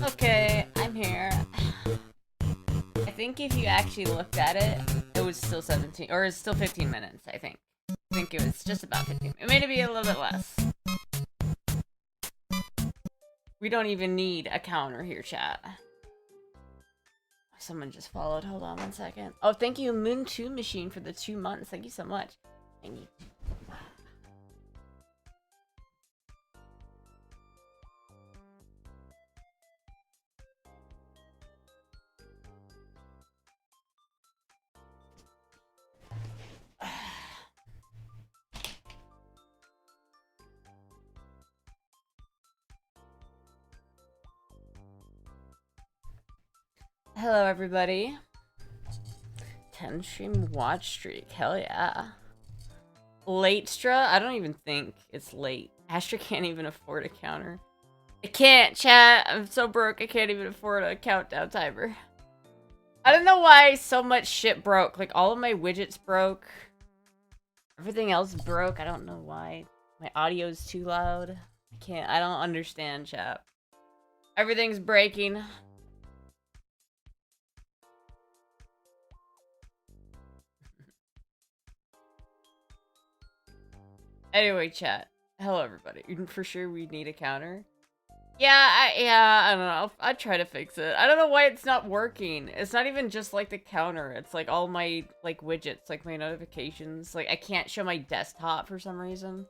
Okay, I'm here. I think if you actually looked at it, it was still 17, or it's still 15 minutes, I think. I think it was just about 15. It may be a little bit less. We don't even need a counter here, chat. Someone just followed. Hold on 1 second. Oh, thank you, Moon2 Machine, for the 2 months. Thank you so much. I need to. Hello, everybody. 10 stream watch streak. Hell yeah. Latestra? I don't even think it's late. Astra can't even afford a counter. I can't, chat. I'm so broke I can't even afford a countdown timer. I don't know why so much shit broke. Like, all of my widgets broke. Everything else broke. I don't know why. My audio's too loud. I don't understand, chat. Everything's breaking. Anyway, chat. Hello, everybody. For sure, we need a counter. Yeah, I don't know. I'll try to fix it. I don't know why it's not working. It's not even just like the counter. It's like all my like widgets, like my notifications. Like I can't show my desktop for some reason.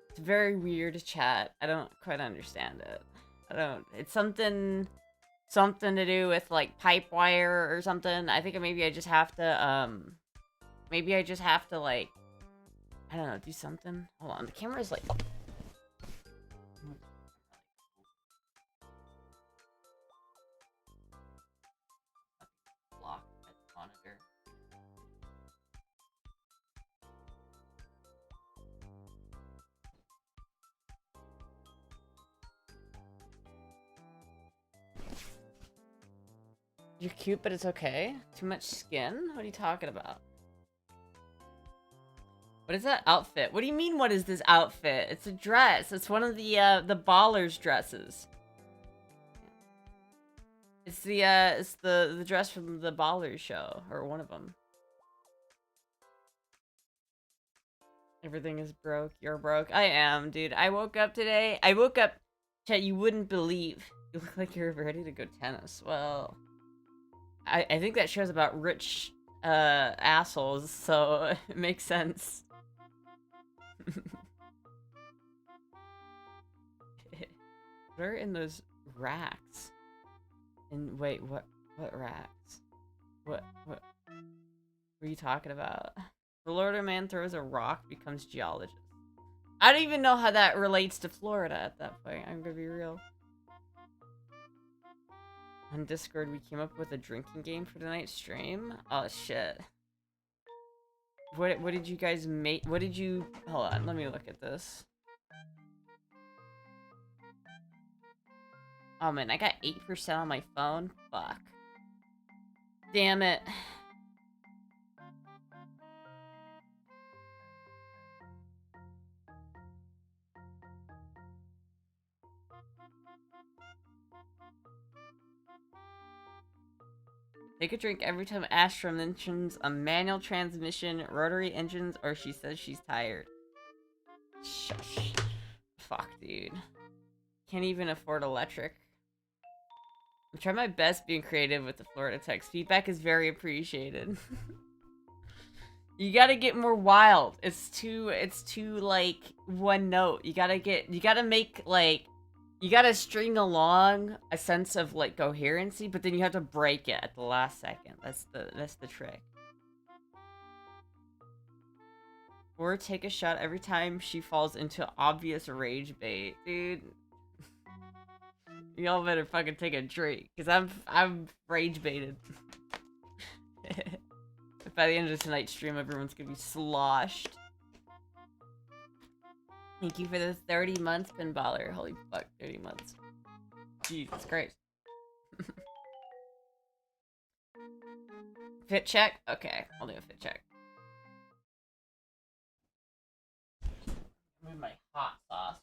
It's very weird chat. I don't quite understand it. I don't. It's something to do with like pipe wire or something. I think maybe I just have to maybe I just have to like I don't know, do something. Hold on. The camera's like blocked at the monitor. You're cute, but it's okay? Too much skin? What are you talking about? What is that outfit? What do you mean, what is this outfit? It's a dress. It's one of the ballers' dresses. It's the dress from the Ballers show, or one of them. Everything is broke. You're broke. I am, dude. I woke up today. Chat, you wouldn't believe. You look like you're ready to go tennis. Well, I think that show's about rich assholes, so it makes sense. What are in those racks? And wait, what racks? What are you talking about? Florida man throws a rock, becomes geologist. I don't even know how that relates to Florida at that point. I'm gonna be real. On Discord, we came up with a drinking game for tonight's stream. Oh shit. What did you guys make? What did you... Hold on, let me look at this. Oh man, I got 8% on my phone. Fuck. Damn it. Take a drink every time Astra mentions a manual transmission, rotary engines, or she says she's tired. Shush. Fuck, dude. Can't even afford electric. I'm trying my best being creative with the Florida text. Feedback is very appreciated. You gotta get more wild. It's too like one note. You gotta make like, you gotta string along a sense of like coherency, but then you have to break it at the last second. That's the trick. Or take a shot every time she falls into obvious rage bait, dude. Y'all better fucking take a drink, cause I'm rage baited. By the end of tonight's stream, everyone's gonna be sloshed. Thank you for the 30 months, Pinballer. Holy fuck, 30 months. Jesus Christ. Fit check? Okay, I'll do a fit check. Move my hot sauce.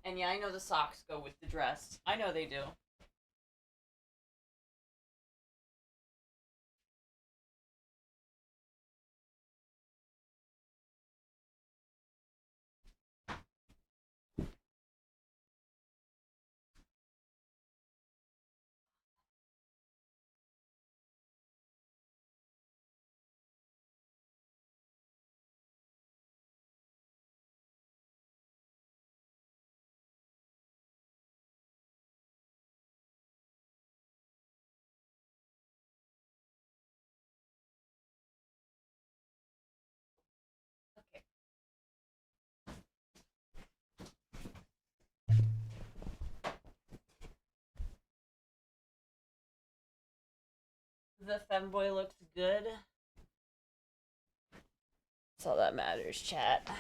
And yeah, I know the socks go with the dress. I know they do. Okay. The femboy looks good. That's all that matters, chat.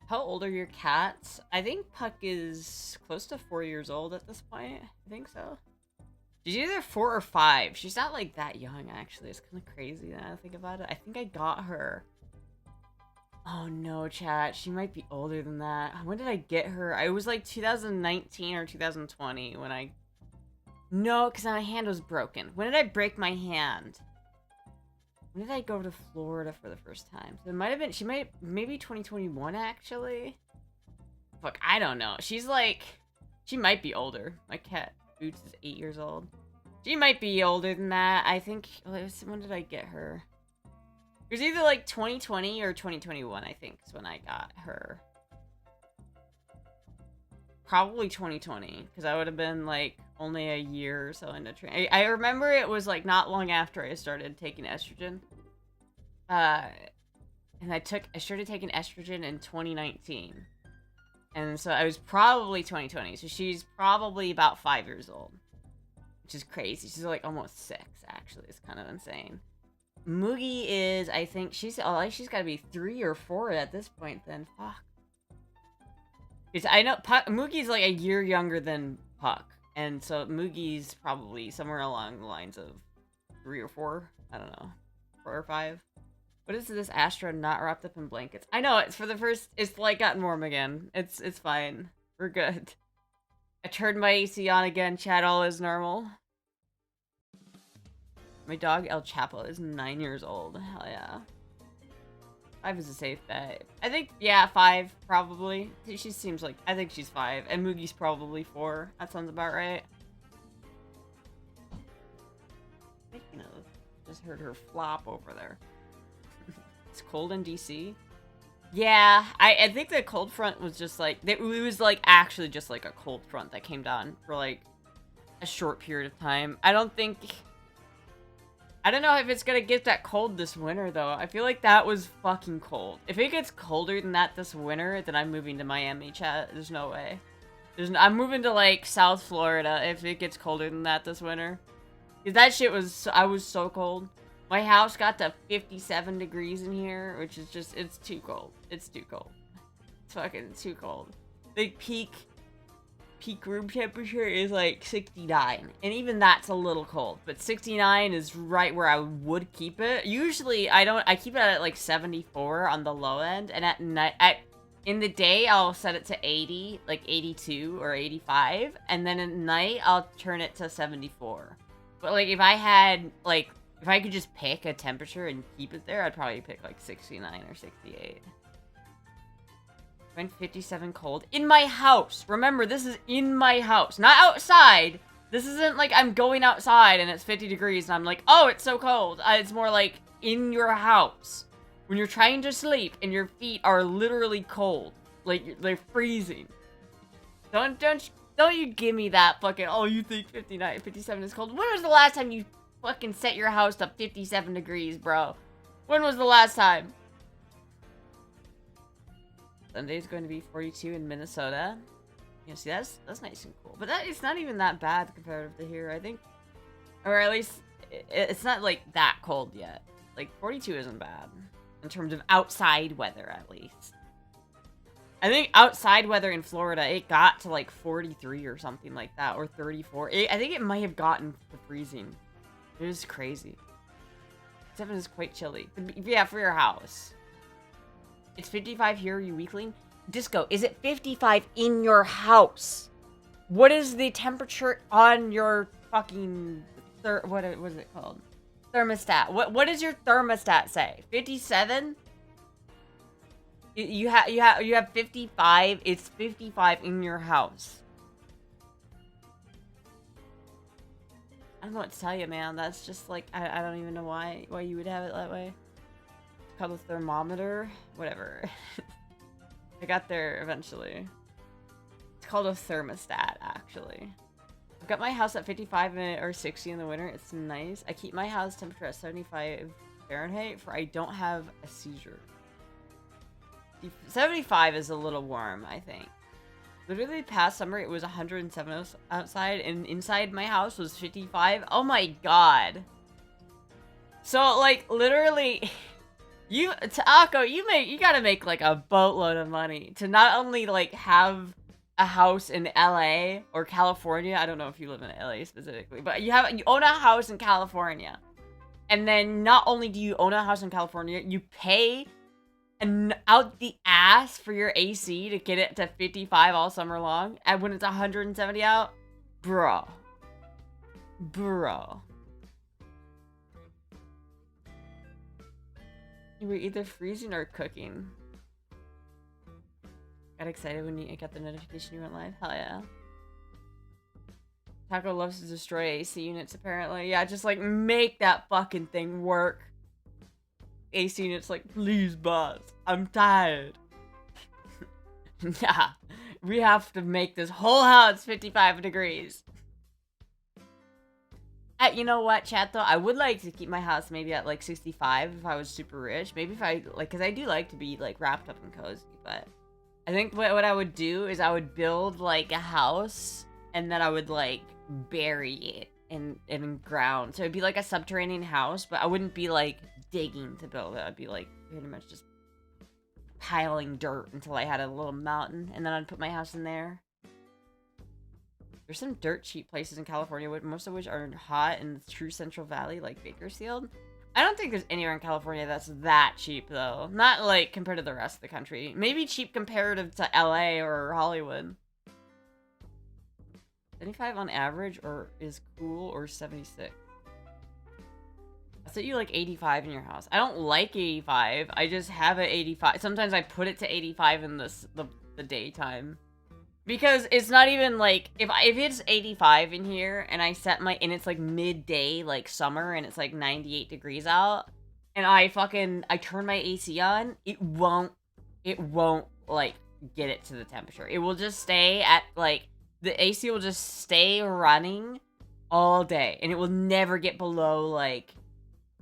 How old are your cats? I think Puck is close to 4 years old at this point. I think so. She's either 4 or 5. She's not like that young, actually. It's kind of crazy now that I think about it. I think I got her. Oh no, chat. She might be older than that. When did I get her? I was like 2019 or 2020 when I... No, because my hand was broken. When did I break my hand? When did I go to Florida for the first time? So it might have been... Maybe 2021, actually? Fuck, I don't know. She's like... She might be older. My cat, Boots, is 8 years old. She might be older than that. I think... When did I get her? It was either like 2020 or 2021, I think, is when I got her. Probably 2020, because I would have been like only a year or so into training. I remember it was like not long after I started taking estrogen. And I started taking estrogen in 2019. And so I was probably 2020, so she's probably about 5 years old. Which is crazy. She's like almost 6, actually. It's kind of insane. Moogie is, I think, she's got to be 3 or 4 at this point then. Fuck. Because I know Moogie's like a year younger than Puck. And so Moogie's probably somewhere along the lines of 3 or 4. I don't know. 4 or 5. What is this Astra not wrapped up in blankets? I know, it's for the first... It's like gotten warm again. It's fine. We're good. I turned my AC on again. Chat, all is normal. My dog El Chapo is 9 years old. Hell yeah. 5 is a safe bet. I think, yeah, 5, probably. She seems like... I think she's 5. And Moogie's probably 4. That sounds about right. Speaking of, just heard her flop over there. It's cold in DC? Yeah, I think the cold front was just like... It was like actually just like a cold front that came down for like a short period of time. I don't know if it's gonna get that cold this winter, though. I feel like that was fucking cold. If it gets colder than that this winter, then I'm moving to Miami, chat. There's no way. I'm moving to, like, South Florida if it gets colder than that this winter. Because that shit was... I was so cold. My house got to 57 degrees in here, which is just... It's too cold. It's too cold. It's fucking too cold. The peak room temperature is like 69, and even that's a little cold, but 69 is right where I would keep it. Usually I keep it at like 74 on the low end, and at night, in the day I'll set it to 80, like 82 or 85, and then at night I'll turn it to 74. But like if I could just pick a temperature and keep it there, I'd probably pick like 69 or 68. 57 cold in my house. Remember, this is in my house, not outside. This isn't like I'm going outside and it's 50 degrees and I'm like, oh, it's so cold. It's more like in your house when you're trying to sleep and your feet are literally cold, like they're freezing. Don't you give me that fucking, oh, you think 59, 57 is cold. When was the last time you fucking set your house to 57 degrees, bro? When was the last time? Sunday's going to be 42 in Minnesota. You know, see, that's nice and cool. But it's not even that bad compared to here, I think. Or at least, it's not, like, that cold yet. Like, 42 isn't bad. In terms of outside weather, at least. I think outside weather in Florida, it got to, like, 43 or something like that. Or 34. I think it might have gotten to freezing. It was crazy. 7 is quite chilly. But yeah, for your house. It's 55 here, you weakling. Disco, is it 55 in your house? What is the temperature on your fucking... what is it called? Thermostat. What does your thermostat say? 57? You have 55. It's 55 in your house. I don't know what to tell you, man. That's just like... I don't even know why you would have it that way. Called a thermometer, whatever. I got there eventually. It's called a thermostat, actually. I've got my house at 55 or 60 in the winter. It's nice. I keep my house temperature at 75 Fahrenheit for I don't have a seizure. 75 is a little warm, I think. Literally past summer it was 107 outside and inside my house was 55. Oh my god. So like literally Taco, you gotta make like a boatload of money to not only like have a house in LA or California. I don't know if you live in LA specifically, but you own a house in California. And then not only do you own a house in California, you pay out the ass for your AC to get it to 55 all summer long. And when it's 170 out, bro. You were either freezing or cooking. Got excited when you got the notification you went live? Hell yeah. Taco loves to destroy AC units, apparently. Yeah, just, like, make that fucking thing work. AC units, like, please, boss. I'm tired. Nah. We have to make this whole house 55 degrees. You know what, chat, though? I would like to keep my house maybe at, like, 65 if I was super rich. Maybe if I, like, because I do like to be, like, wrapped up and cozy, but I think what I would do is I would build, like, a house, and then I would, like, bury it in ground. So it'd be like a subterranean house, but I wouldn't be like digging to build it. I'd be like pretty much just piling dirt until I had a little mountain, and then I'd put my house in there. There's some dirt cheap places in California, most of which are hot in the true Central Valley, like Bakersfield. I don't think there's anywhere in California that's that cheap, though. Not like compared to the rest of the country. Maybe cheap comparative to LA or Hollywood. 75 on average, or is cool, or 76? I said you like 85 in your house. I don't like 85. I just have an 85. Sometimes I put it to 85 in the daytime. Because it's not even like, if it's 85 in here, and I set and it's like midday, like summer, and it's like 98 degrees out, and I turn my AC on, it won't, like, get it to the temperature. It will just stay at, like, the AC will just stay running all day, and it will never get below, like,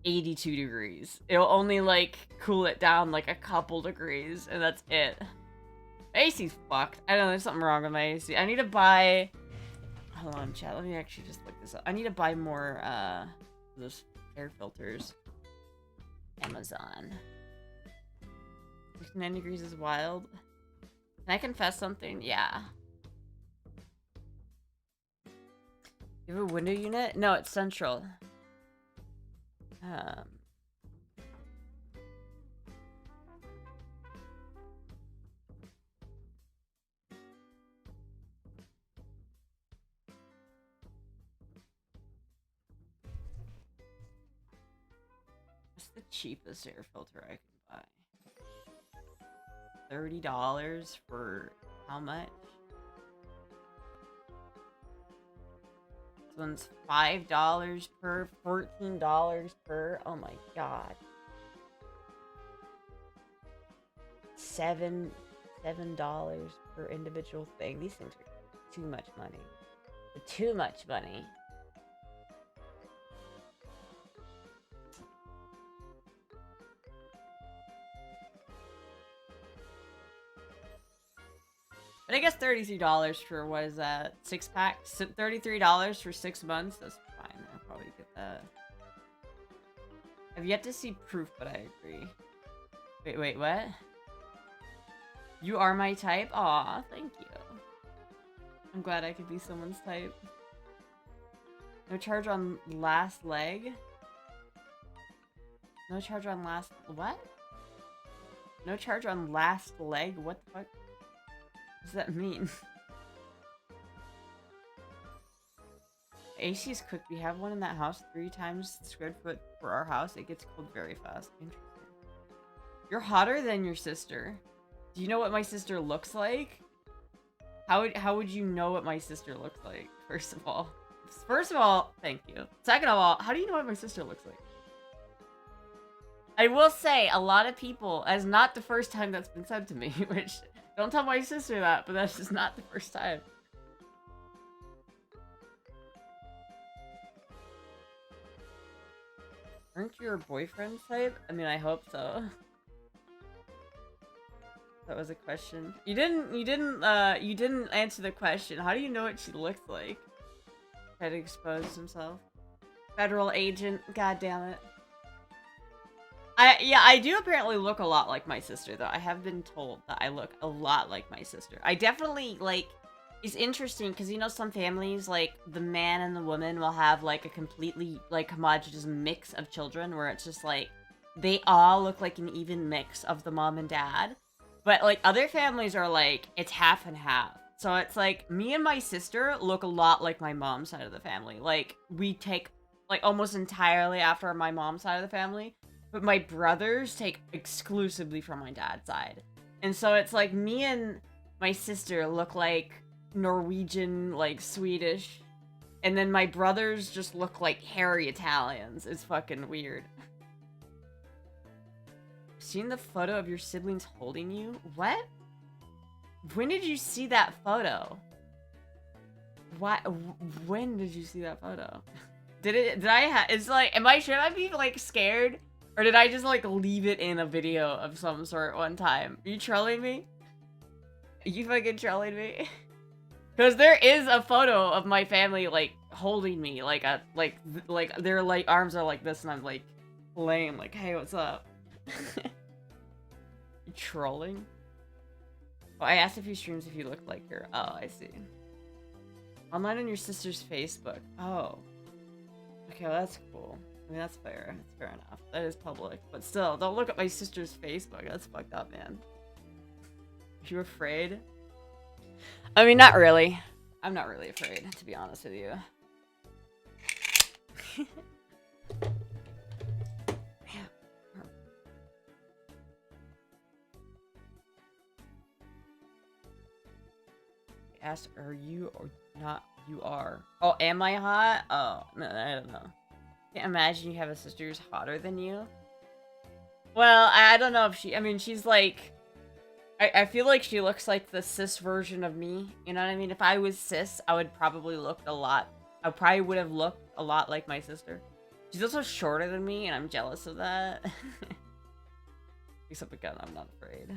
82 degrees. It'll only, like, cool it down, like, a couple degrees, and that's it. AC's fucked. I don't know, there's something wrong with my AC. I need to buy... Hold on, chat. Let me actually just look this up. I need to buy more, those air filters. Amazon. 69 degrees is wild. Can I confess something? Yeah. You have a window unit? No, it's central. What's the cheapest air filter I can buy? $30 for how much? This one's $5 per, $14 per. Oh my god. $7 per individual thing. These things are too much money. Too much money. But I guess $33 for, what is that, 6-pack? $33 for 6 months? That's fine, I'll probably get that. I've yet to see proof, but I agree. Wait, what? You are my type? Aw, thank you. I'm glad I could be someone's type. No charge on last leg? No charge on last... what? No charge on last leg? What the fuck? What does that mean? AC is quick. We have one in that house 3 times the square foot for our house. It gets cold very fast. Interesting. You're hotter than your sister. Do you know what my sister looks like? How would you know what my sister looks like? First of all, thank you. Second of all, how do you know what my sister looks like? I will say, a lot of people, as not the first time that's been said to me, which... Don't tell my sister that, but that's just not the first time. Aren't you your boyfriend's type? I mean, I hope so. That was a question. You didn't answer the question. How do you know what she looks like? Try to expose himself. Federal agent, god damn it. Yeah, I do apparently look a lot like my sister, though. I have been told that I look a lot like my sister. I definitely, like, It's interesting because, you know, some families, like, the man and the woman will have, like, a completely, like, homogeneous mix of children where it's just, like, they all look like an even mix of the mom and dad. But, like, other families are, like, it's half and half. So it's, like, me and my sister look a lot like my mom's side of the family. Like, we take, like, almost entirely after my mom's side of the family. But my brothers take exclusively from my dad's side. And so it's, like, me and my sister look like Norwegian, like, Swedish. And then my brothers just look like hairy Italians. It's fucking weird. Seen the photo of your siblings holding you? What? When did you see that photo? What? When did you see that photo? Did I it's like, should I be, like, scared? Or did I just, like, leave it in a video of some sort one time? Are you trolling me? Are you fucking trolling me? Because there is a photo of my family, like, holding me, like, their, like, arms are like this, and I'm, like, lame, like, hey, what's up? You trolling? Oh, I asked a few streams if you looked like her. Oh, I see. Online on your sister's Facebook. Oh. Okay, well, that's cool. I mean, that's fair. That's fair enough. That is public. But still, don't look at my sister's Facebook. That's fucked up, man. Are you afraid? I mean, not really. I'm not really afraid, to be honest with you. Asked, are you or not? You are. Oh, am I hot? Oh, no, I don't know. Can't imagine you have a sister who's hotter than you. Well, I don't know if she, I mean, she's like, I feel like she looks like the cis version of me. You know what I mean? If I was cis, I would probably look a lot, I probably would have looked a lot like my sister. She's also shorter than me, and I'm jealous of that. Except again, I'm not afraid.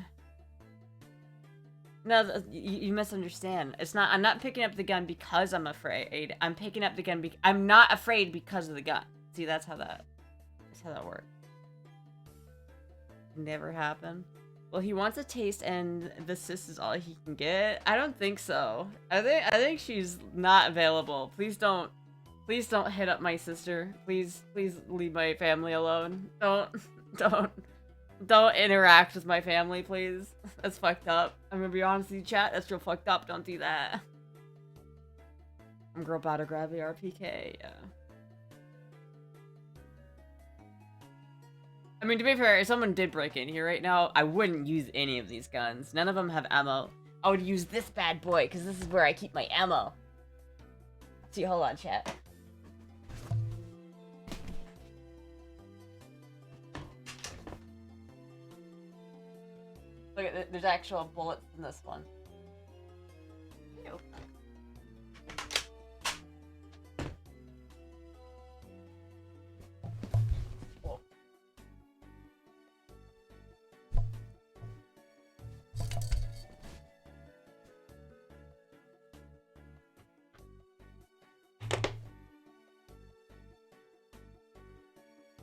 No, you misunderstand. It's not, I'm not picking up the gun because I'm afraid. I'm picking up the gun I'm not afraid because of the gun. See, that's how that works. Never happened. Well, he wants a taste and the sis is all he can get. I don't think so. I think she's not available. Please don't hit up my sister. Please leave my family alone. Don't interact with my family, please. That's fucked up. I'm gonna be honest with you, chat. That's real fucked up. Don't do that. I'm girl about to grab the RPK, yeah. I mean, to be fair, if someone did break in here right now, I wouldn't use any of these guns. None of them have ammo. I would use this bad boy, because this is where I keep my ammo. See, hold on, chat. Look at, there's actual bullets in this one. Ew. Whoa.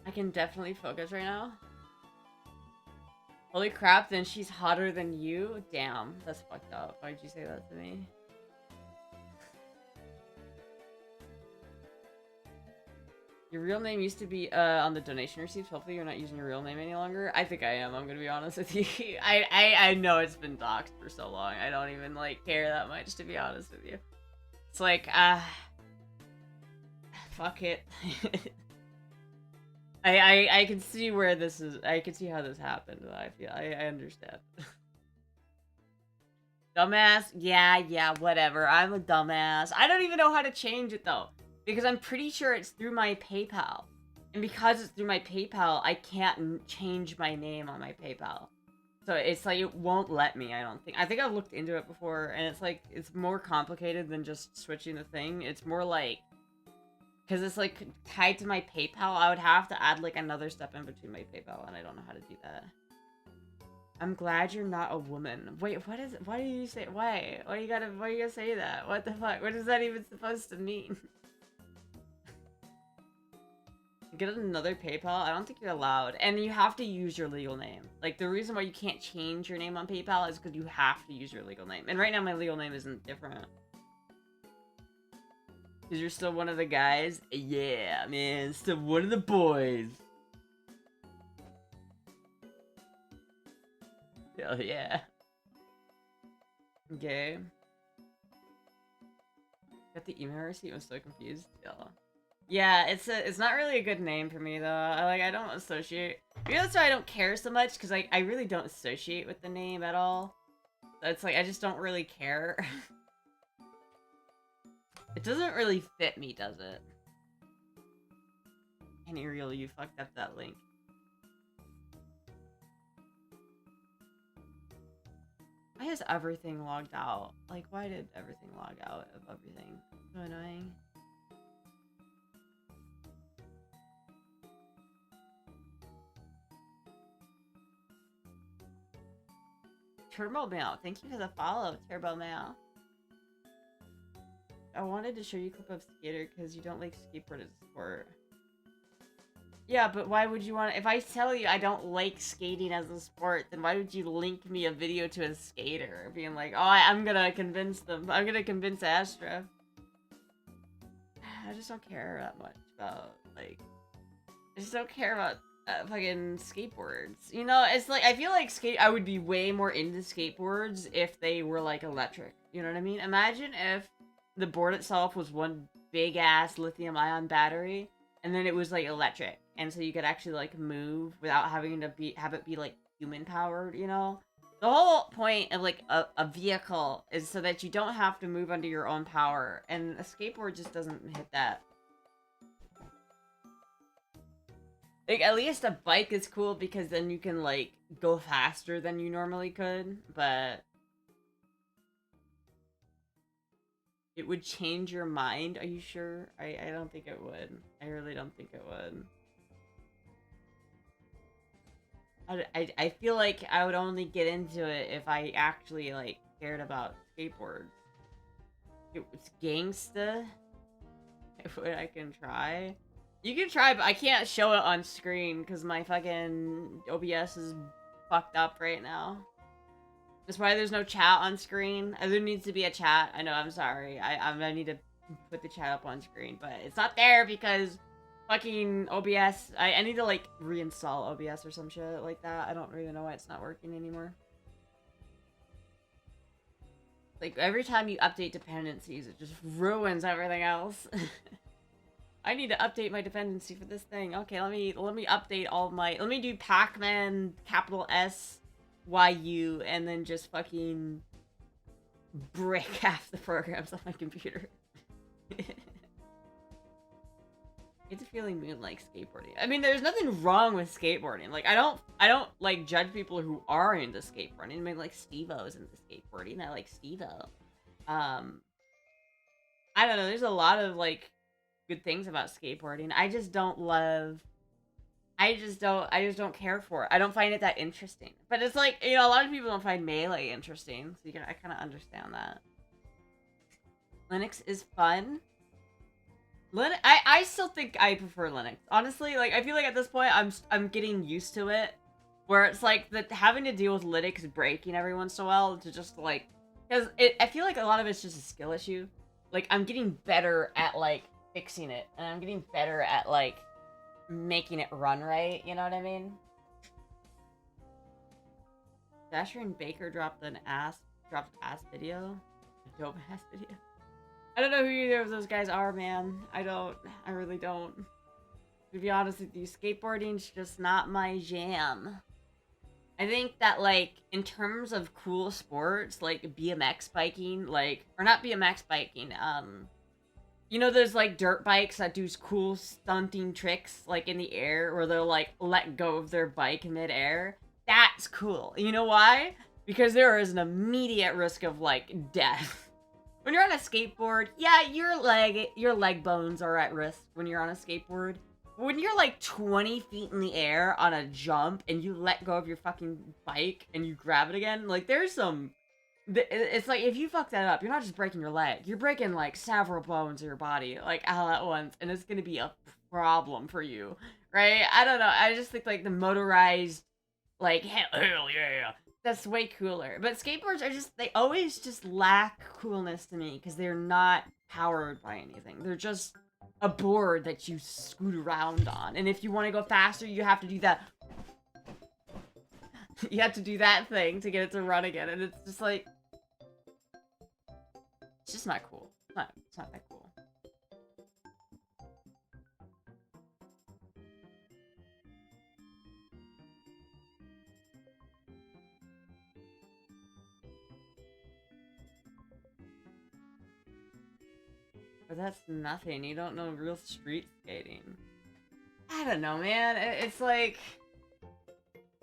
I can definitely focus right now. Holy crap, then she's hotter than you? Damn, that's fucked up. Why'd you say that to me? Your real name used to be on the donation receipts. Hopefully you're not using your real name any longer. I think I am, I'm gonna be honest with you. I know it's been doxed for so long. I don't even, like, care that much, to be honest with you. It's like, fuck it. I can see where this is. I can see how this happened. I understand. Dumbass? Yeah, whatever. I'm a dumbass. I don't even know how to change it, though. Because I'm pretty sure it's through my PayPal. And because it's through my PayPal, I can't change my name on my PayPal. So it's like, it won't let me, I don't think. I think I've looked into it before, and it's like, it's more complicated than just switching the thing. It's more like, because it's like tied to my PayPal, I would have to add like another step in between my PayPal, and I don't know how to do that. I'm glad you're not a woman. Wait, what is it? Why do you say, why? Why you gotta say that? What the fuck? What is that even supposed to mean? Get another PayPal? I don't think you're allowed. And you have to use your legal name. Like, the reason why you can't change your name on PayPal is because you have to use your legal name. And right now my legal name isn't different. Because you're still one of the guys? Yeah, man, still one of the boys. Hell yeah. Okay. Got the email receipt? I'm so confused. Yeah, it's not really a good name for me though. I don't associate. Maybe that's why I don't care so much, because I really don't associate with the name at all. So it's like I just don't really care. It doesn't really fit me, does it? And Ariel, you fucked up that link. Why is everything logged out? Like, why did everything log out of everything? So annoying. Turbo Mail, thank you for the follow, Turbo Mail. I wanted to show you a clip of Skater because you don't like skateboard as a sport. Yeah, but why would you want to... If I tell you I don't like skating as a sport, then why would you link me a video to a skater? Being like, oh, I'm gonna convince them. I'm gonna convince Astra. I just don't care that much about, like... I just don't care about fucking skateboards. You know, it's like, I feel like I would be way more into skateboards if they were, like, electric. You know what I mean? Imagine if the board itself was one big-ass lithium-ion battery, and then it was, like, electric. And so you could actually, like, move without having to have it be, like, human-powered, you know? The whole point of, like, a vehicle is so that you don't have to move under your own power. And a skateboard just doesn't hit that. Like, at least a bike is cool because then you can, like, go faster than you normally could. But it would change your mind? Are you sure? I don't think it would. I really don't think it would. I feel like I would only get into it if I actually, like, cared about skateboards. It's gangsta. What I can try. You can try, but I can't show it on screen because my fucking OBS is fucked up right now. That's why there's no chat on screen. There needs to be a chat. I know, I'm sorry. I need to put the chat up on screen, but it's not there because fucking OBS. I need to, like, reinstall OBS or some shit like that. I don't really know why it's not working anymore. Like, every time you update dependencies, it just ruins everything else. I need to update my dependency for this thing. Okay, let me update all my... Let me do Pac-Man, capital S-Y-U, and then just fucking break half the programs on my computer. It's a feeling moon like skateboarding. I mean, there's nothing wrong with skateboarding. Like, I don't like judge people who are into skateboarding. I mean, like, Steve-O's into skateboarding. I like Steve-O. I don't know. There's a lot of, like, good things about skateboarding. I just don't care for it. I don't find it that interesting. But it's like, you know, a lot of people don't find Melee interesting. So I kind of understand that. Linux is fun. I still think I prefer Linux. Honestly, like, I feel like at this point I'm getting used to it. Where it's like having to deal with Linux breaking every once in a while to just like, because I feel like a lot of it's just a skill issue. Like, I'm getting better at, like, fixing it, and I'm getting better at, like, making it run right, you know what I mean? Dasher and Baker dropped an ass video. A dope ass video. I don't know who either of those guys are, man. I really don't. To be honest with you, skateboarding's just not my jam. I think that, like, in terms of cool sports, like BMX biking, like, or not BMX biking, you know those, like, dirt bikes that do cool stunting tricks, like, in the air, where they'll, like, let go of their bike mid-air? That's cool. You know why? Because there is an immediate risk of, like, death. When you're on a skateboard, yeah, your leg bones are at risk when you're on a skateboard. When you're, like, 20 feet in the air on a jump and you let go of your fucking bike and you grab it again, like, there's some... It's like, if you fuck that up, you're not just breaking your leg. You're breaking, like, several bones in your body, like, all at once, and it's gonna be a problem for you, right? I don't know. I just think, like, the motorized, like, hell yeah, That's way cooler. But skateboards are just, they always just lack coolness to me because they're not powered by anything. They're just a board that you scoot around on. And if you want to go faster, you have to do that. You have to do that thing to get it to run again. And it's just like, it's just not cool. It's not that cool. But that's nothing. You don't know real street skating. I don't know, man. It's like,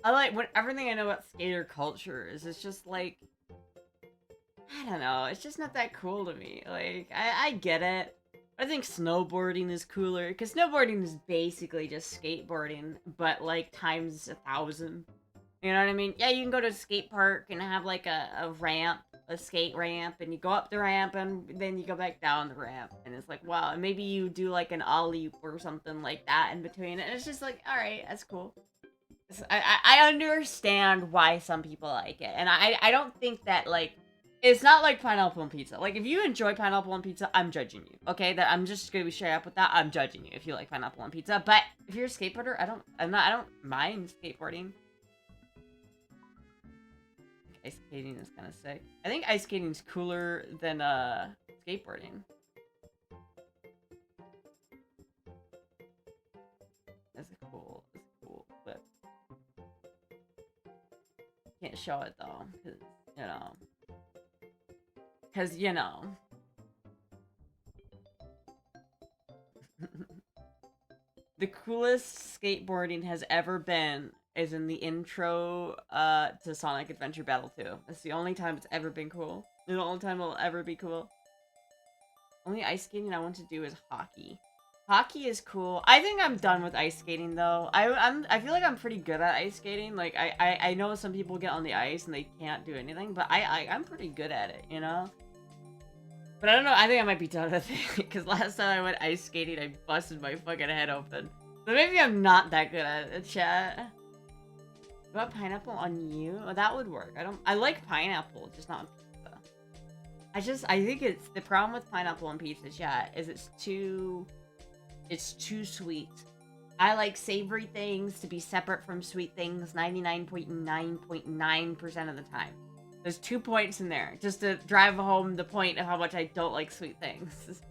I like what everything I know about skater culture is. It's just like, I don't know. It's just not that cool to me. Like, I get it. I think snowboarding is cooler because snowboarding is basically just skateboarding, but like times 1,000. You know what I mean? Yeah, you can go to a skate park and have like a ramp, a skate ramp, and you go up the ramp and then you go back down the ramp. And it's like, wow, and maybe you do like an ollie or something like that in between. And it's just like, all right, that's cool. I understand why some people like it. And I don't think that, like, it's not like pineapple on pizza. Like, if you enjoy pineapple on pizza, I'm judging you. Okay, that I'm just gonna be straight up with that. I'm judging you if you like pineapple on pizza. But if you're a skateboarder, I don't mind skateboarding. Ice skating is kind of sick. I think ice skating is cooler than skateboarding. That's cool. It's cool, but can't show it though, because you know. The coolest skateboarding has ever been is in the intro to Sonic Adventure Battle 2. That's the only time it's ever been cool. The only time it'll ever be cool. Only ice skating I want to do is hockey. Hockey is cool. I think I'm done with ice skating though. I feel like I'm pretty good at ice skating. Like I know some people get on the ice and they can't do anything, but I'm pretty good at it, you know? But I don't know, I think I might be done with it, because last time I went ice skating, I busted my fucking head open. So maybe I'm not that good at it, chat. What about pineapple on you? Oh, that would work. I like pineapple, just not on pizza. I think it's, the problem with pineapple on pizza, chat, is it's too sweet. I like savory things to be separate from sweet things 99.9.9% of the time. There's 2 points in there, just to drive home the point of how much I don't like sweet things.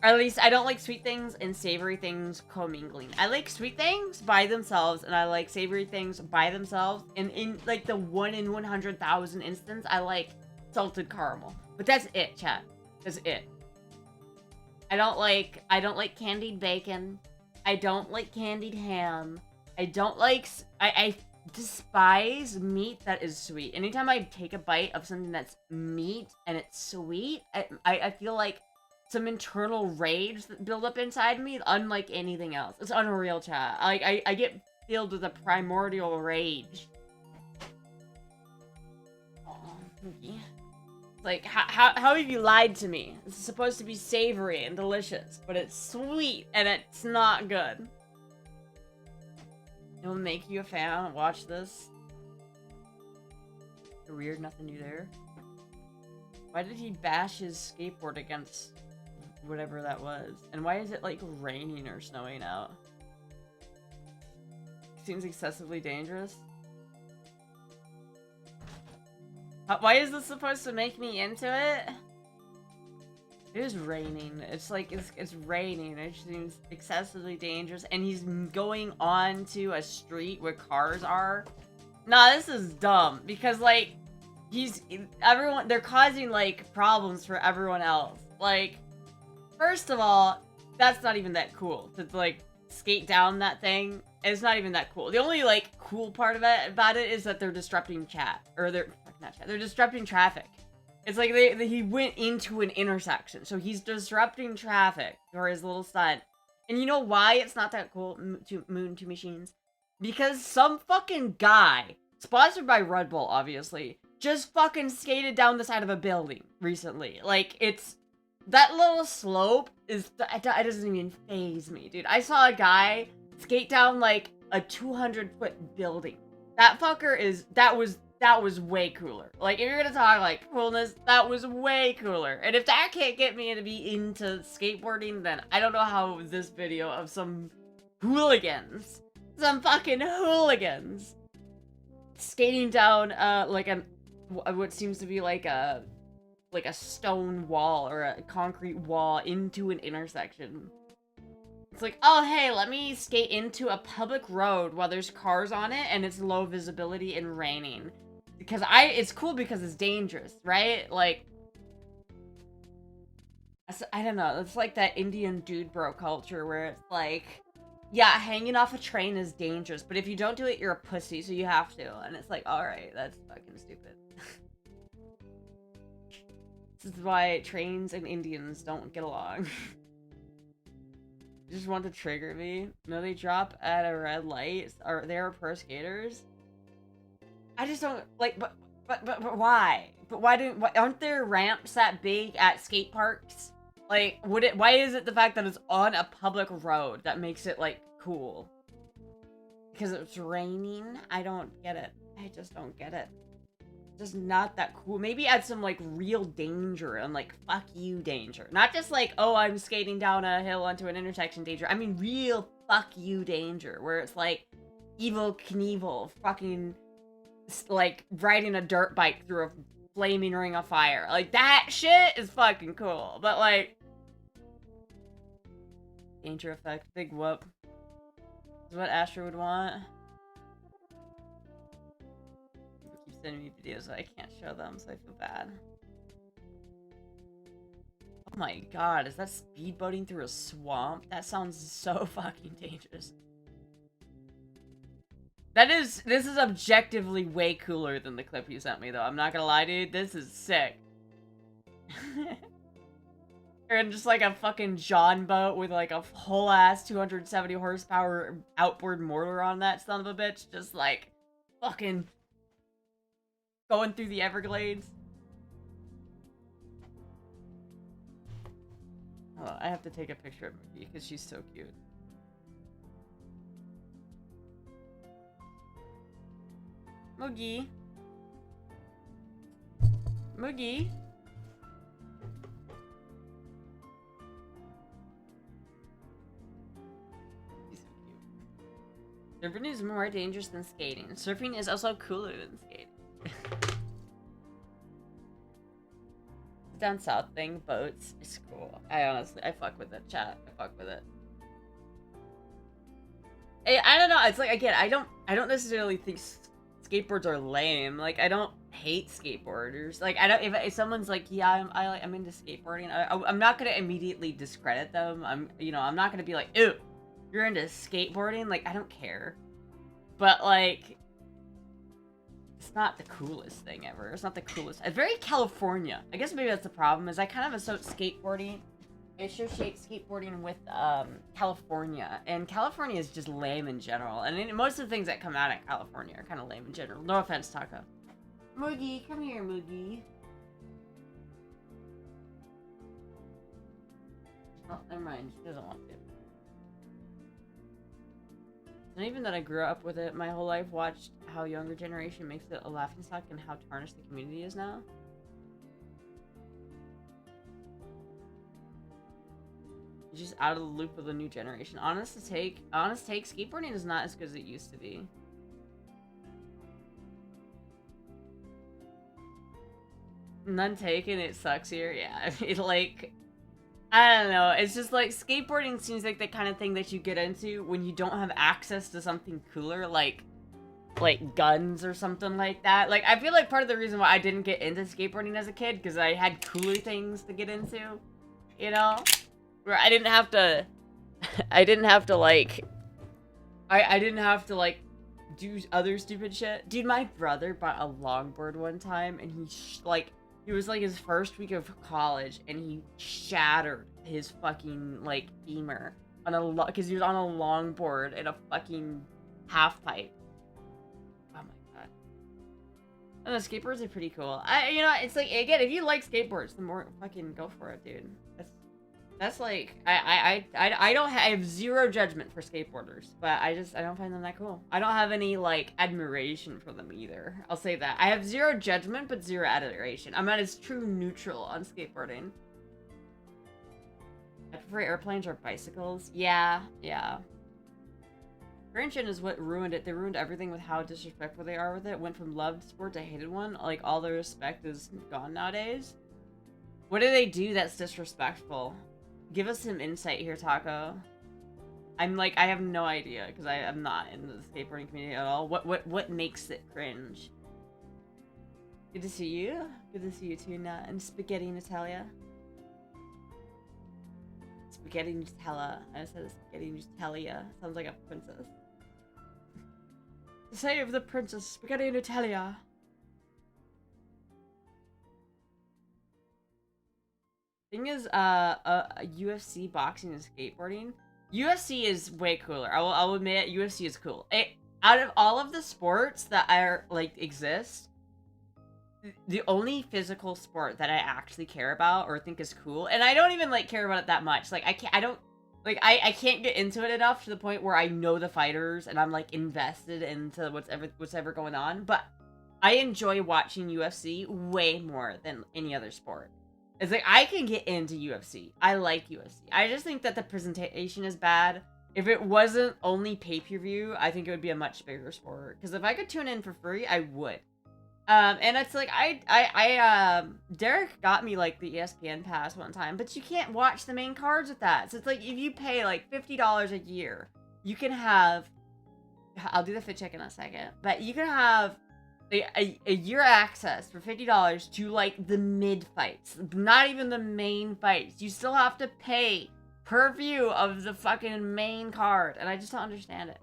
Or at least, I don't like sweet things and savory things commingling. I like sweet things by themselves, and I like savory things by themselves. And in, like, the 1 in 100,000 instance, I like salted caramel. But that's it, chat. That's it. I don't like candied bacon. I don't like candied ham. I don't like... I despise meat that is sweet. Anytime I take a bite of something that's meat and it's sweet, I feel like some internal rage that build up inside me, unlike anything else. It's unreal, chat. Like, I get filled with a primordial rage. Oh, yeah. Like, how have you lied to me? It's supposed to be savory and delicious, but it's sweet and it's not good. It'll make you a fan. Watch this. Weird, nothing new there. Why did he bash his skateboard against whatever that was? And why is it like raining or snowing out? Seems excessively dangerous. Why is this supposed to make me into it? It is raining. It's like, it's raining. It seems excessively dangerous. And he's going on to a street where cars are. Nah, this is dumb. Because, like, they're causing, like, problems for everyone else. Like, first of all, that's not even that cool. To, like, skate down that thing. It's not even that cool. The only, like, cool part about it is that they're disrupting chat. Or they're disrupting traffic. It's like he went into an intersection, so he's disrupting traffic for his little stunt. And you know why it's not that cool, Moon 2 Machines? Because some fucking guy, sponsored by Red Bull, obviously, just fucking skated down the side of a building recently. Like, it's... That little slope is... It doesn't even faze me, dude. I saw a guy skate down, like, a 200-foot building. That fucker is... That was that was way cooler. Like, if you're gonna talk, like, coolness, that was way cooler. And if that can't get me to be into skateboarding, then I don't know how this video of some hooligans, some fucking hooligans, skating down, like what seems to be like a stone wall or a concrete wall into an intersection. It's like, oh, hey, let me skate into a public road while there's cars on it and it's low visibility and raining. Because it's cool because it's dangerous, right? Like, I don't know. It's like that Indian dude bro culture where it's like, yeah, hanging off a train is dangerous, but if you don't do it, you're a pussy, so you have to. And it's like, alright, that's fucking stupid. This is why trains and Indians don't get along. You just want to trigger me? No, they drop at a red light. Or they are pro skaters. I just don't like. But why? But why aren't there ramps that big at skate parks? Like, why is it the fact that it's on a public road that makes it like cool? Because it's raining? I don't get it. I just don't get it. Just not that cool. Maybe add some like real danger and like fuck you danger. Not just like, oh, I'm skating down a hill onto an intersection danger. I mean real fuck you danger where it's like Evel Knievel fucking like riding a dirt bike through a flaming ring of fire. Like that shit is fucking cool. But like danger effect, big whoop. Is what Astra would want. Sending me videos that I can't show them, so I feel bad. Oh my god, is that speedboating through a swamp? That sounds so fucking dangerous. This is objectively way cooler than the clip you sent me, though. I'm not gonna lie, dude. This is sick. And just like a fucking John boat with like a whole ass 270 horsepower outboard motor on that son of a bitch. Just like fucking going through the Everglades. Oh, I have to take a picture of Moogie because she's so cute. Moogie. Moogie. She's so cute. Surfing is more dangerous than skating. Surfing is also cooler than skating. Down south thing, boats, is cool. I fuck with it, chat. I fuck with it. I don't know. It's like, again, I don't necessarily think skateboards are lame. Like, I don't hate skateboarders. Like, I don't. If someone's like, yeah, I'm into skateboarding, I'm not gonna immediately discredit them. I'm not gonna be like, ew, you're into skateboarding. Like, I don't care. But like, it's not the coolest thing ever. It's not the coolest. It's very California. I guess maybe that's the problem, is I kind of associate skateboarding. I associate skateboarding with California. And California is just lame in general. And most of the things that come out of California are kind of lame in general. No offense, Taco. Moogie, come here, Moogie. Oh, never mind. She doesn't want to. And even that I grew up with it my whole life, watched how younger generation makes it a laughingstock and how tarnished the community is now. You're just out of the loop of the new generation. Honest take, skateboarding is not as good as it used to be. None taken, it sucks here. Yeah, it like, I don't know. It's just like skateboarding seems like the kind of thing that you get into when you don't have access to something cooler, like guns or something like that. Like, I feel like part of the reason why I didn't get into skateboarding as a kid, because I had cooler things to get into, you know? Where I didn't have to, I didn't have to like do other stupid shit. Dude, my brother bought a longboard one time, and it was like his first week of college, and he shattered his fucking like femur on because he was on a longboard in a fucking half pipe. Oh my god. And the skateboards are pretty cool. It's like, again, if you like skateboards, the more fucking go for it, dude. That's like I don't I have zero judgment for skateboarders, but I don't find them that cool. I don't have any like admiration for them either. I'll say that. I have zero judgment but zero adoration. I'm at as true neutral on skateboarding. I prefer airplanes or bicycles. Yeah, yeah. Current gen is what ruined it. They ruined everything with how disrespectful they are with it. Went from loved sport to hated one. Like all the respect is gone nowadays. What do they do that's disrespectful? Give us some insight here, Taco. I'm like, I have no idea because I'm not in the skateboarding community at all. What makes it cringe? Good to see you. Good to see you too, Nat. And Spaghetti Natalia. Spaghetti Nutella. I said Spaghetti Nutalia. Sounds like a princess. Save the princess, Spaghetti Nutalia. Thing is, UFC boxing and skateboarding. UFC is way cooler. I'll admit, UFC is cool. Out of all of the sports that are like exist, the only physical sport that I actually care about or think is cool, and I don't even like care about it that much. Like I can't get into it enough to the point where I know the fighters and I'm like invested into what's ever going on. But I enjoy watching UFC way more than any other sport. It's like, I can get into UFC. I like UFC. I just think that the presentation is bad. If it wasn't only pay-per-view, I think it would be a much bigger sport. Because if I could tune in for free, I would. And it's like, Derek got me, like, the ESPN pass one time, but you can't watch the main cards with that. So it's like, if you pay, like, $50 a year, you can have, I'll do the fit check in a second, but you can have a year access for $50 to like the mid fights, not even the main fights. You still have to pay per view of the fucking main card, and I just don't understand it.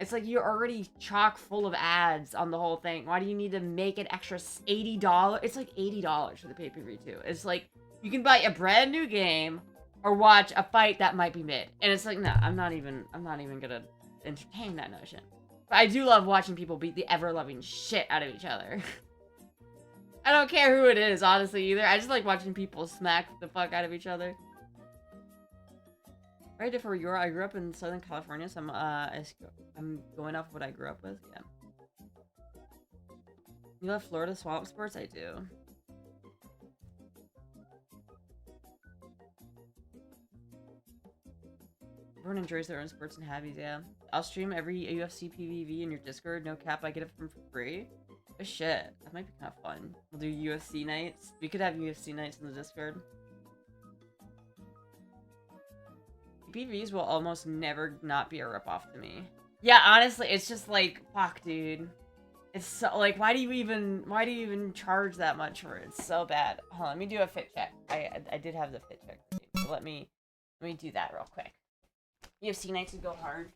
It's like you're already chock full of ads on the whole thing. Why do you need to make an extra $80? It's like $80 for the pay-per-view too. It's like you can buy a brand new game or watch a fight that might be mid, and it's like no, I'm not even gonna entertain that notion. But I do love watching people beat the ever-loving shit out of each other. I don't care who it is, honestly, either. I just like watching people smack the fuck out of each other. Very different where you are. I grew up in Southern California, so I'm going off what I grew up with. Yeah. You love Florida swamp sports? I do. Everyone enjoys their own sports and hobbies, yeah. I'll stream every UFC PvV in your Discord. No cap, I get it for free. Oh shit, that might be kind of fun. We'll do UFC nights. We could have UFC nights in the Discord. PvVs will almost never not be a ripoff to me. Yeah, honestly, it's just like, fuck, dude. It's so, like, why do you even charge that much for it? It's so bad. Hold on, let me do a fit check. I did have the fit check. So let me do that real quick. UFC nights would go hard.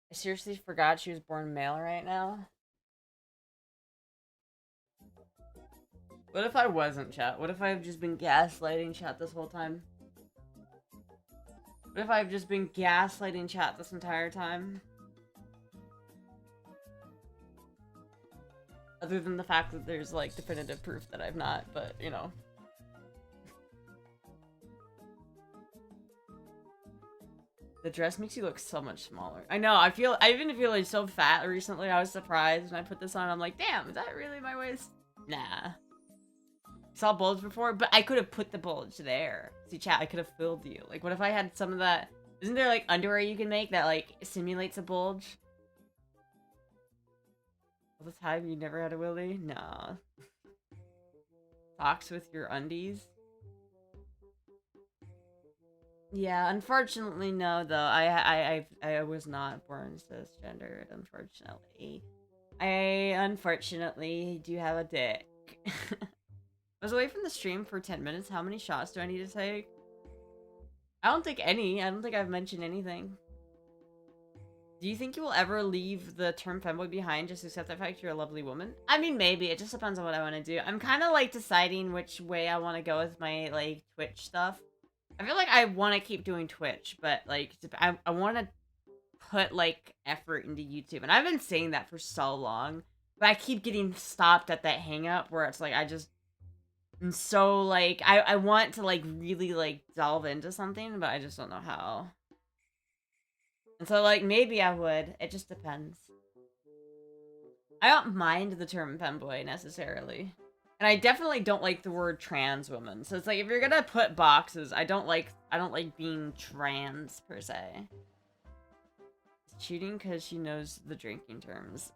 I seriously forgot she was born male right now. What if I wasn't, chat? What if I've just been gaslighting chat this whole time? What if I've just been gaslighting chat this entire time? Other than the fact that there's, like, definitive proof that I've not, but, you know. The dress makes you look so much smaller. I know, I even feel like so fat recently. I was surprised when I put this on. I'm like, damn, is that really my waist? Nah. Saw bulge before, but I could have put the bulge there. See, chat, I could have filled you. Like, what if I had some of that? Isn't there, like, underwear you can make that, like, simulates a bulge? All the time you never had a willy? Nah. Socks with your undies? Yeah, unfortunately, no. Though I was not born cisgendered. Unfortunately, I unfortunately do have a dick. I was away from the stream for 10 minutes. How many shots do I need to take? I don't think any. I don't think I've mentioned anything. Do you think you will ever leave the term femboy behind, just accept the fact you're a lovely woman? I mean, maybe. It just depends on what I want to do. I'm kind of like deciding which way I want to go with my like Twitch stuff. I feel like I want to keep doing Twitch, but like I want to put like effort into YouTube, and I've been saying that for so long, but I keep getting stopped at that hang up where it's like I'm so like I want to like really like delve into something, but I just don't know how. And so like maybe I would. It just depends. I don't mind the term femboy necessarily. And I definitely don't like the word trans woman. So it's like if you're gonna put boxes, I don't like being trans per se. It's cheating because she knows the drinking terms.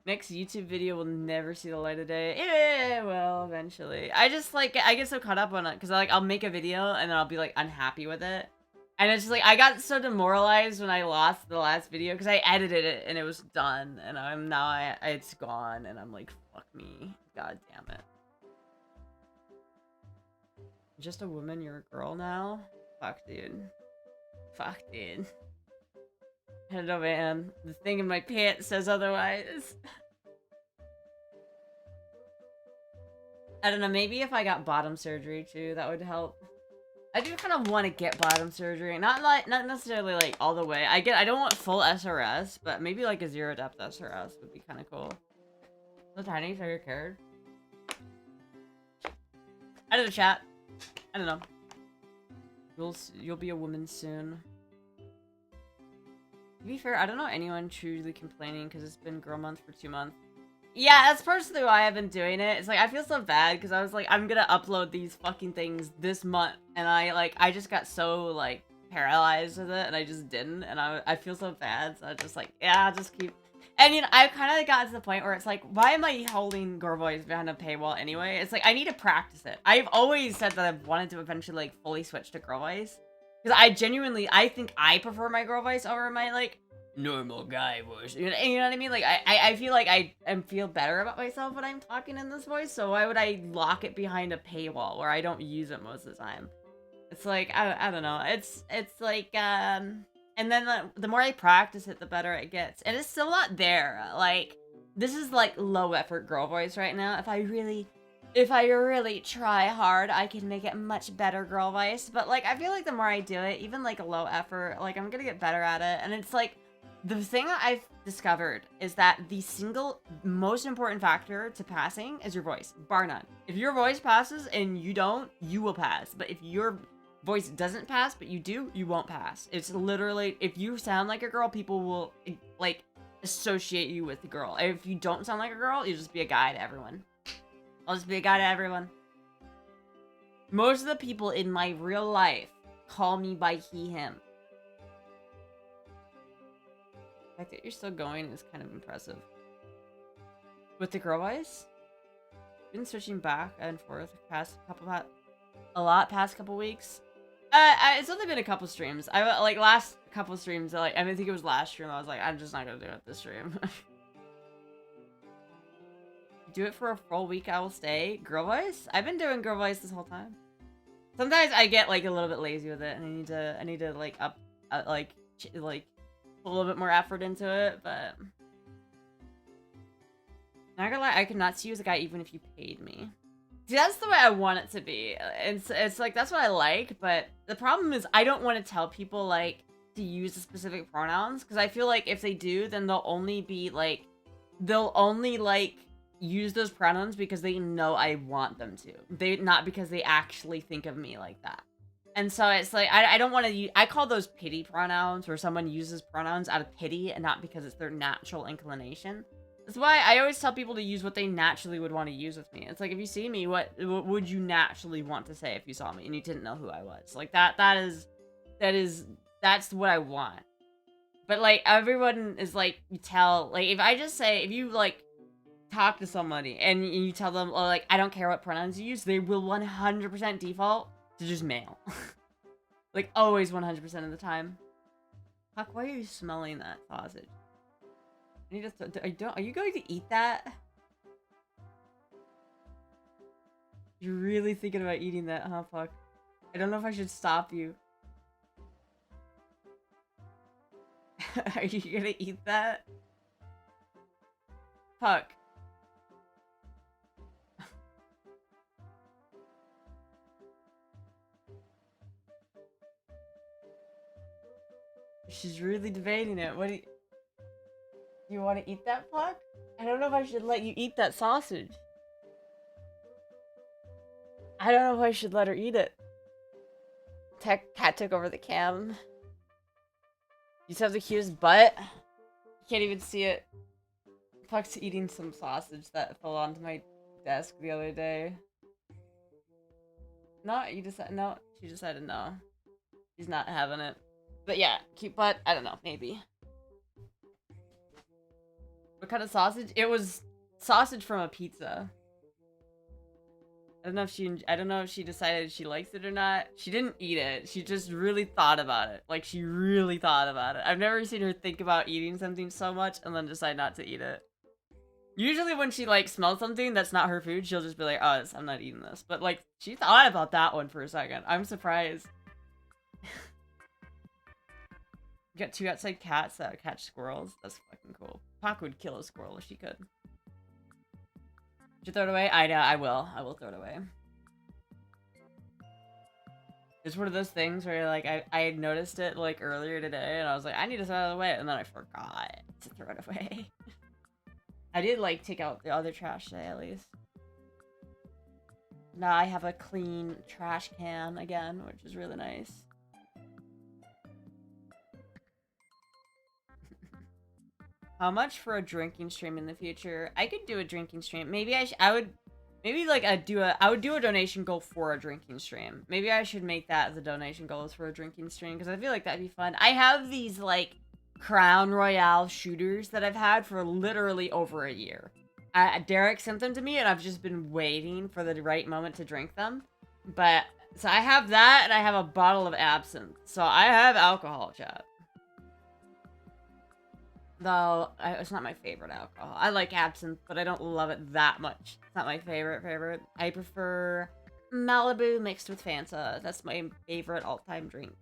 Next YouTube video will never see the light of day. Yeah, well, eventually. I just like I get so caught up on it because like I'll make a video and then I'll be like unhappy with it. And it's just like, I got so demoralized when I lost the last video because I edited it and it was done. And it's gone and I'm like, fuck me. God damn it. Just a woman, you're a girl now? Fuck, dude. Fuck, dude. I don't know, man. The thing in my pants says otherwise. I don't know, maybe if I got bottom surgery too, that would help. I do kind of want to get bottom surgery, not necessarily like all the way. I don't want full SRS, but maybe like a zero depth SRS would be kind of cool. So tiny, so you're cared. I did a chat. I don't know. You'll be a woman soon. To be fair, I don't know anyone truly complaining because it's been girl month for 2 months. Yeah, that's personally why I've been doing it. It's like, I feel so bad because I was like, I'm gonna upload these fucking things this month. And I just got so, like, paralyzed with it and I just didn't. And I feel so bad. So I just like, yeah, I'll just keep... And, you know, I've kind of got to the point where it's like, why am I holding Girl Voice behind a paywall anyway? It's like, I need to practice it. I've always said that I've wanted to eventually, like, fully switch to Girl Voice. Because I think I prefer my Girl Voice over my, like, normal guy voice. You know what I mean? Like, I feel like I feel better about myself when I'm talking in this voice, so why would I lock it behind a paywall where I don't use it most of the time? It's like, I don't know. It's like, and then the more I practice it, the better it gets. And it's still not there. Like, this is like low effort girl voice right now. If I really try hard, I can make it much better girl voice. But like, I feel like the more I do it, even like a low effort, like I'm gonna get better at it. And it's like, the thing that I've discovered is that the single most important factor to passing is your voice, bar none. If your voice passes and you don't, you will pass. But if your voice doesn't pass, but you do, you won't pass. It's literally, if you sound like a girl, people will, like, associate you with the girl. If you don't sound like a girl, you'll just be a guy to everyone. I'll just be a guy to everyone. Most of the people in my real life call me by he, him. The fact that you're still going is kind of impressive. With the girl voice, been switching back and forth past couple weeks. It's only been a couple streams. I like last couple streams. Like I think it was last stream. I was like, I'm just not gonna do it this stream. Do it for a full week. I will stay. Girl voice. I've been doing girl voice this whole time. Sometimes I get like a little bit lazy with it, and I need to like like a little bit more effort into it, but not gonna lie, I could not see you as a guy even if you paid me. See, that's the way I want it to be. It's like, that's what I like, but the problem is I don't want to tell people, like, to use the specific pronouns, because I feel like if they do, then they'll only, like, use those pronouns because they know I want them to. Not because they actually think of me like that. And so it's like, I don't want to I call those pity pronouns, where someone uses pronouns out of pity and not because it's their natural inclination. That's why I always tell people to use what they naturally would want to use with me. It's like, if you see me, what would you naturally want to say if you saw me and you didn't know who I was? Like, that's what I want. But, like, everyone is, like, you tell, like, if you, like, talk to somebody and you tell them, oh, like, I don't care what pronouns you use, they will 100% default to just male. Like, always 100% of the time. Fuck, why are you smelling that sausage? I need to are you going to eat that? You're really thinking about eating that, huh, fuck? I don't know if I should stop you. Are you gonna eat that? Fuck. She's really debating it. What do you want to eat that, Puck? I don't know if I should let you eat that sausage. I don't know if I should let her eat it. Cat took over the cam. You just have the cutest butt. You can't even see it. Puck's eating some sausage that fell onto my desk the other day. No, you decided no. She decided no. She's not having it. But yeah, cute butt. I don't know. Maybe. What kind of sausage? It was sausage from a pizza. I don't know if she decided she likes it or not. She didn't eat it. She just really thought about it. Like, she really thought about it. I've never seen her think about eating something so much and then decide not to eat it. Usually when she, like, smells something that's not her food, she'll just be like, oh, I'm not eating this. But, like, she thought about that one for a second. I'm surprised. You got 2 outside cats that catch squirrels. That's fucking cool. Pac would kill a squirrel if she could. Should you throw it away? I know, I will. I will throw it away. It's one of those things where, like, I had noticed it, like, earlier today, and I was like, I need to throw it away, and then I forgot to throw it away. I did, like, take out the other trash today, at least. Now I have a clean trash can again, which is really nice. How much for a drinking stream in the future? I could do a drinking stream. Maybe I would do a donation goal for a drinking stream. Maybe I should make that the donation goals for a drinking stream because I feel like that'd be fun. I have these like Crown Royale shooters that I've had for literally over a year. Derek sent them to me and I've just been waiting for the right moment to drink them. But so I have that and I have a bottle of absinthe. So I have alcohol, chat. Though, it's not my favorite alcohol. I like absinthe, but I don't love it that much. It's not my favorite. I prefer Malibu mixed with Fanta. That's my favorite all-time drink.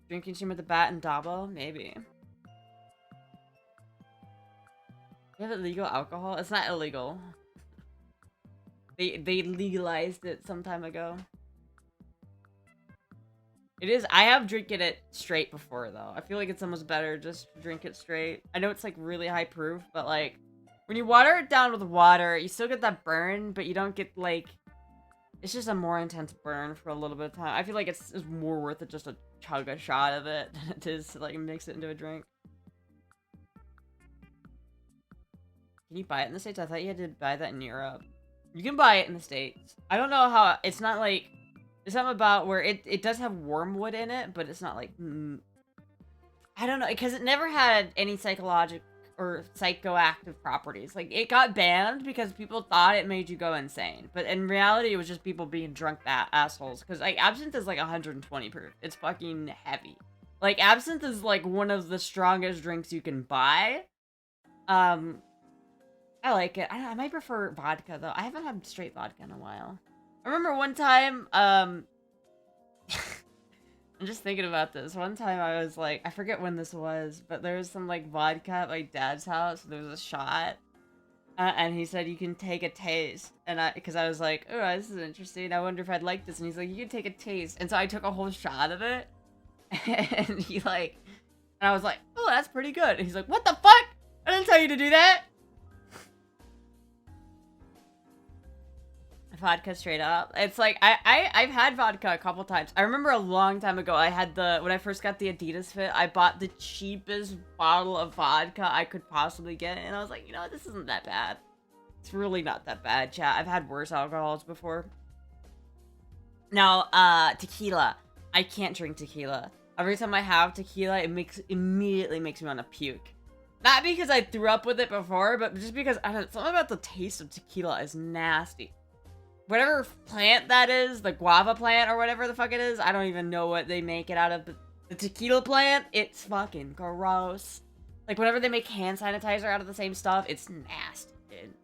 Drinking stream with the bat and Dabo? Maybe. You have illegal alcohol? It's not illegal. They legalized it some time ago. It is. I have drinking it straight before, though. I feel like it's almost better just to drink it straight. I know it's, like, really high proof, but, like, when you water it down with water, you still get that burn, but you don't get, like... It's just a more intense burn for a little bit of time. I feel like it's more worth it just to chug a shot of it than it is to, like, mix it into a drink. Can you buy it in the States? I thought you had to buy that in Europe. You can buy it in the States. I don't know how... It's not, like... There's something about where it does have wormwood in it, but it's not like... I don't know, because it never had any psychological or psychoactive properties. Like, it got banned because people thought it made you go insane. But in reality, it was just people being drunk assholes. Because, like, absinthe is, like, 120 proof. It's fucking heavy. Like, absinthe is, like, one of the strongest drinks you can buy. I like it. I might prefer vodka, though. I haven't had straight vodka in a while. I remember one time, I'm just thinking about this. One time I was like, I forget when this was, but there was some like vodka at my dad's house. There was a shot, and he said you can take a taste. And because I was like, oh, this is interesting. I wonder if I'd like this. And he's like, you can take a taste. And so I took a whole shot of it, and he like, and I was like, oh, that's pretty good. And he's like, what the fuck? I didn't tell you to do that. Vodka straight up. It's like I've had vodka a couple times. I remember a long time ago I had when I first got the Adidas fit, I bought the cheapest bottle of vodka I could possibly get, and I was like, you know what, this isn't that bad. It's really not that bad, chat. I've had worse alcohols before. Now, tequila. I can't drink tequila. Every time I have tequila, it immediately makes me want to puke. Not because I threw up with it before, but just because I don't know, something about the taste of tequila is nasty. whatever plant that is, the guava plant or whatever the fuck it is, I don't even know what they make it out of, but the tequila plant, it's fucking gross. Like, whenever they make hand sanitizer out of the same stuff, it's nasty, dude.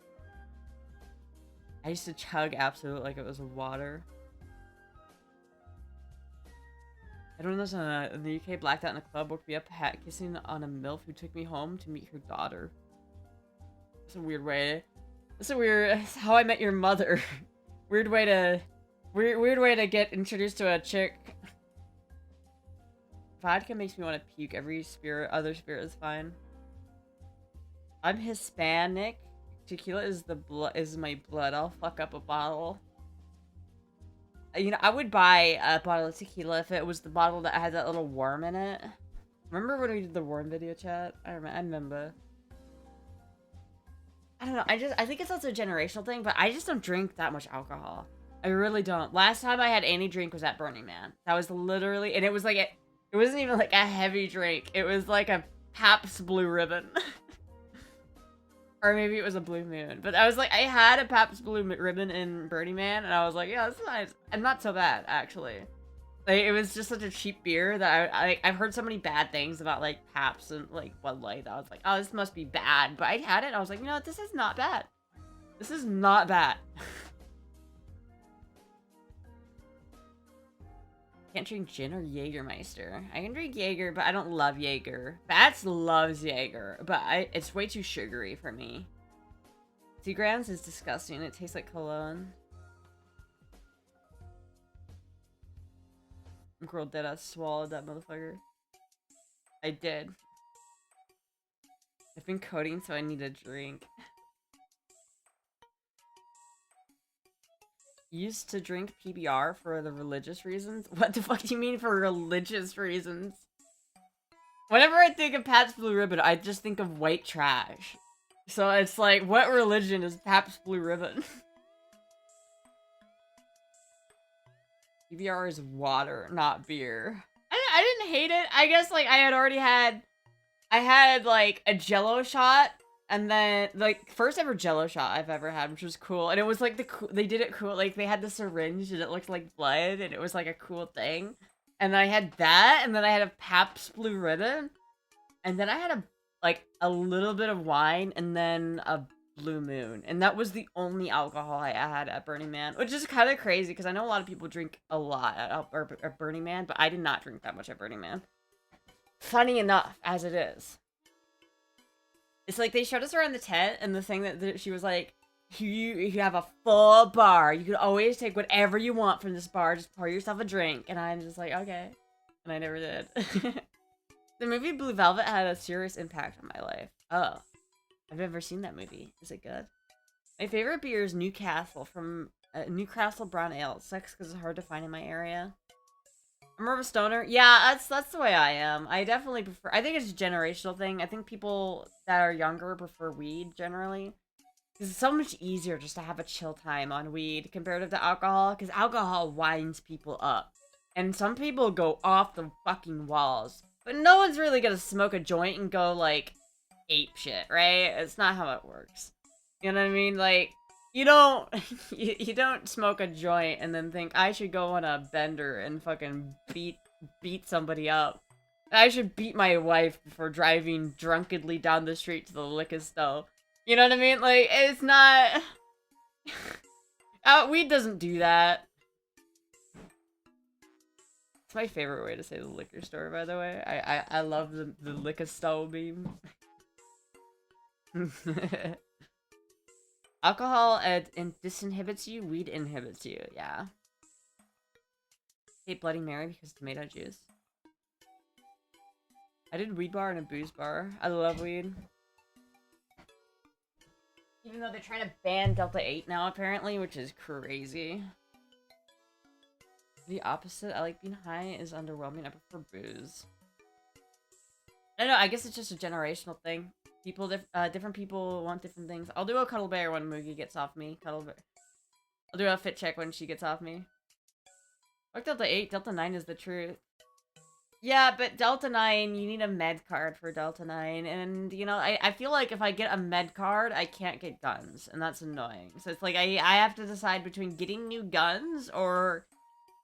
I used to chug Absolute like it was water. Everyone lives in the UK blacked out in a club, woke me up kissing on a MILF who took me home to meet her daughter. That's a weird way. That's a weird. How I Met Your Mother. Weird way to get introduced to a chick. Vodka makes me want to puke. Every other spirit is fine. I'm Hispanic. Tequila is my blood. I'll fuck up a bottle. You know, I would buy a bottle of tequila if it was the bottle that had that little worm in it. Remember when we did the worm video chat? I remember. I don't know. I think it's also a generational thing, but I just don't drink that much alcohol. I really don't. Last time I had any drink was at Burning Man. That was literally, and it was like it wasn't even like a heavy drink. It was like a Pabst Blue Ribbon. Or maybe it was a Blue Moon. But I was like, I had a Pabst Blue Ribbon in Burning Man, and I was like, yeah, this is nice. And not so bad, actually. Like, it was just such a cheap beer that I've heard so many bad things about, like, Pabst and, like, Bud Light that I was like, oh, this must be bad. But I had it, and I was like, you know what, this is not bad. This is not bad. Can't drink gin or Jägermeister. I can drink Jaeger, but I don't love Jaeger. Bats loves Jaeger, but it's way too sugary for me. 2 grams is disgusting. It tastes like cologne. Girl deadass swallowed that motherfucker. I did. I've been coding, so I need a drink. Used to drink PBR for the religious reasons? What the fuck do you mean for religious reasons? Whenever I think of Pabst Blue Ribbon, I just think of white trash. So it's like, what religion is Pabst Blue Ribbon? PBR is water, not beer. I didn't hate it. I guess, like, I had, like, a Jello shot. And then, like, first ever Jello shot I've ever had, which was cool. And it was, like, they did it cool. Like, they had the syringe, and it looked like blood, and it was, like, a cool thing. And I had that, and then I had a Pabst Blue Ribbon. And then I had, a little bit of wine, and then a Blue Moon. And that was the only alcohol I had at Burning Man. Which is kind of crazy, because I know a lot of people drink a lot at Burning Man, but I did not drink that much at Burning Man. Funny enough, as it is. It's like they showed us around the tent, and the thing that she was like, you have a full bar. You can always take whatever you want from this bar. Just pour yourself a drink. And I'm just like, okay. And I never did. The movie Blue Velvet had a serious impact on my life. Oh. I've never seen that movie. Is it good? My favorite beer is Newcastle from Newcastle Brown Ale. It sucks because it's hard to find in my area. I'm more of a stoner. Yeah, that's the way I am. I definitely prefer... I think it's a generational thing. I think people that are younger prefer weed, generally. Because it's so much easier just to have a chill time on weed comparative to alcohol. Because alcohol winds people up. And some people go off the fucking walls. But no one's really gonna smoke a joint and go, like, ape shit, right? It's not how it works. You know what I mean? Like... You don't, you don't smoke a joint and then think, I should go on a bender and fucking beat somebody up. I should beat my wife for driving drunkenly down the street to the liquor store. You know what I mean? Like, it's not... weed doesn't do that. It's my favorite way to say the liquor store, by the way. I love the liquor store meme. Alcohol disinhibits you, weed inhibits you, yeah. Hate Bloody Mary because tomato juice. I did weed bar and a booze bar. I love weed. Even though they're trying to ban Delta 8 now, apparently, which is crazy. The opposite, I like being high, is underwhelming. I prefer booze. I don't know, I guess it's just a generational thing. People, different people want different things. I'll do a cuddle bear when Moogie gets off me. Cuddle bear. I'll do a fit check when she gets off me. Fuck Delta 8, Delta 9 is the truth. Yeah, but Delta 9, you need a med card for Delta 9. And, you know, I feel like if I get a med card, I can't get guns. And that's annoying. So it's like I have to decide between getting new guns or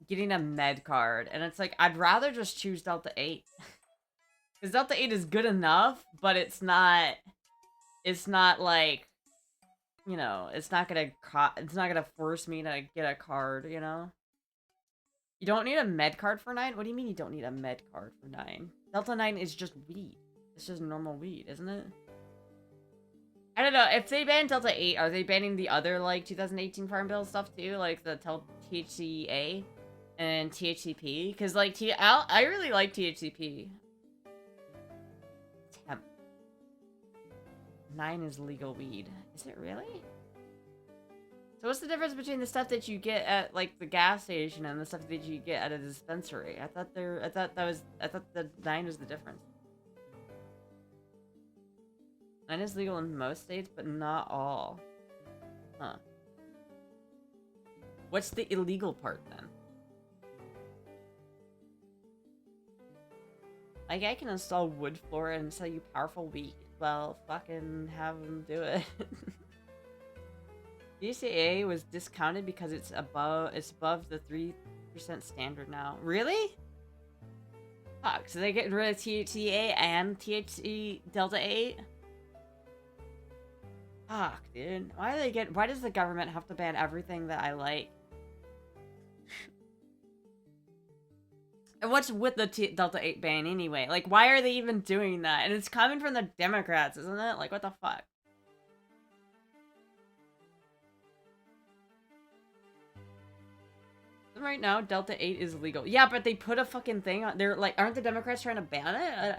getting a med card. And it's like, I'd rather just choose Delta 8. Because Delta 8 is good enough, but it's not like, you know, it's not gonna force me to get a card, you know? You don't need a med card for 9? What do you mean you don't need a med card for 9? Delta 9 is just weed. It's just normal weed, isn't it? I don't know. If they ban Delta 8, are they banning the other, like, 2018 Farm Bill stuff, too? Like, the THCA and THCP? Because, like, I really like THCP. Temp. 9 is legal weed. Is it really? So what's the difference between the stuff that you get at, like, the gas station and the stuff that you get at a dispensary? I thought the 9 was the difference. 9 is legal in most states, but not all. Huh. What's the illegal part, then? Like, I can install wood floor and sell you powerful weed. Well, fucking have them do it. DCA was discounted because it's above the 3% standard now. Really? Fuck, so they getting rid of THCA and THC Delta 8? Fuck, dude. Why does the government have to ban everything that I like? And what's with the Delta 8 ban anyway? Like, why are they even doing that? And it's coming from the Democrats, isn't it? Like, what the fuck? Right now, Delta 8 is legal. Yeah, but they put a fucking thing on. They're like, aren't the Democrats trying to ban it?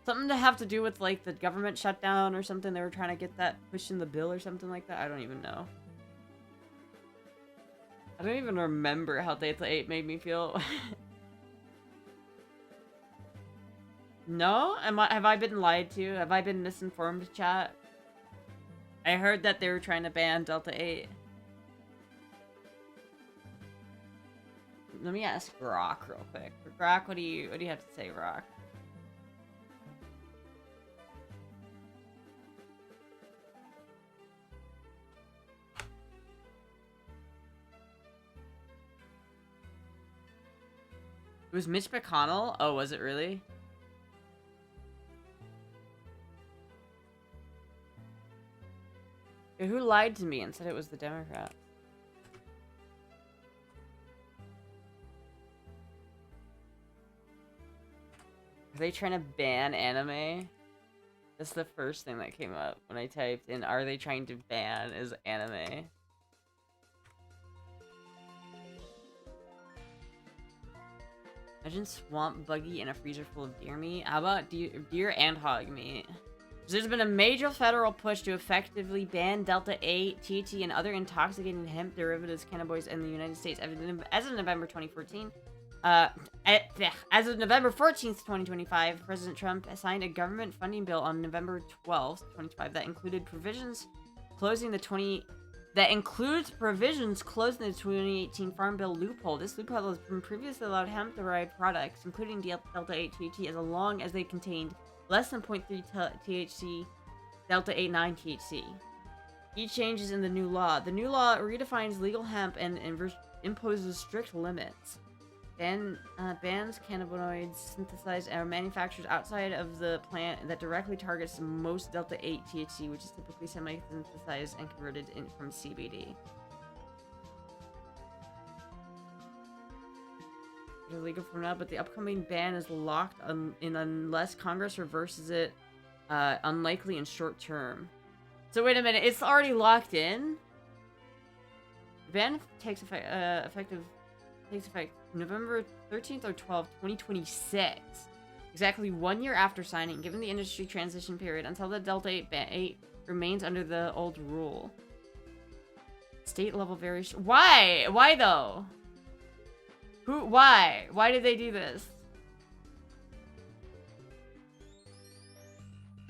Something to have to do with, like, the government shutdown or something. They were trying to get that pushed in the bill or something like that. I don't even know. I don't even remember how Delta 8 made me feel. No? Have I been lied to? Have I been misinformed, chat? I heard that they were trying to ban Delta 8. Let me ask Rock real quick. Rock, what do you have to say, Rock? It was Mitch McConnell? Oh, was it really? Who lied to me and said it was the Democrat? Are they trying to ban anime? That's the first thing that came up when I typed in, are they trying to ban is anime? Imagine swamp buggy and a freezer full of deer meat. How about deer and hog meat? There's been a major federal push to effectively ban Delta 8, THC, and other intoxicating hemp derivatives cannabinoids in the United States. As of November 2014, as of November 14th, 2025, President Trump signed a government funding bill on November 12th, 2025 that includes provisions closing the 2018 Farm Bill loophole. This loophole has been previously allowed hemp-derived products, including Delta 8 THC, as long as they contained less than 0.3 THC, Delta 8 9 THC. Key changes in the new law. The new law redefines legal hemp and imposes strict limits. Bans cannabinoids synthesized or manufactured outside of the plant that directly targets most Delta 8 THC, which is typically semi-synthesized and converted from CBD. It's illegal for now, but the upcoming ban is locked in unless Congress reverses it, unlikely in short term. So wait a minute, it's already locked in? The ban takes effect November 13th or 12th, 2026. Exactly 1 year after signing, given the industry transition period until the Delta 8 remains under the old rule. State level variation. Why? Why though? Why? Why did they do this?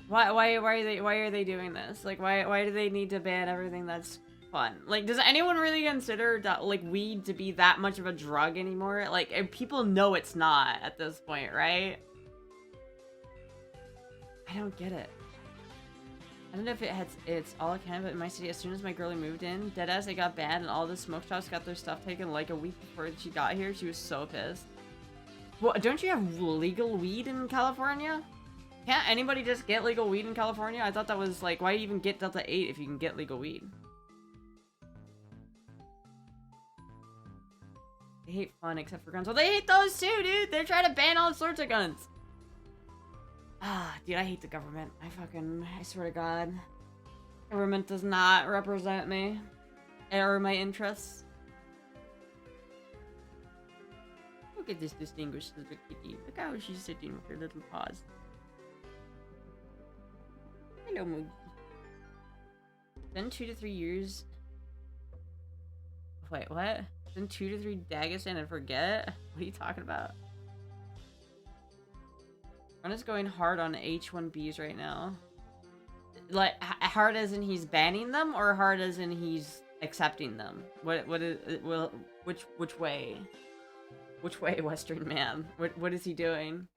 Why are they doing this? Like, why do they need to ban everything that's fun. Like, does anyone really consider that, like, weed to be that much of a drug anymore? Like, people know it's not at this point, right? I don't get it. I don't know if it's all Canada, but in my city, as soon as my girlie moved in, deadass, it got banned, and all the smoke shops got their stuff taken like a week before she got here. She was so pissed. Well, don't you have legal weed in California? Can't anybody just get legal weed in California? I thought that was like, why even get Delta 8 if you can get legal weed? They hate fun except for guns. Well, they hate those too, dude! They're trying to ban all sorts of guns. Ah, dude, I hate the government. I swear to God. Government does not represent me. Or my interests. Look at this distinguished little kitty. Look how she's sitting with her little paws. Hello, Moogie. Then 2 to 3 years. Wait, what? Then 2 to 3 Dagestan and forget? What are you talking about? Ron is going hard on H-1Bs right now. Like, hard as in he's banning them, or hard as in he's accepting them? What is, well, which way? Which way, Western man? What is he doing?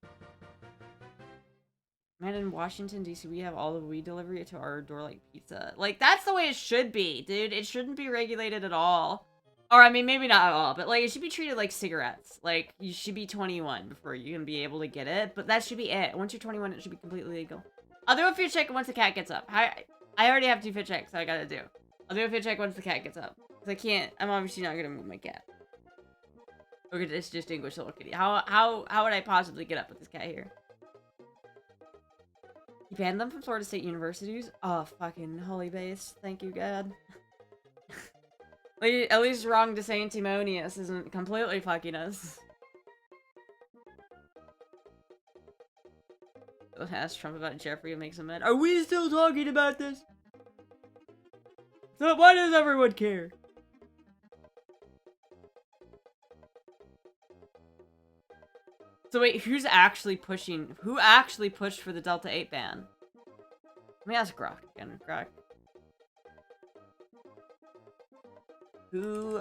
Man, in Washington, D.C., we have all the weed delivery to our door like pizza. Like, that's the way it should be, dude. It shouldn't be regulated at all. Or, I mean, maybe not at all, but, like, it should be treated like cigarettes. Like, you should be 21 before you can be able to get it, but that should be it. Once you're 21, it should be completely legal. I'll do a fit check once the cat gets up. I already have 2 fit checks, so I gotta do. I'll do a fit check once the cat gets up. Because I can't, I'm obviously not gonna move my cat. Look at this distinguished little kitty. How would I possibly get up with this cat here? You banned them from Florida State universities? Oh, fucking holy base. Thank you, God. At least wrong to sanctimonious isn't completely fucking us. Ask Trump about Jeffrey and makes him mad. Are we still talking about this? So why does everyone care? So wait, who's actually pushing? Who actually pushed for the Delta 8 ban? Let me ask Grok again. Grok. Who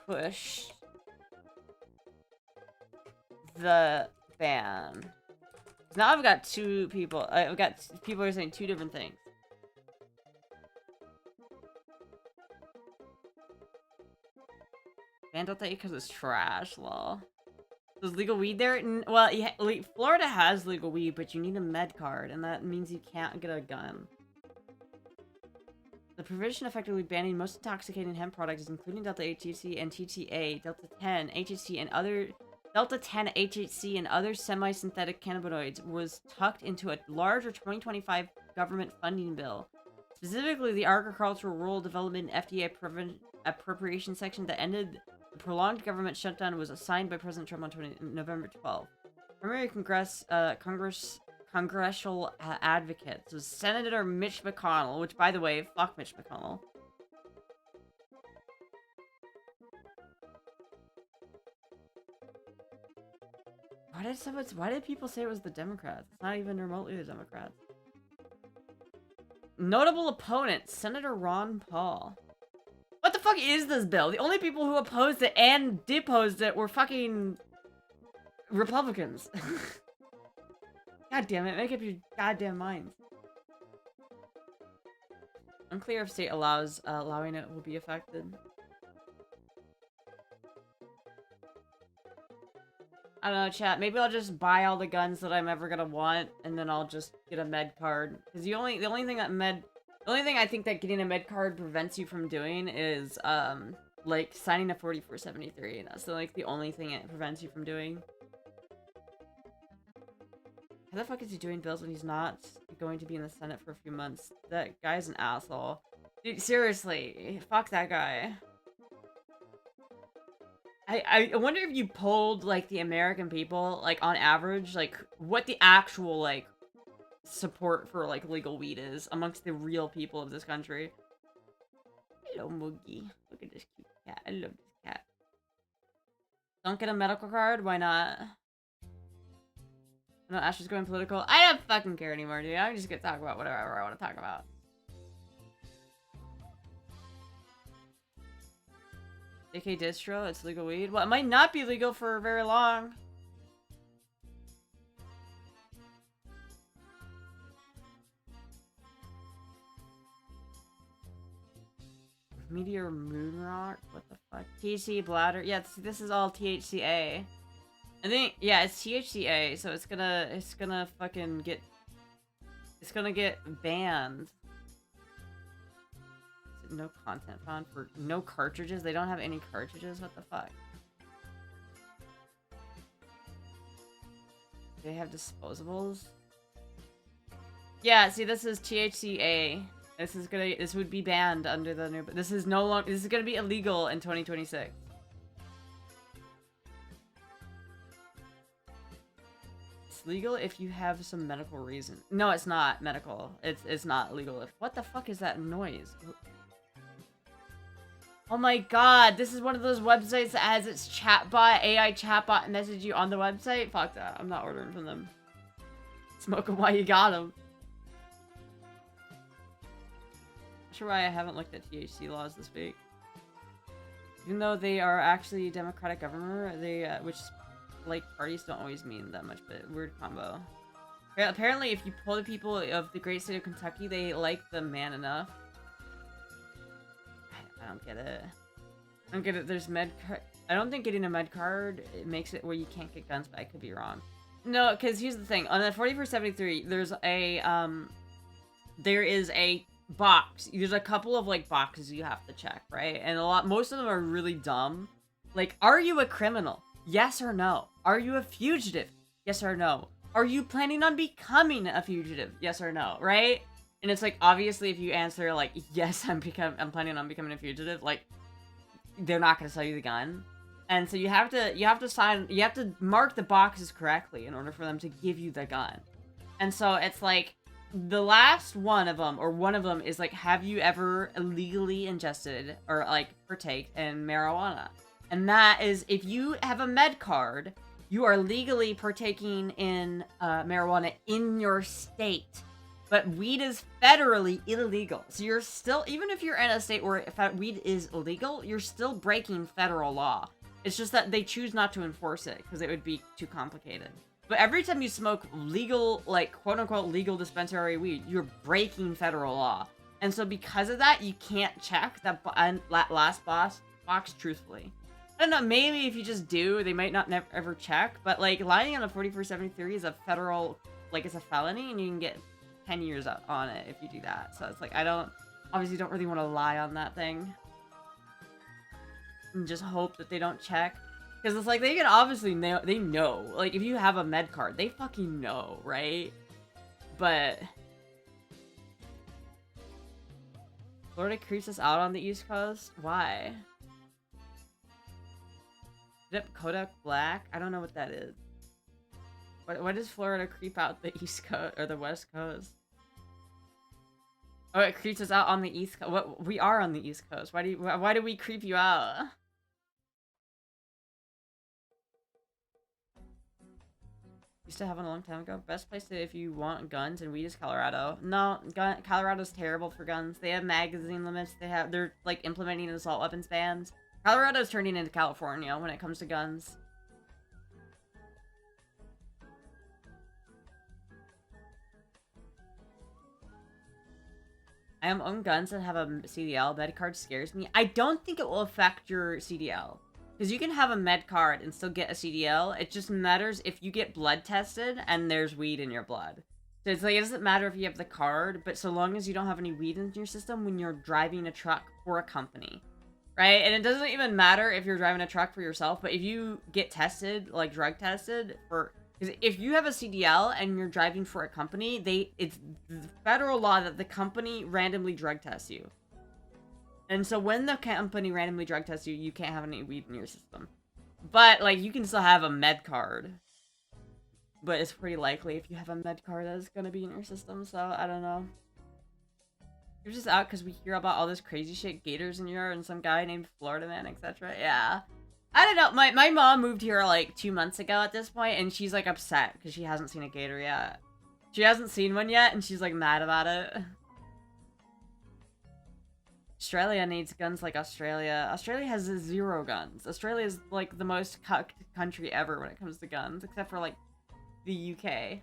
pushed the ban? Now I've got 2 people. I've got people who are saying 2 different things. Ban Delta 8 because it's trash, lol. There's legal weed there? Well, yeah, Florida has legal weed, but you need a med card, and that means you can't get a gun. The provision effectively banning most intoxicating hemp products, including Delta 8 THC and TTA, Delta 10 HHC, and other Delta 10 HHC and other semi-synthetic cannabinoids, was tucked into a larger 2025 government funding bill. Specifically, the Agricultural Rural Development FDA appropriation section that ended the prolonged government shutdown was signed by President Trump on November 12th. Primary congressional advocates was Senator Mitch McConnell, which, by the way, fuck Mitch McConnell. Why did people say it was the Democrats? It's not even remotely the Democrats. Notable opponents, Senator Ron Paul. What the fuck is this bill? The only people who opposed it and deposed it were fucking Republicans. God damn it, make up your goddamn minds. Unclear if state allowing it will be affected. I don't know, chat. Maybe I'll just buy all the guns that I'm ever gonna want, and then I'll just get a med card. Because the only thing I think that getting a med card prevents you from doing is like signing a 4473. That's the only thing it prevents you from doing. How the fuck is he doing bills when he's not going to be in the Senate for a few months? That guy's an asshole. Dude, seriously, fuck that guy. I wonder if you polled, like, the American people, like, on average, like, what the actual, like, support for, like, legal weed is amongst the real people of this country. Hello, Moogie. Look at this cute cat. I love this cat. Don't get a medical card? Why not? No, Astra's going political. I don't fucking care anymore, dude. I'm just gonna talk about whatever I want to talk about. AK distro, it's legal weed. Well, it might not be legal for very long. Meteor moon rock? What the fuck? THC bladder? Yeah, this is all THCA. I think, yeah, it's THCA, so it's gonna fucking get... It's gonna get banned. No content found for no cartridges. They don't have any cartridges. What the fuck? They have disposables. Yeah, see, this is THCA. This would be banned under the new. This is no longer. This is gonna be illegal in 2026. It's legal if you have some medical reason. No, it's not medical. It's not legal if. What the fuck is that noise? Oh my god, this is one of those websites that has its chatbot, AI chatbot message you on the website? Fuck that, I'm not ordering from them. Smoke them while you got them. Not sure why I haven't looked at THC laws this week. Even though they are actually a democratic government, they, which, like, parties don't always mean that much, but weird combo. Apparently, if you pull the people of the great state of Kentucky, they like the man enough. I don't get it. I don't get it. There's med card. I don't think getting a med card it makes it where you can't get guns, but I could be wrong. No, because here's the thing. On the 4473, there's there is a box. There's a couple of like boxes you have to check, right? And most of them are really dumb. Like, are you a criminal? Yes or no? Are you a fugitive? Yes or no? Are you planning on becoming a fugitive? Yes or no? Right? And it's like, obviously, if you answer, like, yes, I'm planning on becoming a fugitive, like, they're not going to sell you the gun. And so you have to mark the boxes correctly in order for them to give you the gun. And so it's like, the last one of them is like, have you ever illegally ingested or, like, partake in marijuana? And that is, if you have a med card, you are legally partaking in marijuana in your state. But weed is federally illegal. So you're still, even if you're in a state where weed is illegal, you're still breaking federal law. It's just that they choose not to enforce it because it would be too complicated. But every time you smoke legal, like, quote-unquote legal dispensary weed, you're breaking federal law. And so because of that, you can't check that last box truthfully. I don't know, maybe if you just do, they might not ever check. But, like, lying on a 4473 is a federal, like, it's a felony, and you can get 10 years on it if you do that. So it's like, obviously don't really want to lie on that thing. And just hope that they don't check. Because it's like, they can obviously know, they know. Like, if you have a med card, they fucking know, right? But Florida creeps us out on the East Coast? Why? Dip Kodak Black? I don't know what that is. Why does Florida creep out the East Coast or the West Coast? Oh, it creeps us out on the East Coast. What? We are on the East Coast. Why do we creep you out? Used to have one a long time ago. Best place if you want guns and weed is Colorado. No, Colorado's terrible for guns. They have magazine limits. They're like implementing assault weapons bans. Colorado's turning into California when it comes to guns. I own guns that have a CDL. Med card scares me. I don't think it will affect your CDL. Because you can have a med card and still get a CDL. It just matters if you get blood tested and there's weed in your blood. So it's like, it doesn't matter if you have the card, but so long as you don't have any weed in your system when you're driving a truck for a company. Right? And it doesn't even matter if you're driving a truck for yourself, but if you get tested, like drug tested for... Because if you have a CDL and you're driving for a company, it's federal law that the company randomly drug tests you. And so when the company randomly drug tests you, you can't have any weed in your system. But, like, you can still have a med card. But it's pretty likely if you have a med card that it's gonna be in your system, so I don't know. You're just out because we hear about all this crazy shit, gators in your yard and some guy named Florida Man, etc. Yeah. I don't know, my mom moved here like 2 months ago at this point, and she's like upset because she hasn't seen a gator yet. She hasn't seen one yet, and she's like mad about it. Australia needs guns like Australia. Australia has 0 guns. Australia is like the most cucked country ever when it comes to guns, except for like the UK.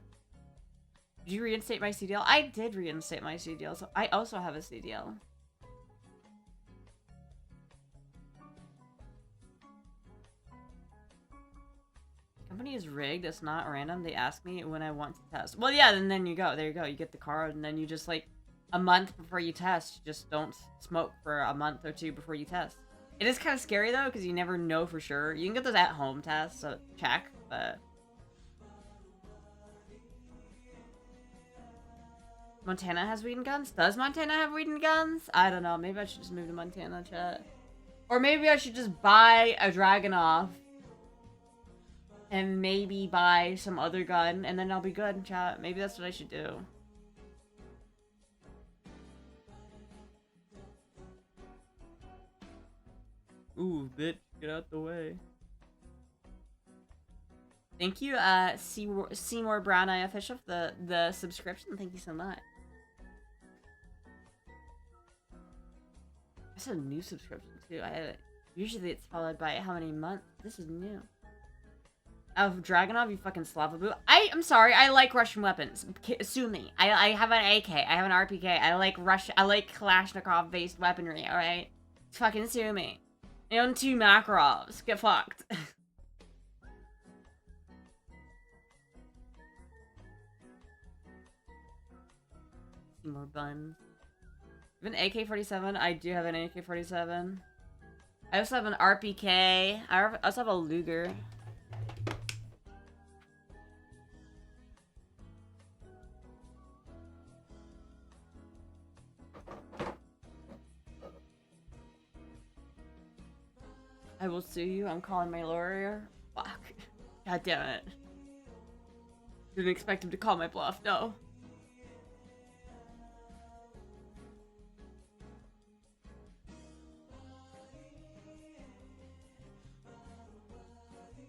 Did you reinstate my CDL? I did reinstate my CDL, so I also have a CDL. Company is rigged. It's not random. They ask me when I want to test. Well, yeah, and then you go. There you go. You get the card, and then you just like a month before you test, you just don't smoke for a month or 2 before you test. It is kind of scary though, because you never know for sure. You can get those at-home tests, so check, but Montana has weed and guns? Does Montana have weed and guns? I don't know. Maybe I should just move to Montana, chat. Or maybe I should just buy a Dragunov and maybe buy some other gun, and then I'll be good, chat. Maybe that's what I should do. Ooh, bitch, get out the way. Thank you, Seymour Brown Eye Official, for the subscription. Thank you so much. That's a new subscription too. Usually it's followed by how many months. This is new. Of Dragunov, you fucking Slava boo. I'm sorry. I like Russian weapons. Sue me. I have an AK. I have an RPK. I like Kalashnikov-based weaponry. All right, fucking sue me. I own 2 Makarovs. Get fucked. More buns. I have an AK-47. I do have an AK-47. I also have an RPK. I also have a Luger. I will sue you. I'm calling my lawyer. Fuck. God damn it. Didn't expect him to call my bluff. No.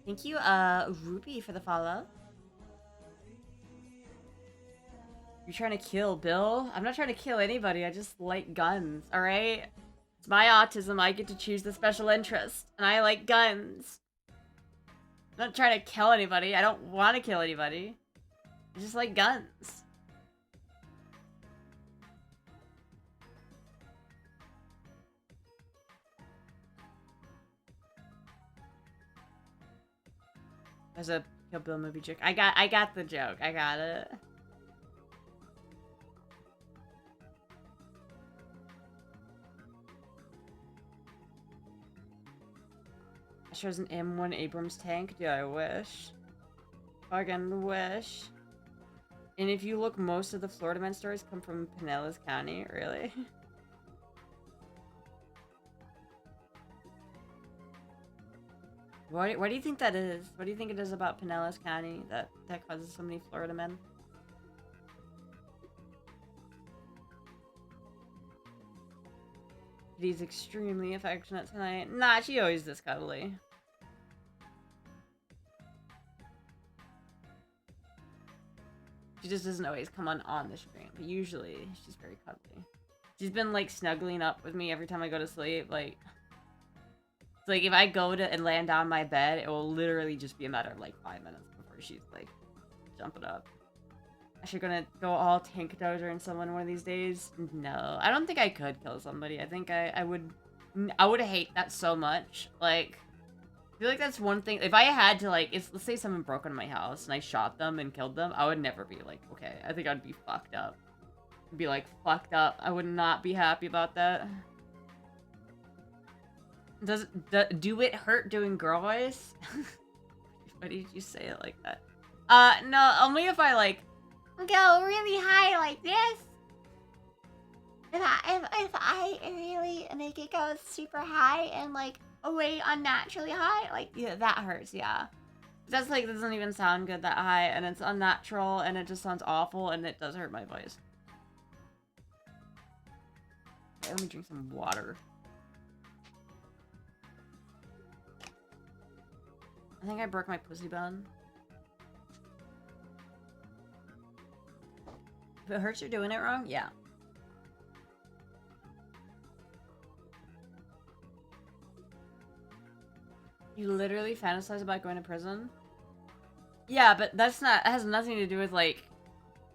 Thank you, Ruby, for the follow. You're trying to kill Bill? I'm not trying to kill anybody. I just like guns, alright? It's my autism. I get to choose the special interest. And I like guns. I'm not trying to kill anybody. I don't want to kill anybody. I just like guns. There's a Kill Bill movie joke. I got the joke. I got it. Shows an M1 Abrams tank. Yeah, I wish. Fucking wish. And if you look, most of the Florida Man stories come from Pinellas County. Really? Why do you think that is? What do you think it is about Pinellas County that causes so many Florida men? He's extremely affectionate tonight. Nah, she always this cuddly. She just doesn't always come on the stream, but usually she's very cuddly. She's been like snuggling up with me every time I go to sleep. Like, it's like if I go to and land on my bed, it will literally just be a matter of like 5 minutes before she's like jumping up. Actually gonna go all tank dozer in someone one of these days? No, I don't think I could kill somebody. I think I would hate that so much. Like, I feel like that's one thing. If I had to like, let's say someone broke into my house and I shot them and killed them, I would never be like, okay. I think I'd be fucked up. I'd be like fucked up. I would not be happy about that. Do it hurt doing girl voice? Why did you say it like that? No, only if I like go really high like this. If I really make it go super high and like way unnaturally high, like yeah, that hurts, yeah. That's like doesn't even sound good that high, and it's unnatural, and it just sounds awful, and it does hurt my voice. Okay, let me drink some water. I think I broke my pussy bone. If it hurts, you're doing it wrong? Yeah. You literally fantasize about going to prison? Yeah, but that has nothing to do with, like,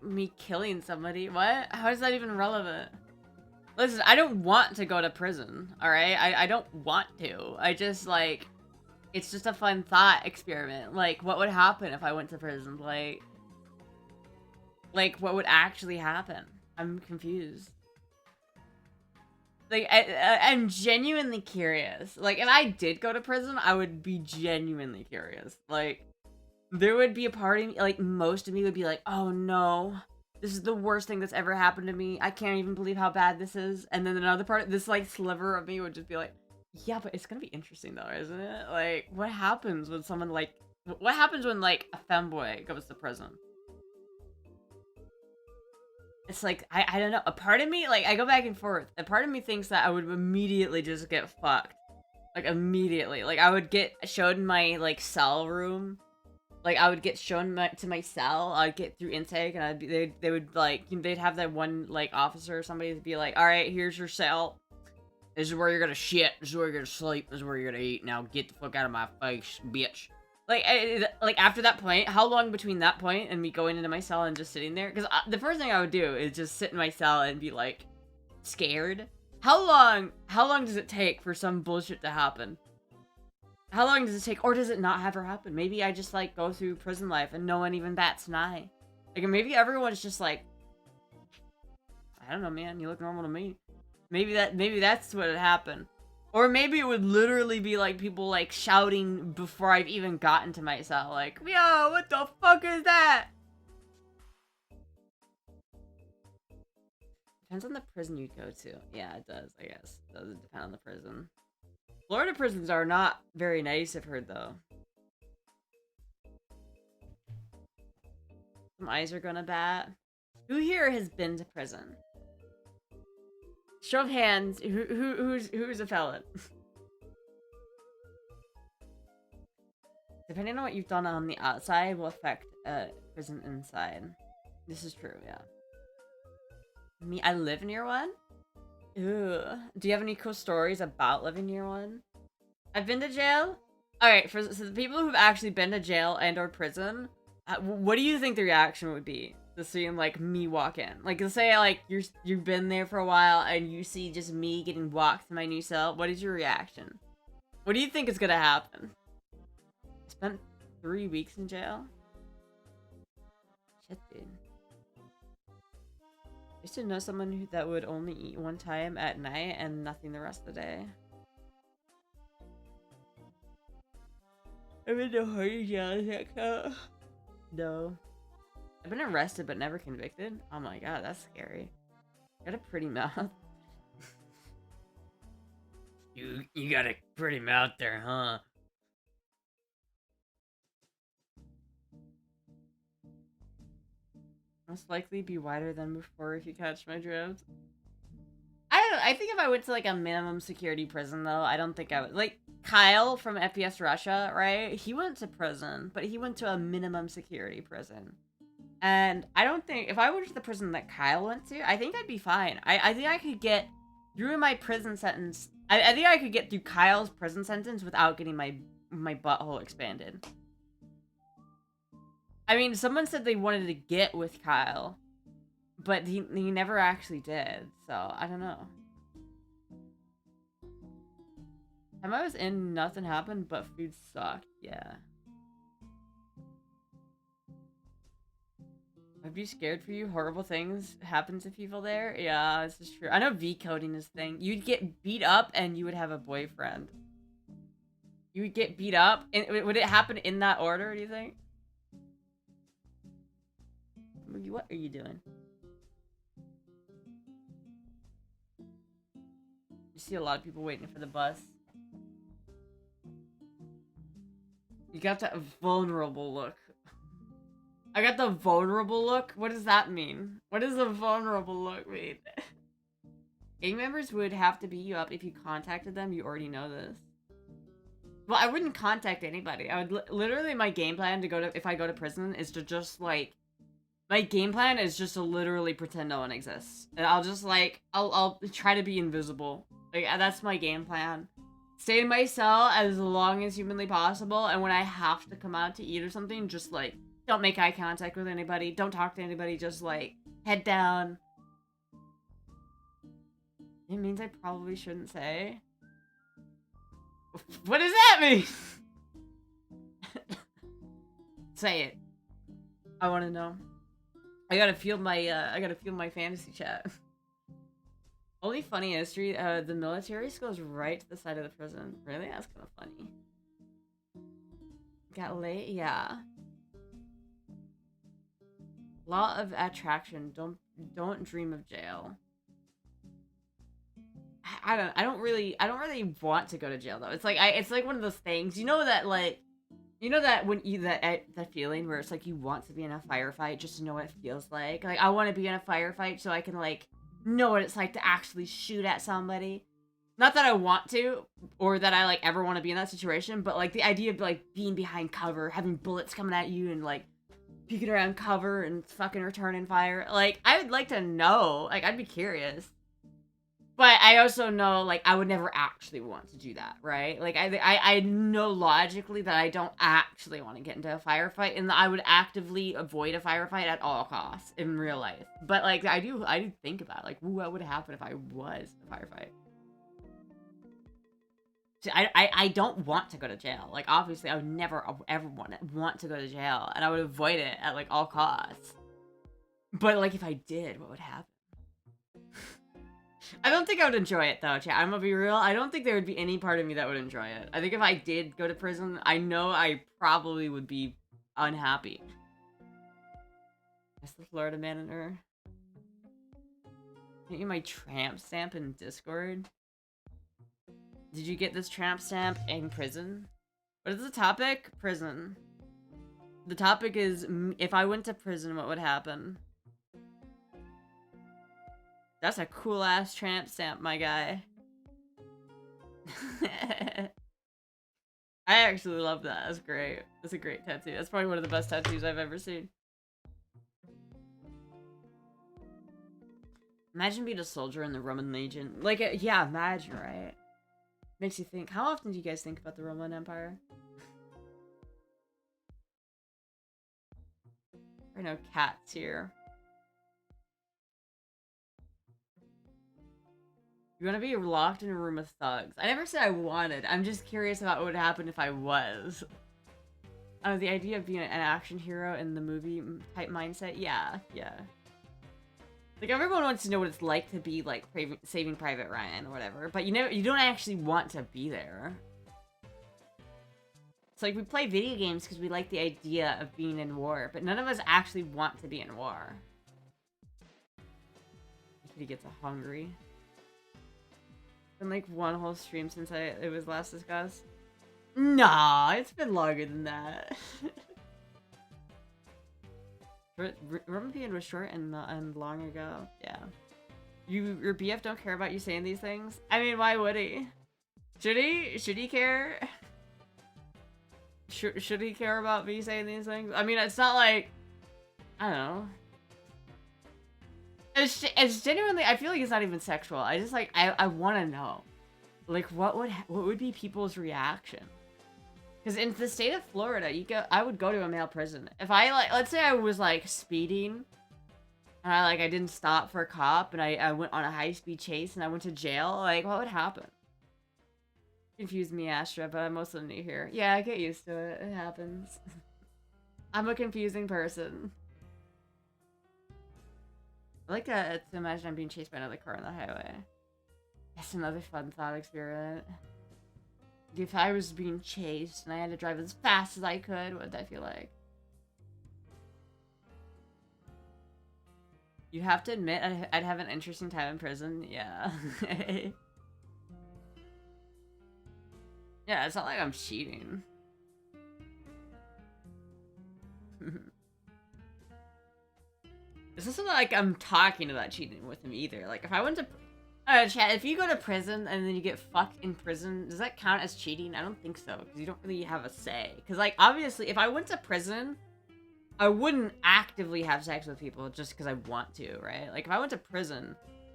me killing somebody. What? How is that even relevant? Listen, I don't want to go to prison, alright? I don't want to. I just, like, it's just a fun thought experiment. Like, what would happen if I went to prison? Like, what would actually happen? I'm confused. Like, I'm genuinely curious. Like, if I did go to prison, I would be genuinely curious. Like, there would be a part of me, like, most of me would be like, oh no, this is the worst thing that's ever happened to me. I can't even believe how bad this is. And then another part, this, like, sliver of me would just be like, yeah, but it's gonna be interesting though, isn't it? Like, what happens when someone, like, what happens when, like, a femboy goes to prison? It's like, I don't know. A part of me, like, I go back and forth. A part of me thinks that I would immediately just get fucked. Like, immediately. Like, I would get shown my, like, cell room. Like, I would get shown to my cell. I'd get through intake, and I'd be, they would, like, they'd have that one, like, officer or somebody to be like, alright, here's your cell. This is where you're gonna shit. This is where you're gonna sleep. This is where you're gonna eat. Now get the fuck out of my face, bitch. Like, after that point, how long between that point and me going into my cell and just sitting there? Because the first thing I would do is just sit in my cell and be, like, scared. How long does it take for some bullshit to happen? How long does it take? Or does it not ever happen? Maybe I just, like, go through prison life and no one even bats an eye. Like, maybe everyone's just like, I don't know, man, you look normal to me. Maybe that's what had happened. Or maybe it would literally be, like, people, like, shouting before I've even gotten to my cell. Like, yo, what the fuck is that? Depends on the prison you go to. Yeah, it does, I guess. It does depend on the prison. Florida prisons are not very nice, I've heard, though. Some eyes are gonna bat. Who here has been to prison? Show of hands, who's a felon? Depending on what you've done on the outside will affect prison inside. This is true, yeah. Me, I live near one? Ooh. Do you have any cool stories about living near one? I've been to jail? Alright, so the people who've actually been to jail and or prison, what do you think the reaction would be? To seeing, like, me walk in. Like, let's say, like, you've been there for a while and you see just me getting walked to my new cell. What is your reaction? What do you think is gonna happen? I spent 3 weeks in jail? Shit, dude. I used to know someone that would only eat one time at night and nothing the rest of the day. I've been to horror jail, is that count? No. I've been arrested but never convicted? Oh my god, that's scary. You got a pretty mouth. You got a pretty mouth there, huh? Most likely be wider than before if you catch my drift. I think if I went to, like, a minimum security prison, though, I don't think I would. Like, Kyle from FPS Russia, right? He went to prison, but he went to a minimum security prison. And I don't think, if I went to the prison that Kyle went to, I think I'd be fine. I think I could get through my prison sentence. I think I could get through Kyle's prison sentence without getting my butthole expanded. I mean, someone said they wanted to get with Kyle, but he never actually did, so I don't know. Time I was in, nothing happened, but food sucked, yeah. I'd be scared for you. Horrible things happen to people there. Yeah, this is true. I know V-coding is a thing. You'd get beat up and you would have a boyfriend. You would get beat up? And would it happen in that order, do you think? What are you doing? You see a lot of people waiting for the bus. You got that vulnerable look. I got the vulnerable look? What does that mean? What does the vulnerable look mean? Gang members would have to beat you up if you contacted them. You already know this. Well, I wouldn't contact anybody. I would literally, my game plan to go to, if I go to prison, is to just, like, my game plan is just to literally pretend no one exists. And I'll just, like, I'll try to be invisible. Like, that's my game plan. Stay in my cell as long as humanly possible, and when I have to come out to eat or something, just, like, don't make eye contact with anybody, don't talk to anybody, just, like, head down. It means I probably shouldn't say. What does that mean? Say it. I want to know. I gotta feel my fantasy chat. Only funny history, the military goes right to the side of the prison. Really? That's kind of funny. Got late? Yeah. Law of attraction. Don't dream of jail. I don't really want to go to jail though. It's like one of those things. You know that like when you that feeling where it's like you want to be in a firefight just to know what it feels like. Like I want to be in a firefight so I can like know what it's like to actually shoot at somebody. Not that I want to, or that I like ever want to be in that situation, but like the idea of like being behind cover, having bullets coming at you and like peeking around cover and fucking returning fire. Like I would like to know. Like I'd be curious. But I also know, like, I would never actually want to do that, right? Like, I know logically that I don't actually want to get into a firefight, and I would actively avoid a firefight at all costs in real life. But, like, I do think about it, like, what would happen if I was in a firefight? See, I don't want to go to jail. Like, obviously, I would never ever want to go to jail, and I would avoid it at, like, all costs. But, like, if I did, what would happen? I don't think I would enjoy it, though, chat. I'm gonna be real. I don't think there would be any part of me that would enjoy it. I think if I did go to prison, I know I probably would be unhappy. That's the Florida man in her. Get you my tramp stamp in Discord? Did you get this tramp stamp in prison? What is the topic? Prison. The topic is, if I went to prison, what would happen? That's a cool-ass tramp stamp, my guy. I actually love that. That's great. That's a great tattoo. That's probably one of the best tattoos I've ever seen. Imagine being a soldier in the Roman Legion. Like, yeah, imagine, right? Makes you think. How often do you guys think about the Roman Empire? There are no cats here. You want to be locked in a room with thugs. I never said I wanted. I'm just curious about what would happen if I was. The idea of being an action hero in the movie type mindset. Yeah. Like everyone wants to know what it's like to be like Saving Private Ryan or whatever, but you don't actually want to be there. It's like we play video games because we like the idea of being in war, but none of us actually want to be in war. He gets hungry. Been like one whole stream since it was last discussed. Nah, it's been longer than that. Roman Pian was short and long ago. Yeah. Your BF don't care about you saying these things? I mean, why would he? Should he? Should he care? Should he care about me saying these things? I mean, it's not like, I don't know. It's genuinely, I feel like it's not even sexual. I just like, I want to know, like, what would be people's reaction? Because in the state of Florida, I would go to a male prison. If I like, let's say I was like speeding, and I didn't stop for a cop, and I went on a high-speed chase, and I went to jail, like, what would happen? Confused me, Astra, but I'm also new here. Yeah, I get used to it. It happens. I'm a confusing person. I like to imagine I'm being chased by another car on the highway. That's another fun thought experiment. If I was being chased and I had to drive as fast as I could, what would that feel like? You have to admit I'd have an interesting time in prison. Yeah. Yeah, it's not like I'm cheating. This isn't like I'm talking about cheating with him either. Like, if I went to... chat, if you go to prison and then you get fucked in prison, does that count as cheating? I don't think so, because you don't really have a say. Because, like, obviously, if I went to prison, I wouldn't actively have sex with people just because I want to, right? Like, if I went to prison,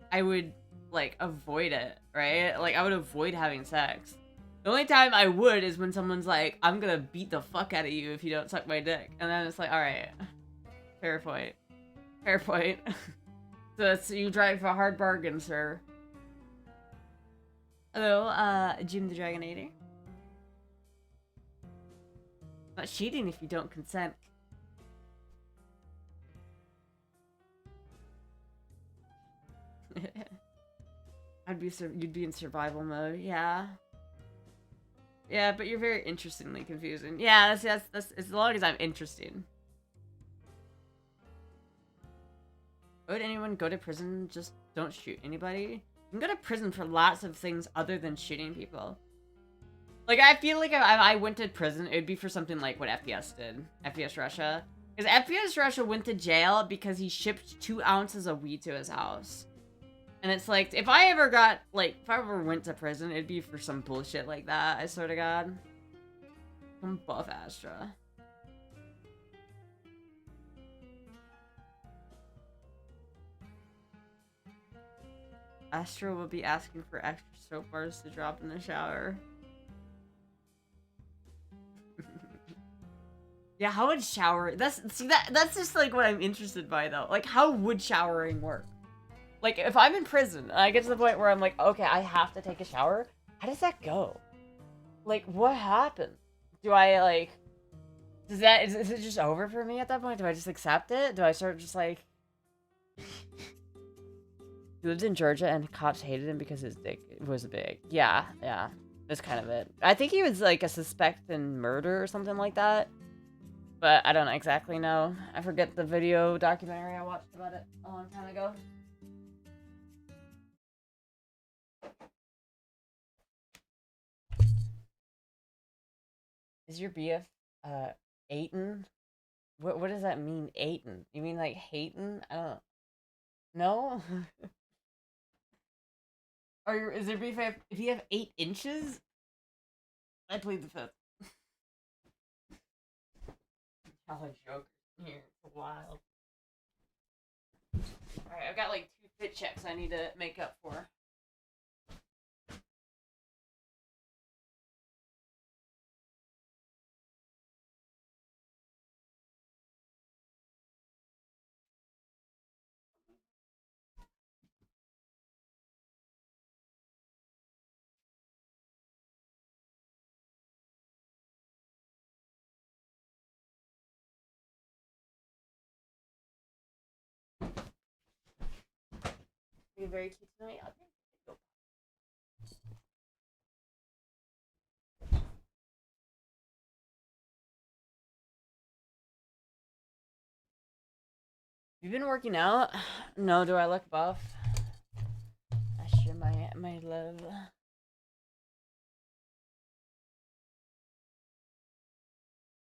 I would, like, avoid it, right? Like, I would avoid having sex. The only time I would is when someone's like, I'm gonna beat the fuck out of you if you don't suck my dick. And then it's like, alright. Fair point. Fair point. So you drive a hard bargain, sir. Hello, Jim the Dragonator. Not cheating if you don't consent. You'd be in survival mode, yeah. Yeah, but you're very interestingly confusing. Yeah, that's as long as I'm interested. Would anyone go to prison? Just don't shoot anybody. You can go to prison for lots of things other than shooting people. Like, I feel like if I went to prison, it would be for something like what FPS did. FPS Russia. Because FPS Russia went to jail because he shipped 2 ounces of weed to his house. And it's like, if I ever went to prison, it'd be for some bullshit like that, I swear to God. I'm buff Astra. Astra will be asking for extra soap bars to drop in the shower. Yeah, how would shower... That's just like what I'm interested by though. Like, how would showering work? Like, if I'm in prison and I get to the point where I'm like, okay, I have to take a shower, how does that go? Like, what happened? Do I, like... is it just over for me at that point? Do I just accept it? Do I start just, like... He lived in Georgia and cops hated him because his dick was big. Yeah. That's kind of it. I think he was, like, a suspect in murder or something like that. But I don't exactly know. I forget the video documentary I watched about it a long time ago. Is your BF, Aiton? What does that mean, Aiton? You mean like Hayton? I don't know. Or is there beef if you have 8 inches? I plead the fifth. College joke here. It's wild. Alright, I've got like 2 fit checks I need to make up for. You're very cute tonight. Okay. You've been working out? No, do I look buff? Asher, my love.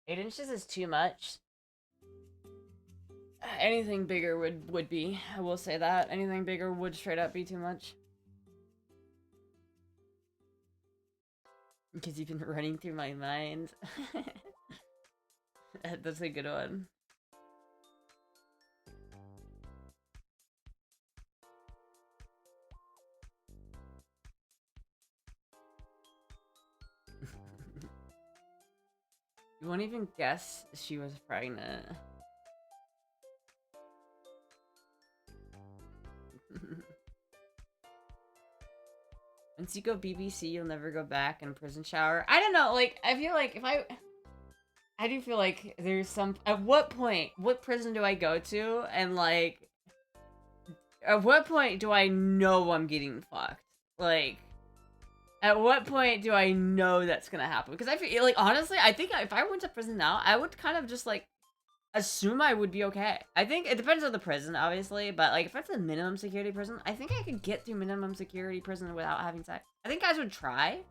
8 inches is too much. Anything bigger would be. I will say that. Anything bigger would straight up be too much. Because you've been running through my mind. That's a good one. You won't even guess she was pregnant. Once you go BBC, you'll never go back in prison shower. I don't know, like, I feel like if I do feel like there's some... At what point, what prison do I go to? And, like, at what point do I know I'm getting fucked? Like, at what point do I know that's gonna happen? Because I feel like, honestly, I think if I went to prison now, I would kind of just, like, assume I would be okay. I think it depends on the prison, obviously, but, like, if it's a minimum security prison, I think I could get through minimum security prison without having sex. I think guys would try,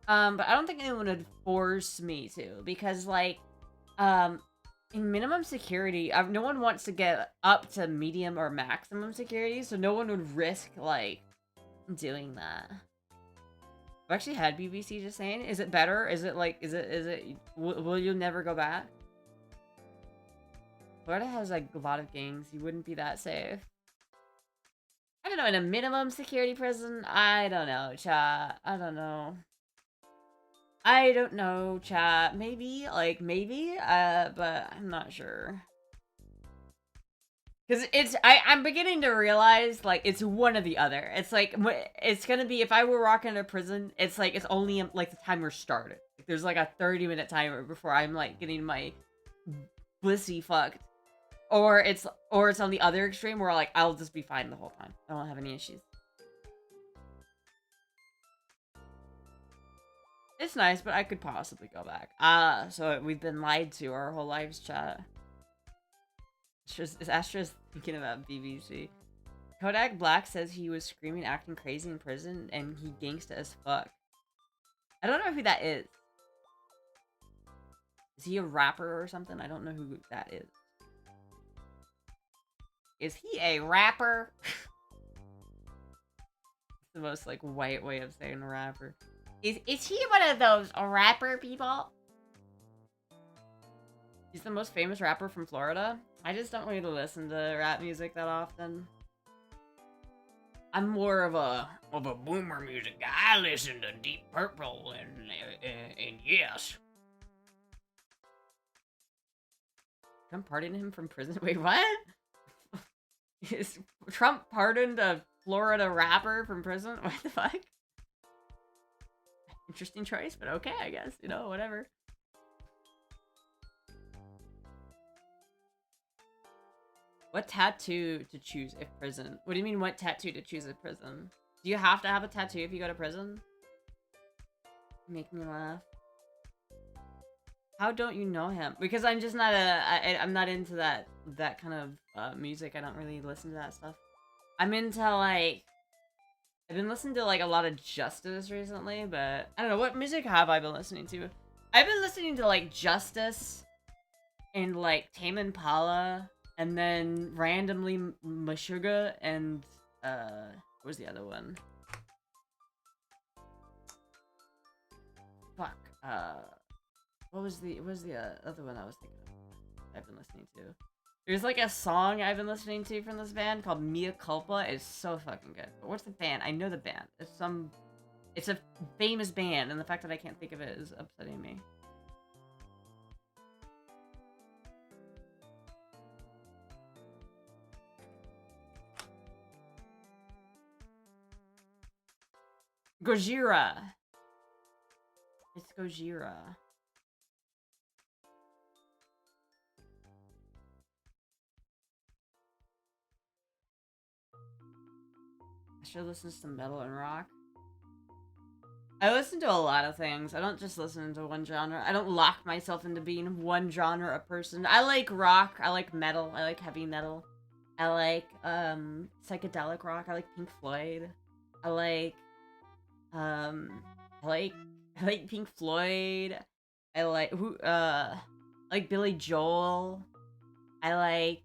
but I don't think anyone would force me to, because, like, in minimum security, no one wants to get up to medium or maximum security, so no one would risk, like, doing that. I've actually had BBC, just saying. Is it better? Is it, like, will you never go back? Florida has, like, a lot of gangs. You wouldn't be that safe. I don't know, in a minimum security prison? I don't know, chat. I don't know. I don't know, chat. Maybe, like, maybe, but I'm not sure. Because I'm beginning to realize, like, it's one or the other. It's like, it's gonna be, if I were walking into prison, it's like, it's only, like, the timer started. Like, there's, like, a 30-minute timer before I'm, like, getting my blissy fucked. Or it's on the other extreme where, like, I'll just be fine the whole time. I don't have any issues. It's nice, but I could possibly go back. So we've been lied to our whole lives, chat. Astra's thinking about BBC. Kodak Black says he was screaming, acting crazy in prison, and he gangsta as fuck. I don't know who that is. Is he a rapper or something? I don't know who that is. Is he a rapper? It's the most, like, white way of saying rapper. Is he one of those rapper people? He's the most famous rapper from Florida. I just don't really listen to rap music that often. I'm more of a boomer music guy. I listen to Deep Purple and Yes. Trump pardoned him from prison. Wait, what? Is Trump pardoned a Florida rapper from prison? What the fuck? Interesting choice, but okay, I guess. You know, whatever. What tattoo to choose if prison? What do you mean, what tattoo to choose if prison? Do you have to have a tattoo if you go to prison? Make me laugh. How don't you know him? Because I'm just not I'm not into that kind of music. I don't really listen to that stuff. I'm into, like, I've been listening to, like, a lot of Justice recently, but I don't know, what music have I been listening to? I've been listening to, like, Justice and, like, Tame Impala, and then randomly Meshuggah and what was the other one? Fuck. What was the other one I was thinking of? I've been listening to. There's, like, a song I've been listening to from this band called Mea Culpa. It's so fucking good. But what's the band? I know the band. It's a famous band, and the fact that I can't think of it is upsetting me. Gojira. It's Gojira. I should listen to some metal and rock. I listen to a lot of things. I don't just listen to one genre. I don't lock myself into being one genre of person. I like rock. I like metal. I like heavy metal. I like psychedelic rock. I like Pink Floyd. I like I like Pink Floyd. I like Billy Joel. I like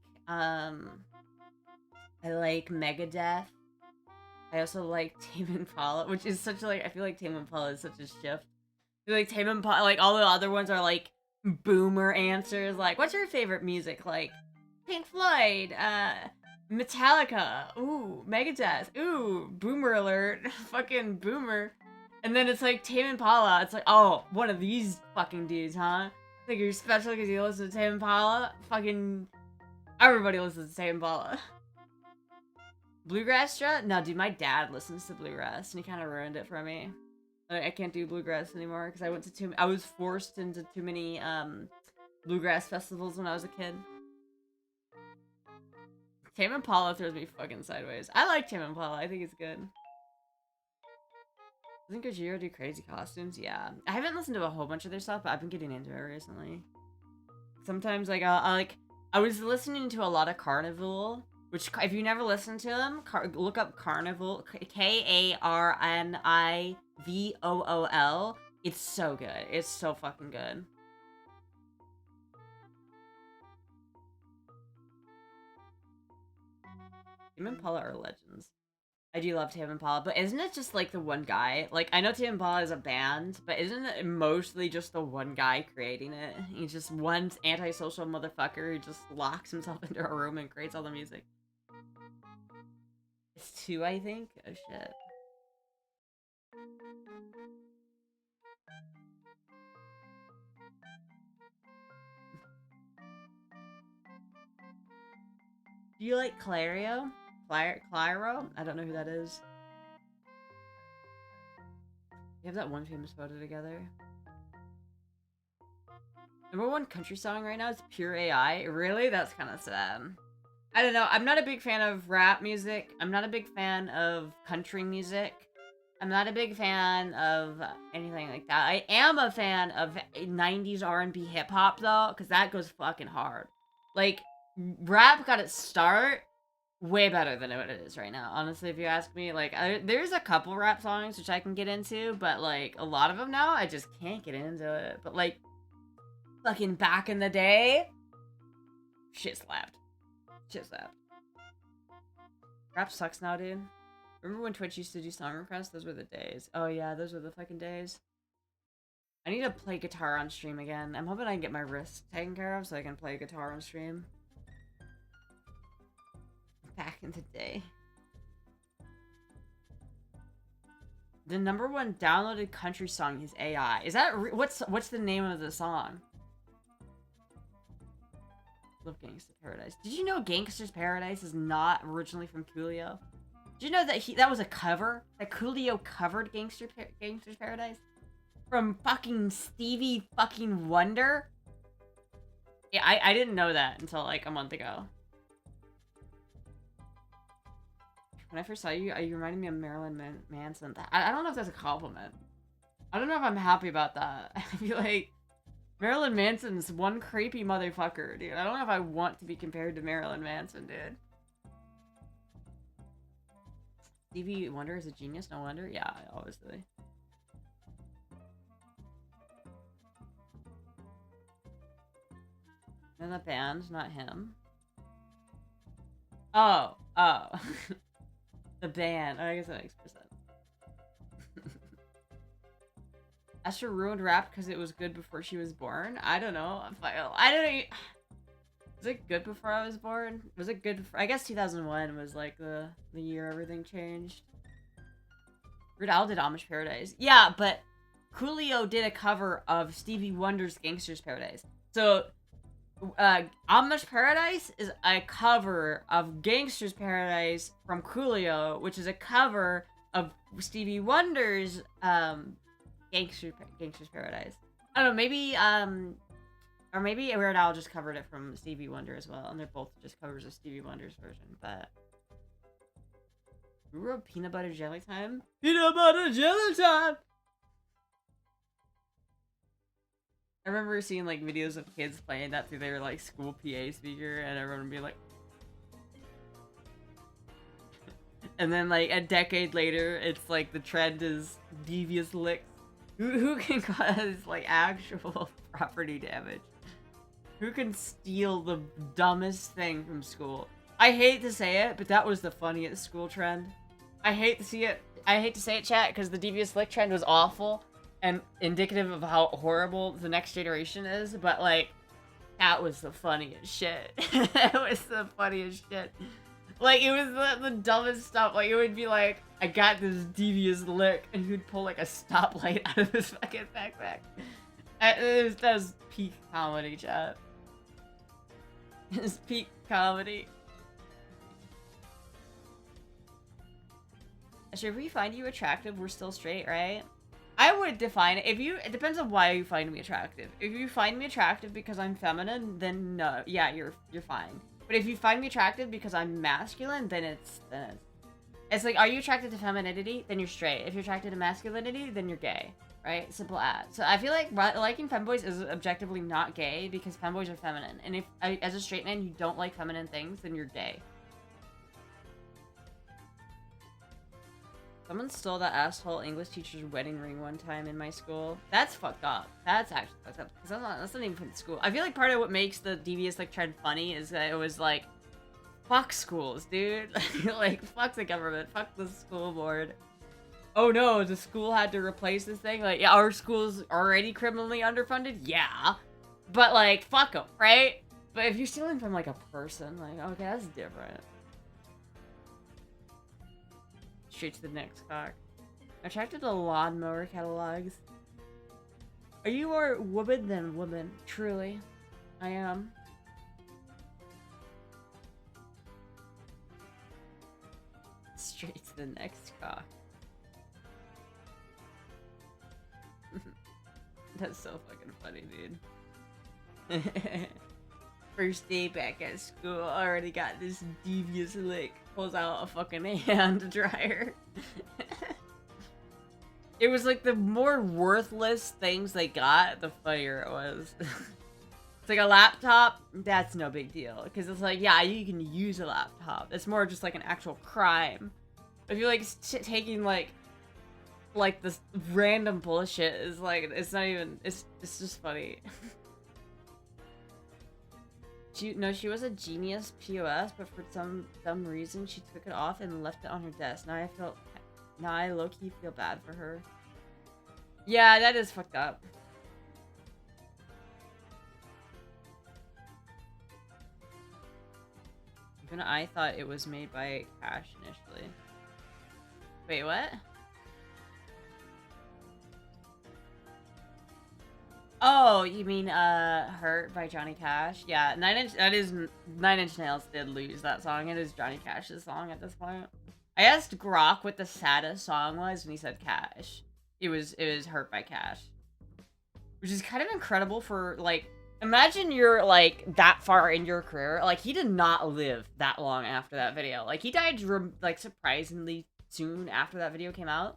Megadeth. I also like Tame Impala, which is such, like, I feel like Tame Impala is such a shift. I feel like Tame Impala, like, all the other ones are, like, boomer answers. Like, what's your favorite music? Like, Pink Floyd, Metallica, ooh, Megadeth, ooh, boomer alert, fucking boomer. And then it's like Tame Impala, it's like, oh, one of these fucking dudes, huh? Like, you're special because you listen to Tame Impala? Fucking everybody listens to Tame Impala. Bluegrass strut? No, dude, my dad listens to bluegrass, and he kind of ruined it for me. I can't do bluegrass anymore because I was forced into too many bluegrass festivals when I was a kid. Tame Impala throws me fucking sideways. I like Tame Impala. I think it's good. Doesn't Gojira do crazy costumes? Yeah. I haven't listened to a whole bunch of their stuff, but I've been getting into it recently. Sometimes, like, I was listening to a lot of Carnival. Which, if you never listened to them, look up Carnival, K-A-R-N-I-V-O-O-L. It's so good. It's so fucking good. Tame Impala are legends. I do love Tame Impala, but isn't it just, like, the one guy? Like, I know Tame Impala is a band, but isn't it mostly just the one guy creating it? He's just one antisocial motherfucker who just locks himself into a room and creates all the music. It's two, I think? Oh, shit. Do you like Clario? Clairo? I don't know who that is. You have that one famous photo together. Number one country song right now is Pure AI. Really? That's kind of sad. I don't know. I'm not a big fan of rap music. I'm not a big fan of country music. I'm not a big fan of anything like that. I am a fan of 90s R&B hip hop though, because that goes fucking hard. Like, rap got its start way better than what it is right now. Honestly, if you ask me, like, there's a couple rap songs which I can get into, but like a lot of them now, I just can't get into it. But like, fucking back in the day, shit slapped. Shit slapped. Rap sucks now, dude. Remember when Twitch used to do song requests? Those were the days. Oh yeah, those were the fucking days. I need to play guitar on stream again. I'm hoping I can get my wrist taken care of so I can play guitar on stream. Back in the day. The number one downloaded country song is AI. Is that what's the name of the song? Love Gangsta's Paradise. Did you know Gangsta's Paradise is not originally from Coolio? Did you know that that was a cover? That Coolio covered Gangsta's Paradise? From fucking Stevie fucking Wonder? Yeah, I didn't know that until like a month ago. When I first saw you, you reminded me of Marilyn Manson. I don't know if that's a compliment. I don't know if I'm happy about that. I feel like Marilyn Manson's one creepy motherfucker, dude. I don't know if I want to be compared to Marilyn Manson, dude. Stevie Wonder is a genius, no wonder? Yeah, obviously. And the band, not him. Oh. The band. Oh, I guess that makes more sense. Astra ruined rap because it was good before she was born? I don't know. I don't know. Was it good before I was born? Was it good before? I guess 2001 was like the year everything changed. Weird Al did Amish Paradise. Yeah, but Coolio did a cover of Stevie Wonder's Gangsta's Paradise. So, Amish Paradise is a cover of Gangsta's Paradise from Coolio, which is a cover of Stevie Wonder's Gangsta's Paradise. I don't know, maybe or maybe Weird Al just covered it from Stevie Wonder as well, and they're both just covers of Stevie Wonder's version. But we wrote Peanut Butter Jelly Time. Peanut Butter Jelly Time. I remember seeing like videos of kids playing that through their like school PA speaker, and everyone would be like, and then like a decade later, it's like the trend is devious licks. Who can cause like actual property damage? Who can steal the dumbest thing from school? I hate to say it, but that was the funniest school trend. I hate to see it. I hate to say it, chat, because the devious lick trend was awful and indicative of how horrible the next generation is, but like, that was the funniest shit. That was the funniest shit. Like, it was the dumbest stuff. Like, it would be like, I got this devious lick, and he'd pull like a stoplight out of his fucking backpack. That was peak comedy, chat. It was peak comedy. Should we find you attractive? We're still straight, right? I would define it. It depends on why you find me attractive. If you find me attractive because I'm feminine, then no. Yeah, you're fine. But if you find me attractive because I'm masculine, then it's like, are you attracted to femininity? Then you're straight. If you're attracted to masculinity, then you're gay. Right? Simple as. So I feel like liking femboys is objectively not gay because femboys are feminine. And if, as a straight man, you don't like feminine things, then you're gay. Someone stole that asshole English teacher's wedding ring one time in my school. That's fucked up. That's actually fucked up. Because that's not even from the school. I feel like part of what makes the devious like trend funny is that it was like, fuck schools, dude. Like, fuck the government. Fuck the school board. Oh no, the school had to replace this thing? Like, yeah, our school's already criminally underfunded? Yeah. But like, fuck them, right? But if you're stealing from like a person, like, okay, that's different. Straight to the next cock. Attracted to lawnmower catalogs. Are you more woman than woman? Truly. I am. Straight to the next cock. That's so fucking funny, dude. First day back at school, already got this devious lick. Pulls out a fucking hand dryer. It was like the more worthless things they got, the funnier it was. It's like a laptop, that's no big deal. Because it's like, yeah, you can use a laptop. It's more just like an actual crime. If you're like taking like this random bullshit is like, it's not even, it's just funny. She was a genius POS, but for some dumb reason she took it off and left it on her desk. Now I low-key feel bad for her. Yeah, that is fucked up. Even I thought it was made by Cash initially. Wait, what? Oh, you mean Hurt by Johnny Cash? Yeah, 9 Inch Nails did lose that song. It is Johnny Cash's song at this point. I asked Grok what the saddest song was and he said Cash. It was Hurt by Cash. Which is kind of incredible for like, imagine you're like that far in your career. Like he did not live that long after that video. Like he died like surprisingly soon after that video came out.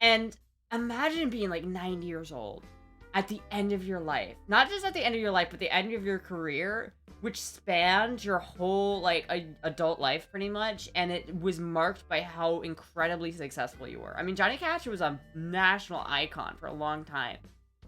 And imagine being like 90 years old at the end of your life. Not just at the end of your life, but the end of your career, which spanned your whole like adult life pretty much, and it was marked by how incredibly successful you were. I mean, Johnny Cash was a national icon for a long time,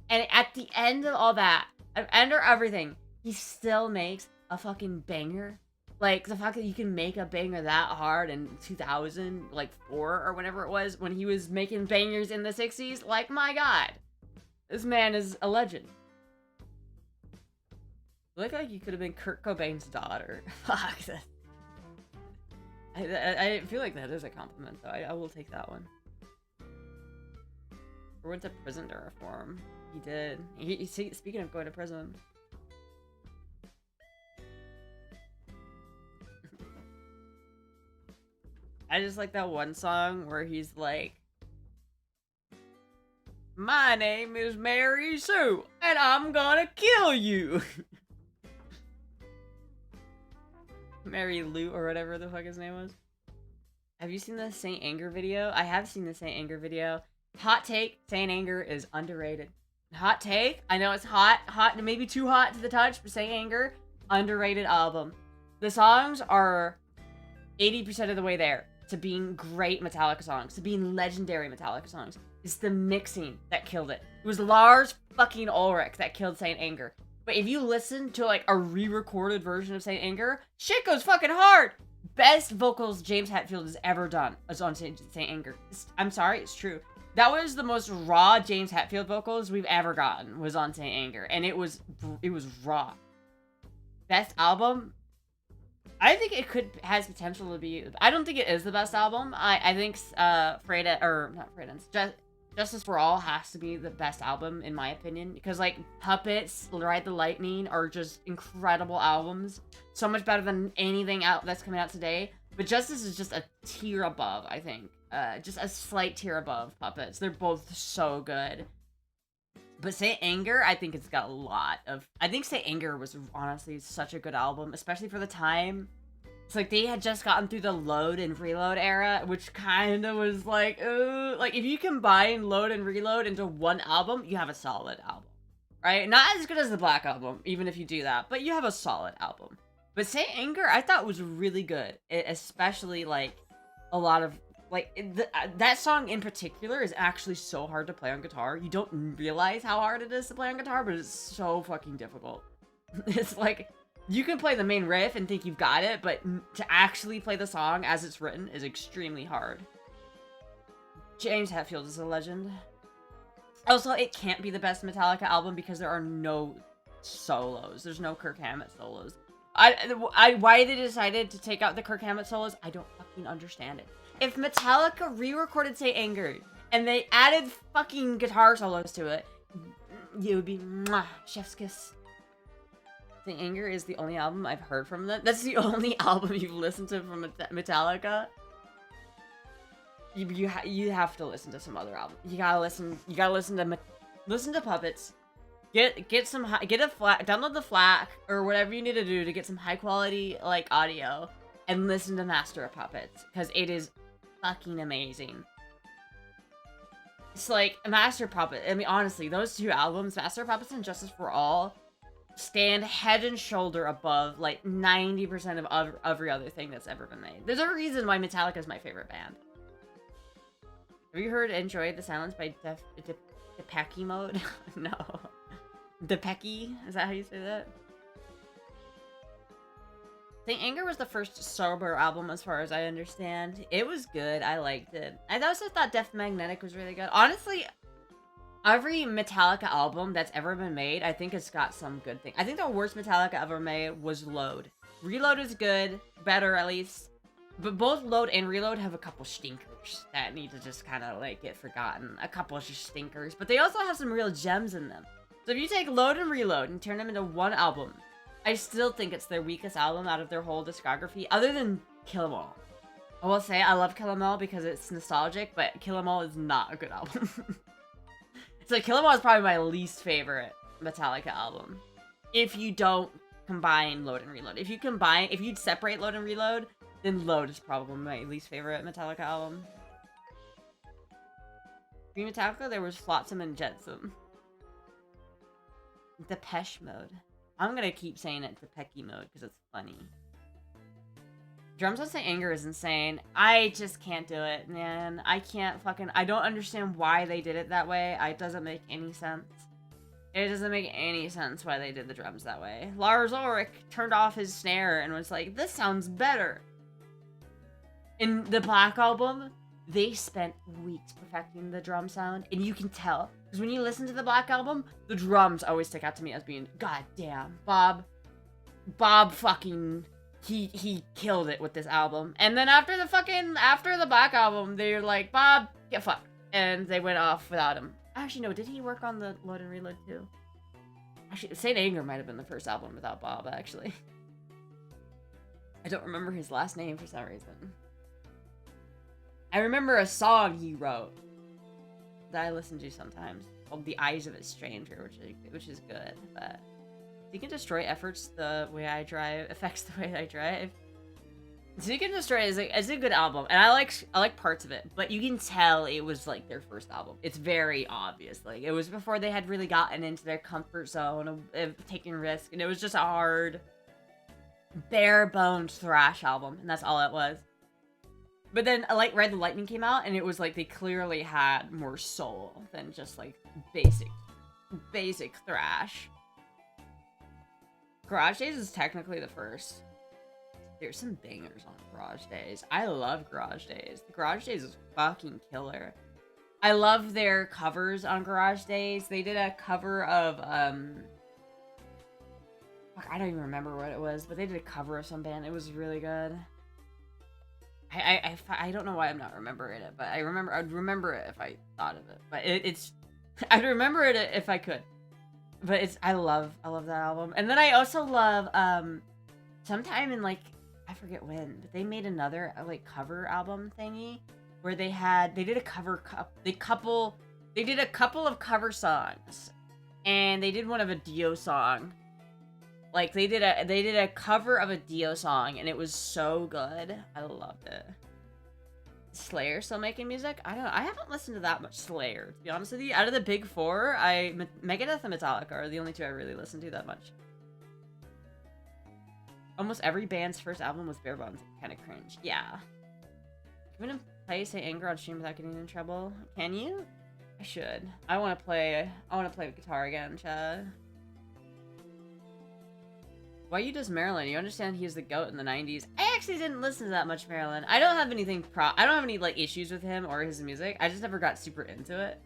and at the end of all that, under everything, he still makes a fucking banger. Like the fact that you can make a banger that hard in 2004 or whatever it was, when he was making bangers in the 60s, like my god, this man is a legend. Look like you could have been Kurt Cobain's daughter. Fuck. I feel like that is a compliment, though. I will take that one. Or went to prison to reform. He did. Speaking of going to prison. I just like that one song where he's like, "My name is Mary Sue, and I'm gonna kill you." Mary Lou or whatever the fuck his name was. Have you seen the Saint Anger video? I have seen the Saint Anger video. Hot take, Saint Anger is underrated. Hot take, I know it's hot, maybe too hot to the touch, but Saint Anger, underrated album. The songs are 80% of the way there to being great Metallica songs, to being legendary Metallica songs. It's the mixing that killed it. It was Lars fucking Ulrich that killed Saint Anger. But if you listen to like a re-recorded version of Saint Anger, shit goes fucking hard. Best vocals James Hetfield has ever done is on Saint Anger. I'm sorry, it's true. That was the most raw James Hetfield vocals we've ever gotten, was on Saint Anger, and it was raw. Best album, I think it has potential to be. I don't think it is the best album. I think Justice for All has to be the best album in my opinion, because like Puppets, Ride the Lightning are just incredible albums, so much better than anything out that's coming out today. But Justice is just a tier above, I think. Just a slight tier above Puppets. They're both so good. But Saint Anger, I think it's got a lot of... I think Saint Anger was honestly such a good album, especially for the time. It's like they had just gotten through the Load and Reload era, which kind of was like, ooh, like if you combine Load and Reload into one album, you have a solid album, right? Not as good as the Black Album, even if you do that, but you have a solid album. But Saint Anger, I thought was really good, especially like a lot of... Like, that song in particular is actually so hard to play on guitar. You don't realize how hard it is to play on guitar, but it's so fucking difficult. It's like, you can play the main riff and think you've got it, but to actually play the song as it's written is extremely hard. James Hetfield is a legend. Also, it can't be the best Metallica album because there are no solos. There's no Kirk Hammett solos. Why they decided to take out the Kirk Hammett solos, I don't fucking understand it. If Metallica re-recorded Saint Anger and they added fucking guitar solos to it, it would be mwah, chef's kiss. Saint Anger is the only album I've heard from them. That's the only album you've listened to from Metallica. you have to listen to some other albums. You gotta listen to Puppets. Download the FLAC or whatever you need to do to get some high quality like audio and listen to Master of Puppets because it is fucking amazing. It's like a Master of Puppets. I mean, honestly, those two albums, Master of Puppets and Justice for All, stand head and shoulder above like 90% of every other thing that's ever been made. There's a reason why Metallica is my favorite band. Have you heard "Enjoy the Silence" by Depeche Mode? No. Depeche? Is that how you say that? Saint Anger was the first sober album as far as I understand. It was good. I liked it. I also thought Death Magnetic was really good. Honestly, every Metallica album that's ever been made, I think it's got some good thing. I think the worst Metallica ever made was Load. Reload is good. Better, at least. But both Load and Reload have a couple stinkers that need to just kind of, like, get forgotten. A couple of just stinkers. But they also have some real gems in them. So if you take Load and Reload and turn them into one album, I still think it's their weakest album out of their whole discography, other than Kill 'Em All. I will say I love Kill 'Em All because it's nostalgic, but Kill 'Em All is not a good album. So Kill 'Em All is probably my least favorite Metallica album. If you don't combine Load and Reload. If you separate Load and Reload, then Load is probably my least favorite Metallica album. Pre-Metallica, there was Flotsam and Jetsam. Depeche Mode. I'm gonna keep saying it Depeche Mode because it's funny. Drums on Saint Anger is insane. I just can't do it, man. I don't understand why they did it that way. It doesn't make any sense. It doesn't make any sense why they did the drums that way. Lars Ulrich turned off his snare and was like, this sounds better. In the Black Album, they spent weeks perfecting the drum sound, and you can tell. Because when you listen to the Black Album, the drums always stick out to me as being, God damn, Bob fucking, he killed it with this album. And then after the Black Album, they're like, Bob, get fucked. And they went off without him. Actually, no, did he work on the Load and Reload too? Actually, Saint Anger might have been the first album without Bob, actually. I don't remember his last name for some reason. I remember a song he wrote that I listen to sometimes called "The Eyes of a Stranger," which is good. But Seek and Destroy affects the way I drive. Seek and Destroy is a good album, and I like parts of it, but you can tell it was like their first album. It's very obvious. Like it was before they had really gotten into their comfort zone of taking risks, and it was just a hard, bare bones thrash album, and that's all it was. But then, like, Ride the Lightning came out, and it was like they clearly had more soul than just, like, basic thrash. Garage Days is technically the first. There's some bangers on Garage Days. I love Garage Days. Garage Days is fucking killer. I love their covers on Garage Days. They did a cover of, fuck, I don't even remember what it was, but they did a cover of some band. It was really good. I don't know why I'm not remembering it, but I'd remember it if I thought of it. But I'd remember it if I could. But I love that album. And then I also love, sometime in like, I forget when, but they made another like cover album thingy where they did a couple of cover songs, and they did one of a Dio song. Like, they did a cover of a Dio song, and it was so good. I loved it. Slayer still making music? I don't know. I haven't listened to that much Slayer, to be honest with you. Out of the big four, Megadeth and Metallica are the only two I really listen to that much. Almost every band's first album was bare bones. Kind of cringe. Yeah. I'm gonna play Saint Anger on stream without getting in trouble. Can you? I should. I want to play guitar again, Chad. Why you does Marilyn? You understand he was the GOAT in the 90s. I actually didn't listen to that much Marilyn. I don't have any like issues with him or his music. I just never got super into it.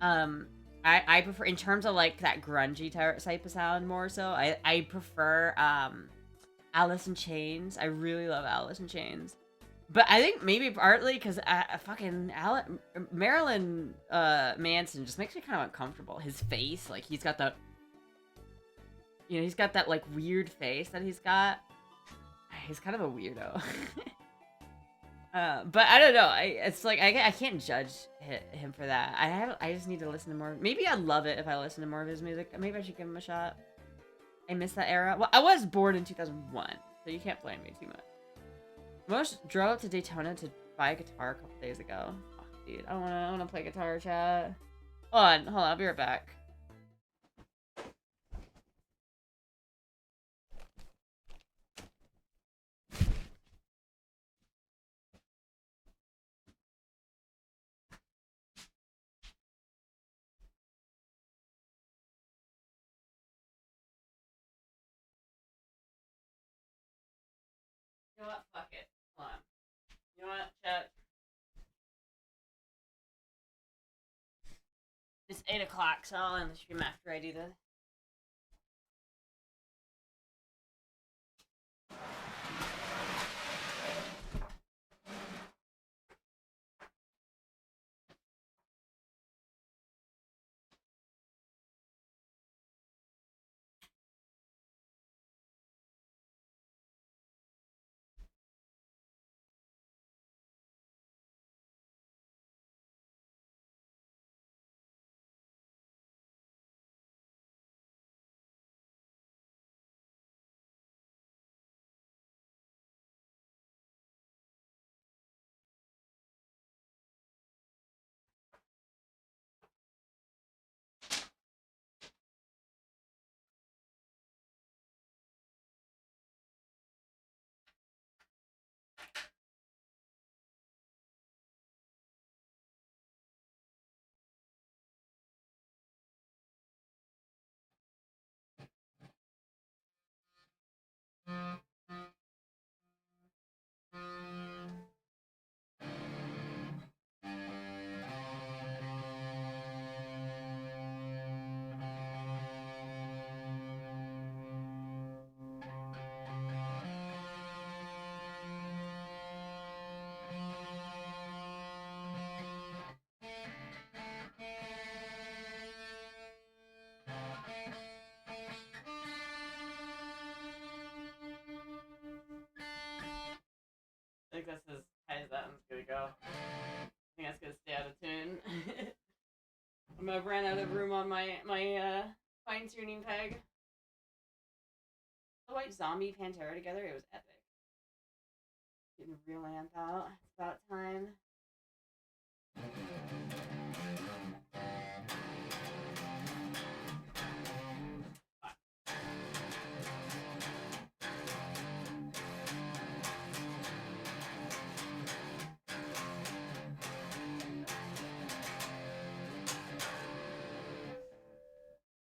I prefer, in terms of like that grungy type of sound more so, I prefer Alice in Chains. I really love Alice in Chains. But I think maybe partly because Marilyn Manson just makes me kind of uncomfortable. His face, like he's got the... You know, he's got that, like, weird face that he's got. He's kind of a weirdo. But I don't know. It's like I can't judge him for that. I just need to listen to more. Maybe I'd love it if I listened to more of his music. Maybe I should give him a shot. I miss that era. Well, I was born in 2001, so you can't blame me too much. Most drove to Daytona to buy a guitar a couple days ago. Oh, dude, I wanna play guitar, chat. Hold on, I'll be right back. You know what? Fuck it. Hold on. You know what, chat? It's 8 o'clock, so I'll end the stream after I do this. I think that's as high as that one's gonna go. I think that's gonna stay out of tune. I ran out of room on my fine tuning peg. The White Zombie Pantera together, it was epic. Getting real amp out. It's about time.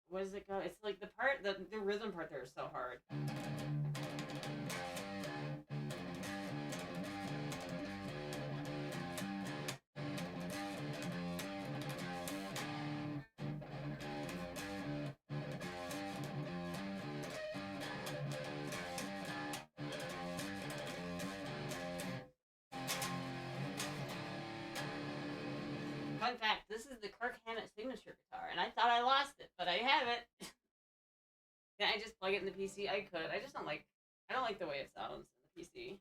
What does it go? It's like the part, the rhythm part there is so hard. Fun fact, this is the Kirk Hammett signature guitar, and I thought I lost it, but I have it. Can I just plug it in the PC? I could. I just don't like the way it sounds in the PC.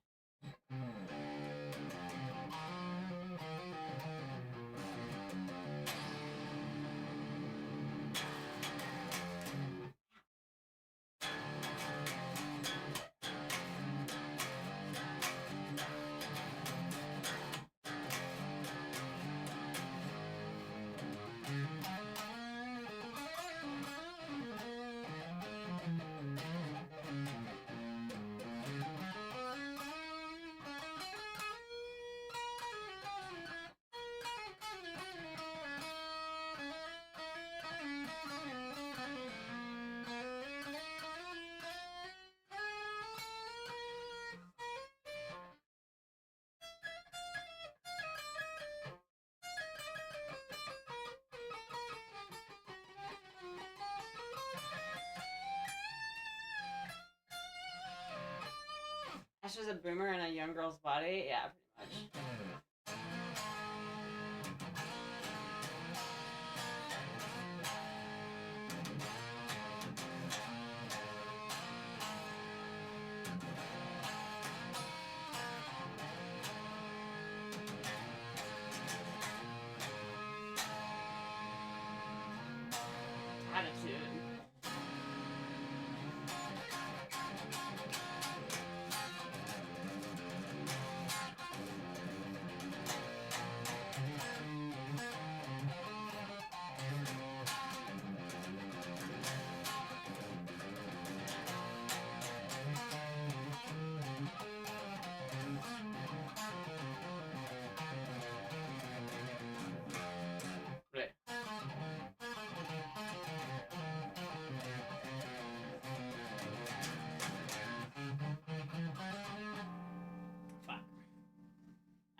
Astra's a boomer in a young girl's body? Yeah, pretty much.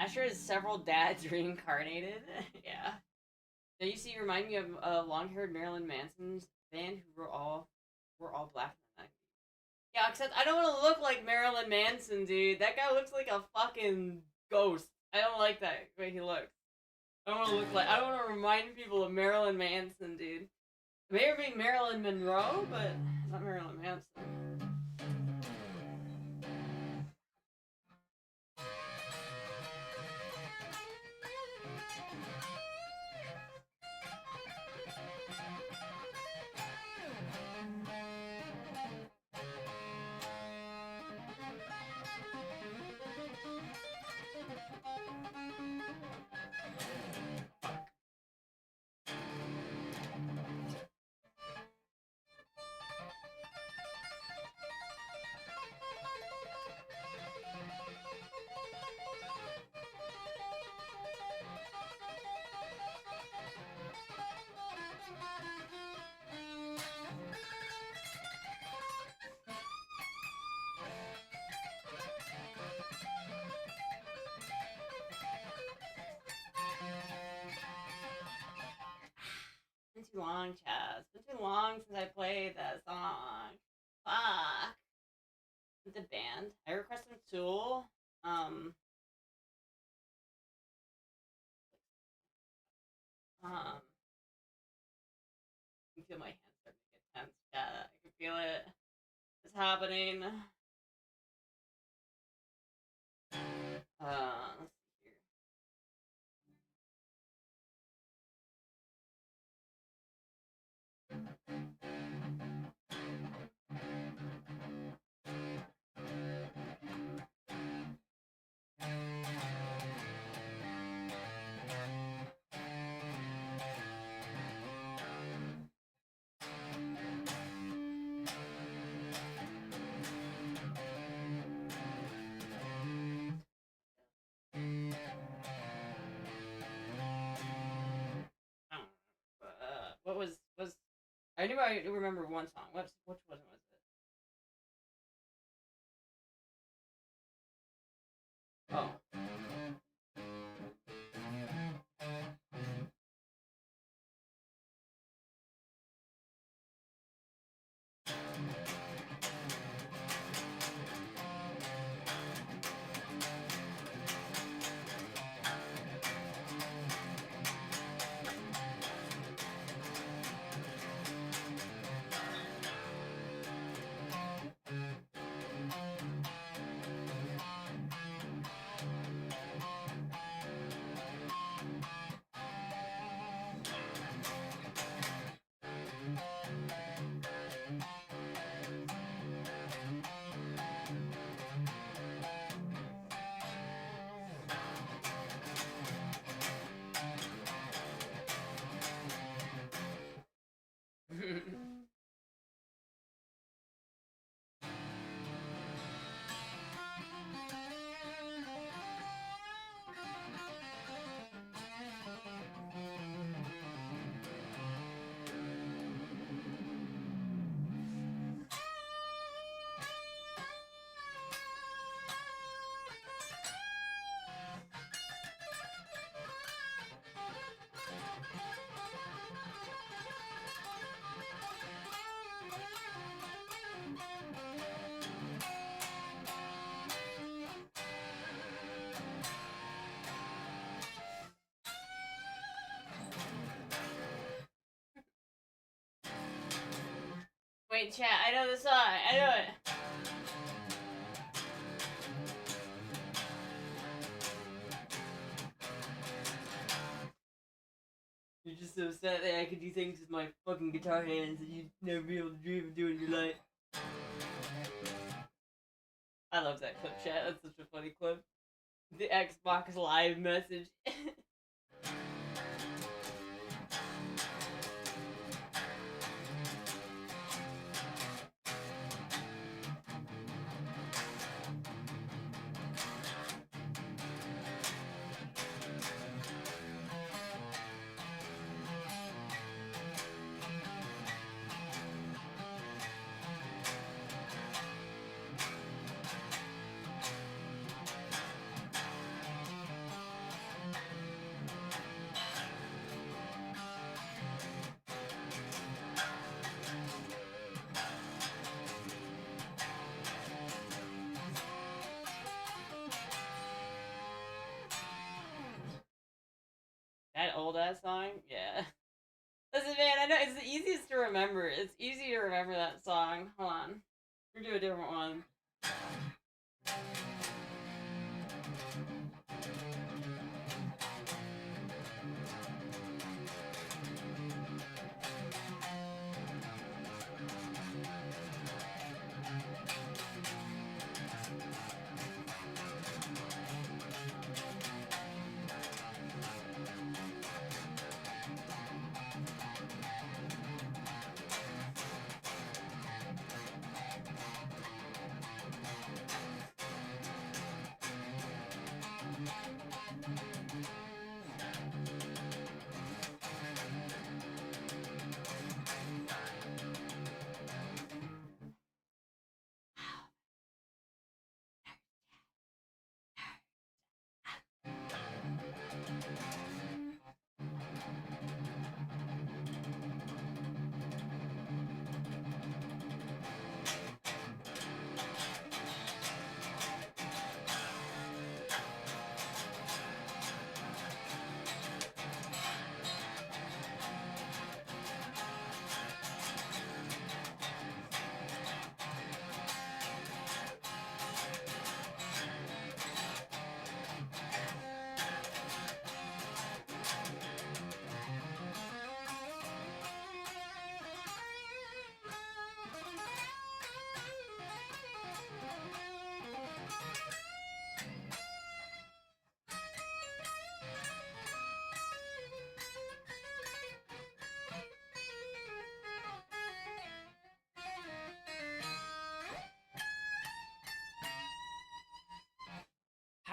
Astra has several dads reincarnated. Yeah. Now you see, remind me of long-haired Marilyn Manson's band who were all black in the 90s. Yeah, except I don't want to look like Marilyn Manson, dude. That guy looks like a fucking ghost. I don't like that way he looks. I don't want to remind people of Marilyn Manson, dude. It may be Marilyn Monroe, but not Marilyn Manson. It's been too long, Chaz. It's been too long since I played that song. Fuck. The band. I requested Tool. Um. Um. I can feel my hands starting to get tense. Yeah, I can feel it. It's happening. Let's see here. What was? I knew I remember one song. Which one was it? Oh. Wait, chat. I know the song. I know it. You're just so upset that I could do things with my fucking guitar hands that you'd never be able to dream of doing in your life. I love that clip, chat. That's such a funny clip. The Xbox Live message. That old ass song? Yeah. Listen, man, I know it's the easiest to remember. It's easy to remember that song. Hold on. We're gonna do a different one.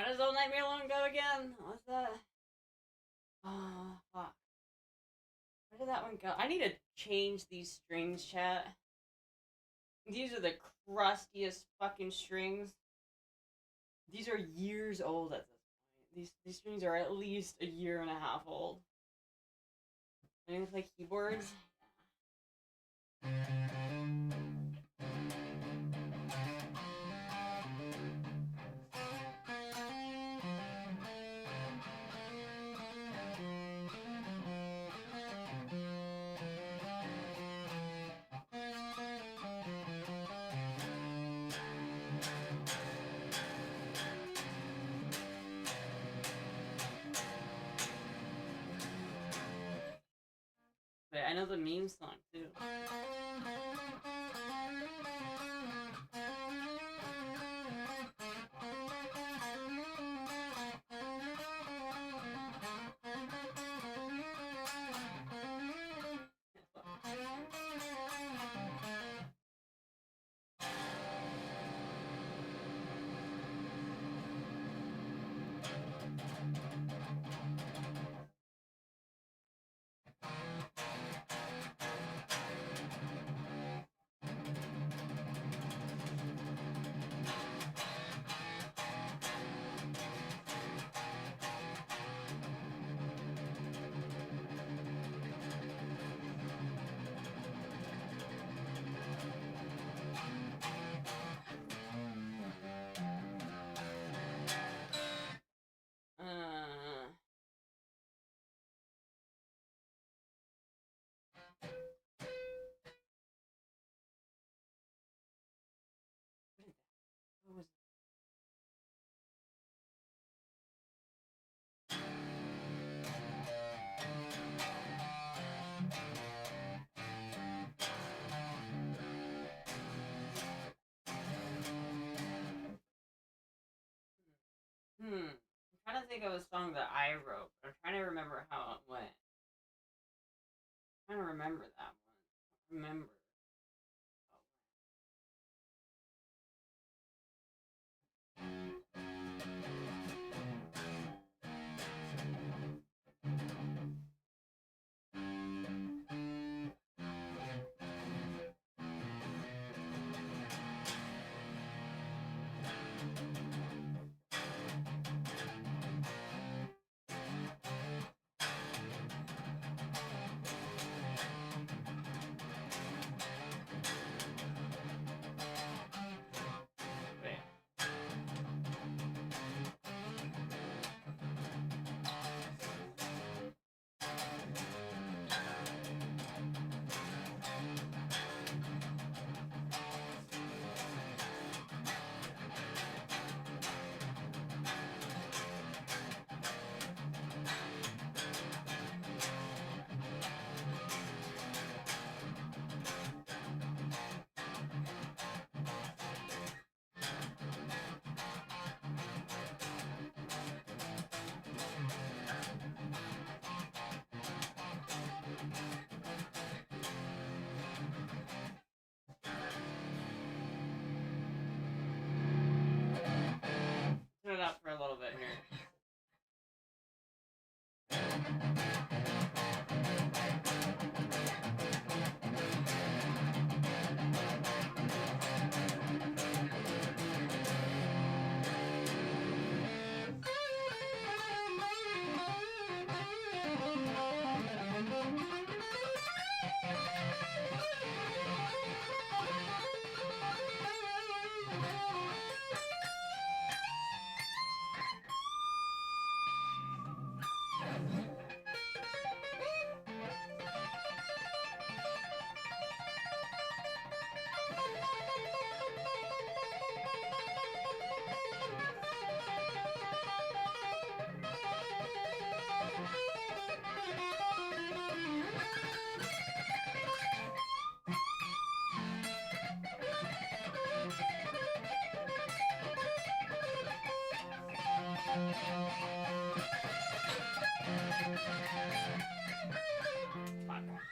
How does Old Nightmare Long go again? What's that? Oh, fuck. Where did that one go? I need to change these strings, chat. These are the crustiest fucking strings. These are years old at this point. These strings are at least a year and a half old. I need to play keyboards. Wait, I know the meme song too. What was I'm trying to think of a song that I wrote, but I'm trying to remember how it went. I'm trying to remember that one. Remember.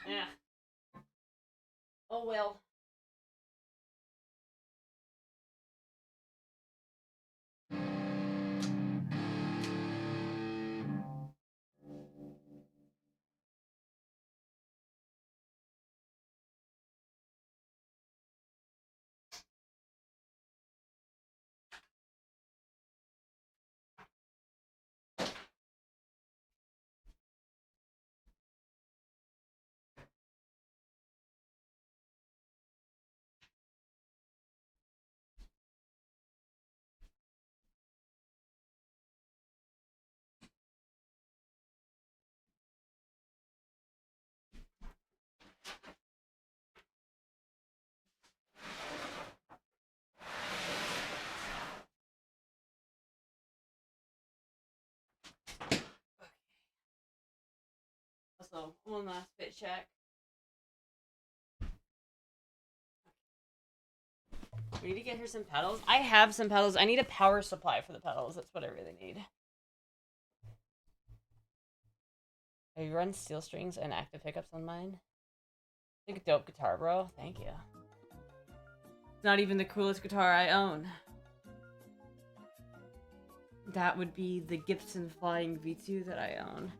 Yeah. Oh well. Also, one last fit check. We need to get her some pedals. I have some pedals. I need a power supply for the pedals. That's what I really need. I run steel strings and active pickups on mine. I think a dope guitar, bro. Thank you. It's not even the coolest guitar I own. That would be the Gibson Flying V2 that I own.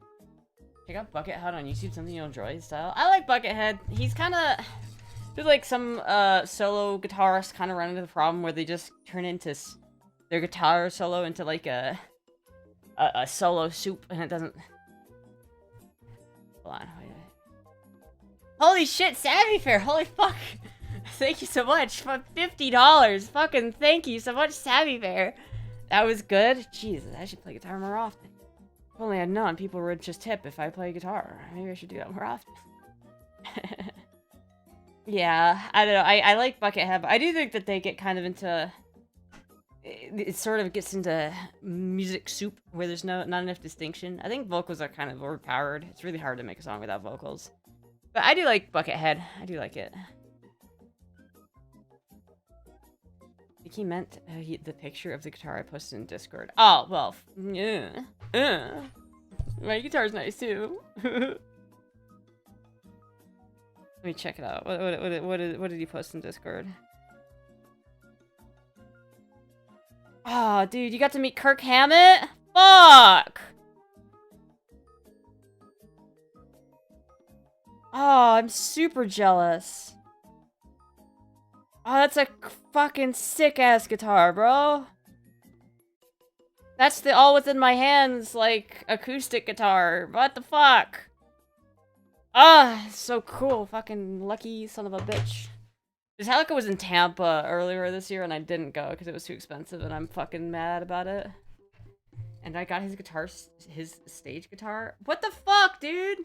Check out Buckethead on YouTube, something you'll enjoy style. I like Buckethead. He's kind of... There's like some solo guitarists kind of run into the problem where they just turn into their guitar solo into like a solo soup, and it doesn't... Hold on, wait. Holy shit, Savvy Fair! Holy fuck! Thank you so much for $50. Fucking thank you so much, Savvy Fair. That was good. Jesus, I should play guitar more often. If only I'd known people would just tip if I play guitar. Maybe I should do that more often. Yeah, I don't know. I like Buckethead, but I do think that they get kind of into... It sort of gets into music soup where there's not enough distinction. I think vocals are kind of overpowered. It's really hard to make a song without vocals. But I do like Buckethead. I do like it. I think he meant the picture of the guitar I posted in Discord. Oh, well, yeah. My guitar's nice too. Let me check it out. What did he post in Discord? Oh, dude, you got to meet Kirk Hammett? Fuck! Oh, I'm super jealous. Oh, that's a fucking sick-ass guitar, bro. That's the all within my hands, like, acoustic guitar. What the fuck? Ah, so cool. Fucking lucky son of a bitch. Metallica was in Tampa earlier this year, and I didn't go because it was too expensive, and I'm fucking mad about it. And I got his guitar, his stage guitar. What the fuck, dude?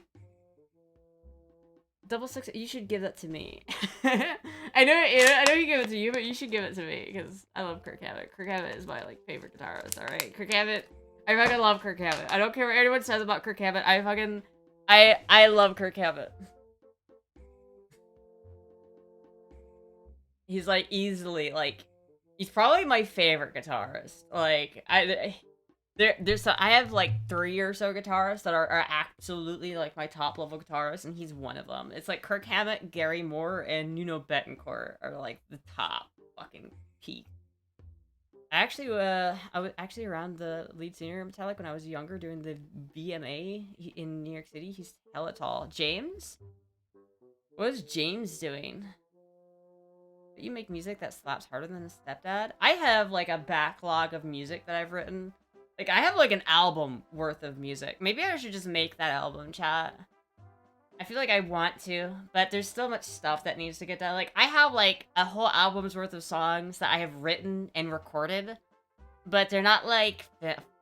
666. You should give that to me. I know you give it to you, but you should give it to me because I love Kirk Hammett. Kirk Hammett is my like favorite guitarist. All right, Kirk Hammett. I fucking love Kirk Hammett. I don't care what anyone says about Kirk Hammett. I love Kirk Hammett. He's like easily like, he's probably my favorite guitarist. Like I have like 3 or so guitarists that are absolutely like my top level guitarists, and he's one of them. It's like Kirk Hammett, Gary Moore, and Nuno Bettencourt are like the top fucking peak. I was actually around the lead singer of Metallica when I was younger doing the VMA in New York City. He's hella tall. James? What is James doing? You make music that slaps harder than a stepdad? I have, like, a backlog of music that I've written. Like, I have, like, an album worth of music. Maybe I should just make that album, chat. I feel like I want to, but there's still much stuff that needs to get done. Like, I have, like, a whole album's worth of songs that I have written and recorded, but they're not, like,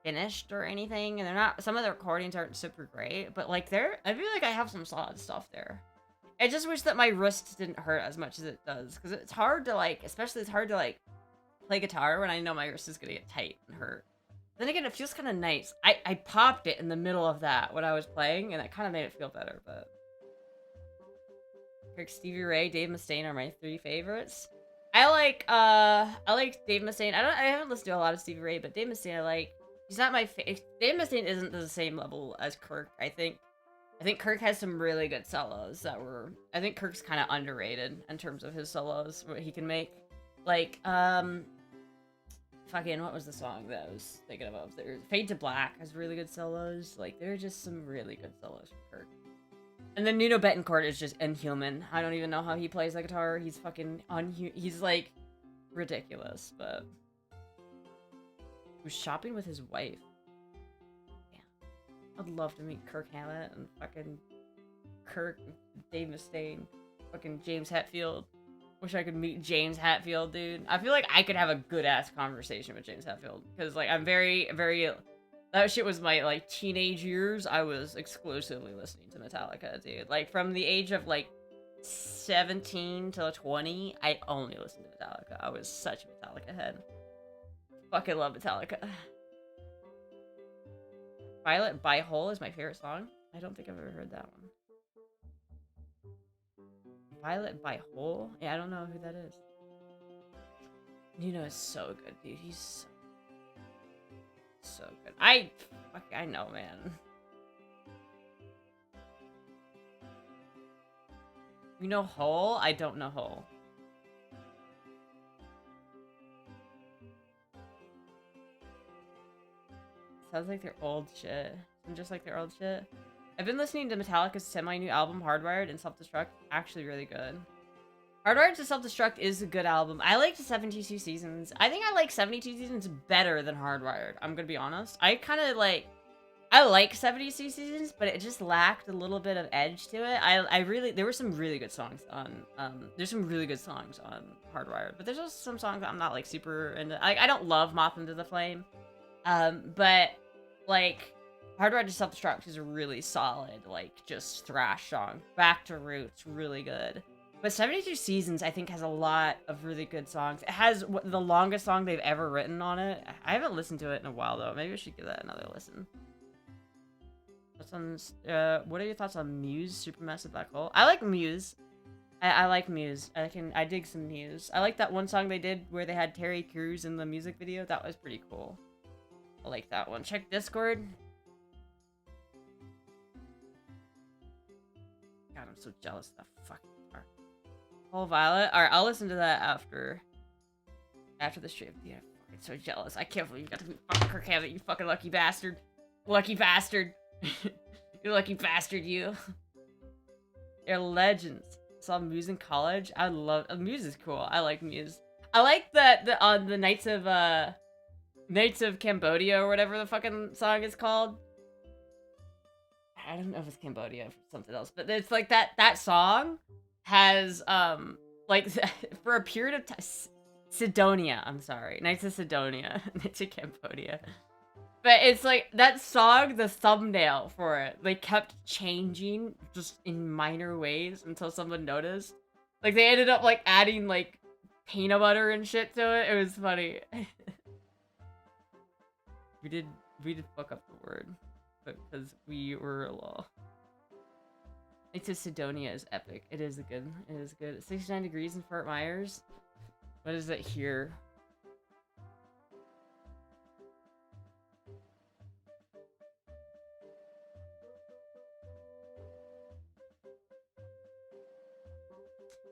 finished or anything, and they're not, some of the recordings aren't super great, but, like, I feel like I have some solid stuff there. I just wish that my wrist didn't hurt as much as it does, because it's hard to, like, especially it's hard to, like, play guitar when I know my wrist is gonna get tight and hurt. Then again, it feels kind of nice. I popped it in the middle of that when I was playing, and that kind of made it feel better, but... Kirk, Stevie Ray, Dave Mustaine are my 3 favorites. I like Dave Mustaine. I haven't listened to a lot of Stevie Ray, but Dave Mustaine I like. He's not my favorite. Dave Mustaine isn't the same level as Kirk, I think. I think Kirk has some really good solos that were... I think Kirk's kind of underrated in terms of his solos, what he can make. Like, fucking, what was the song that I was thinking of? Fade to Black has really good solos. Like, there are just some really good solos from Kirk. And then Nuno Bettencourt is just inhuman. I don't even know how he plays the guitar. He's fucking he's, like, ridiculous, but... He was shopping with his wife. I'd love to meet Kirk Hammett and fucking Kirk, Dave Mustaine, fucking James Hetfield. Wish I could meet James Hetfield, dude. I feel like I could have a good-ass conversation with James Hetfield. Because, like, I'm very, very... That shit was my, like, teenage years. I was exclusively listening to Metallica, dude. Like, from the age of, like, 17 to 20, I only listened to Metallica. I was such a Metallica head. Fucking love Metallica. Violet by Hole is my favorite song. I don't think I've ever heard that one. Violet by Hole? Yeah, I don't know who that is. Nuno is so good, dude. He's so good. I know, man. You know Hole? I don't know Hole. Sounds like their old shit. I'm just like their old shit. I've been listening to Metallica's semi-new album, Hardwired and Self-Destruct. Actually really good. Hardwired to Self-Destruct is a good album. I liked 72 Seasons. I think I like 72 Seasons better than Hardwired. I'm gonna be honest. I kind of like... I like 72 Seasons, but it just lacked a little bit of edge to it. I really... There were some really good songs on... there's some really good songs on Hardwired. But there's also some songs that I'm not, like, super into. I don't love Moth into the Flame. But... Like, Hardwired to Self-Destruct is a really solid, like, just thrash song. Back to Roots, really good. But 72 Seasons, I think, has a lot of really good songs. It has the longest song they've ever written on it. I haven't listened to it in a while, though. Maybe I should give that another listen. What are your thoughts on Muse, Supermassive Black Hole? I like Muse. I like Muse. I dig some Muse. I like that one song they did where they had Terry Crews in the music video. That was pretty cool. I like that one. Check Discord. God, I'm so jealous of that fucking guitar. Oh, Violet. Alright, I'll listen to that after the stream. Yeah, I'm fucking so jealous. I can't believe you got to meet fucking Kirk Hammett, you fucking lucky bastard. Lucky bastard. You lucky bastard, you. They're legends. Saw Muse in college. I love... Muse is cool. I like Muse. I like that on the Knights of Cambodia or whatever the fucking song is called. I don't know if it's Cambodia or something else, but it's like that song has like for a period of time, Sidonia, I'm sorry, Knights of Sidonia, Knights of Cambodia. But it's like that song, the thumbnail for it, they kept changing just in minor ways until someone noticed. Like they ended up like adding like peanut butter and shit to it. It was funny. We did fuck up the word, but because we were a law. It's a Sidonia is epic. It is good. 69 degrees in Fort Myers. What is it here?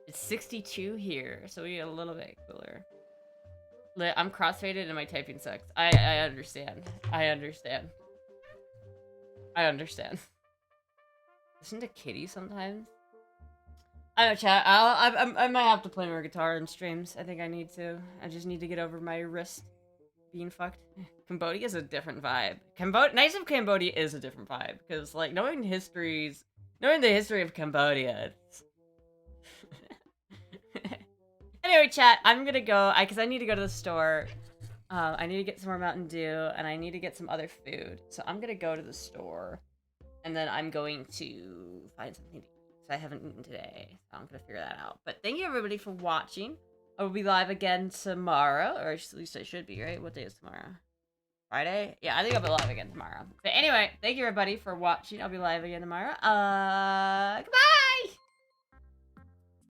It's 62 here, so we get a little bit cooler. I'm crossfaded and my typing sucks. I understand. I understand. I understand. Listen to Kitty sometimes. I don't know, chat. I might have to play more guitar in streams. I think I need to. I just need to get over my wrist being fucked. Cambodia is a different vibe. Knights of Cambodia is a different vibe because, like, knowing the history of Cambodia. It's... Anyway, chat. I'm gonna go because I need to go to the store. I need to get some more Mountain Dew and I need to get some other food. So I'm gonna go to the store, and then I'm going to find something to eat. I haven't eaten today, so I'm gonna figure that out. But thank you everybody for watching. I will be live again tomorrow, or at least I should be, right? What day is tomorrow? Friday? Yeah, I think I'll be live again tomorrow. But anyway, thank you everybody for watching. I'll be live again tomorrow. Goodbye!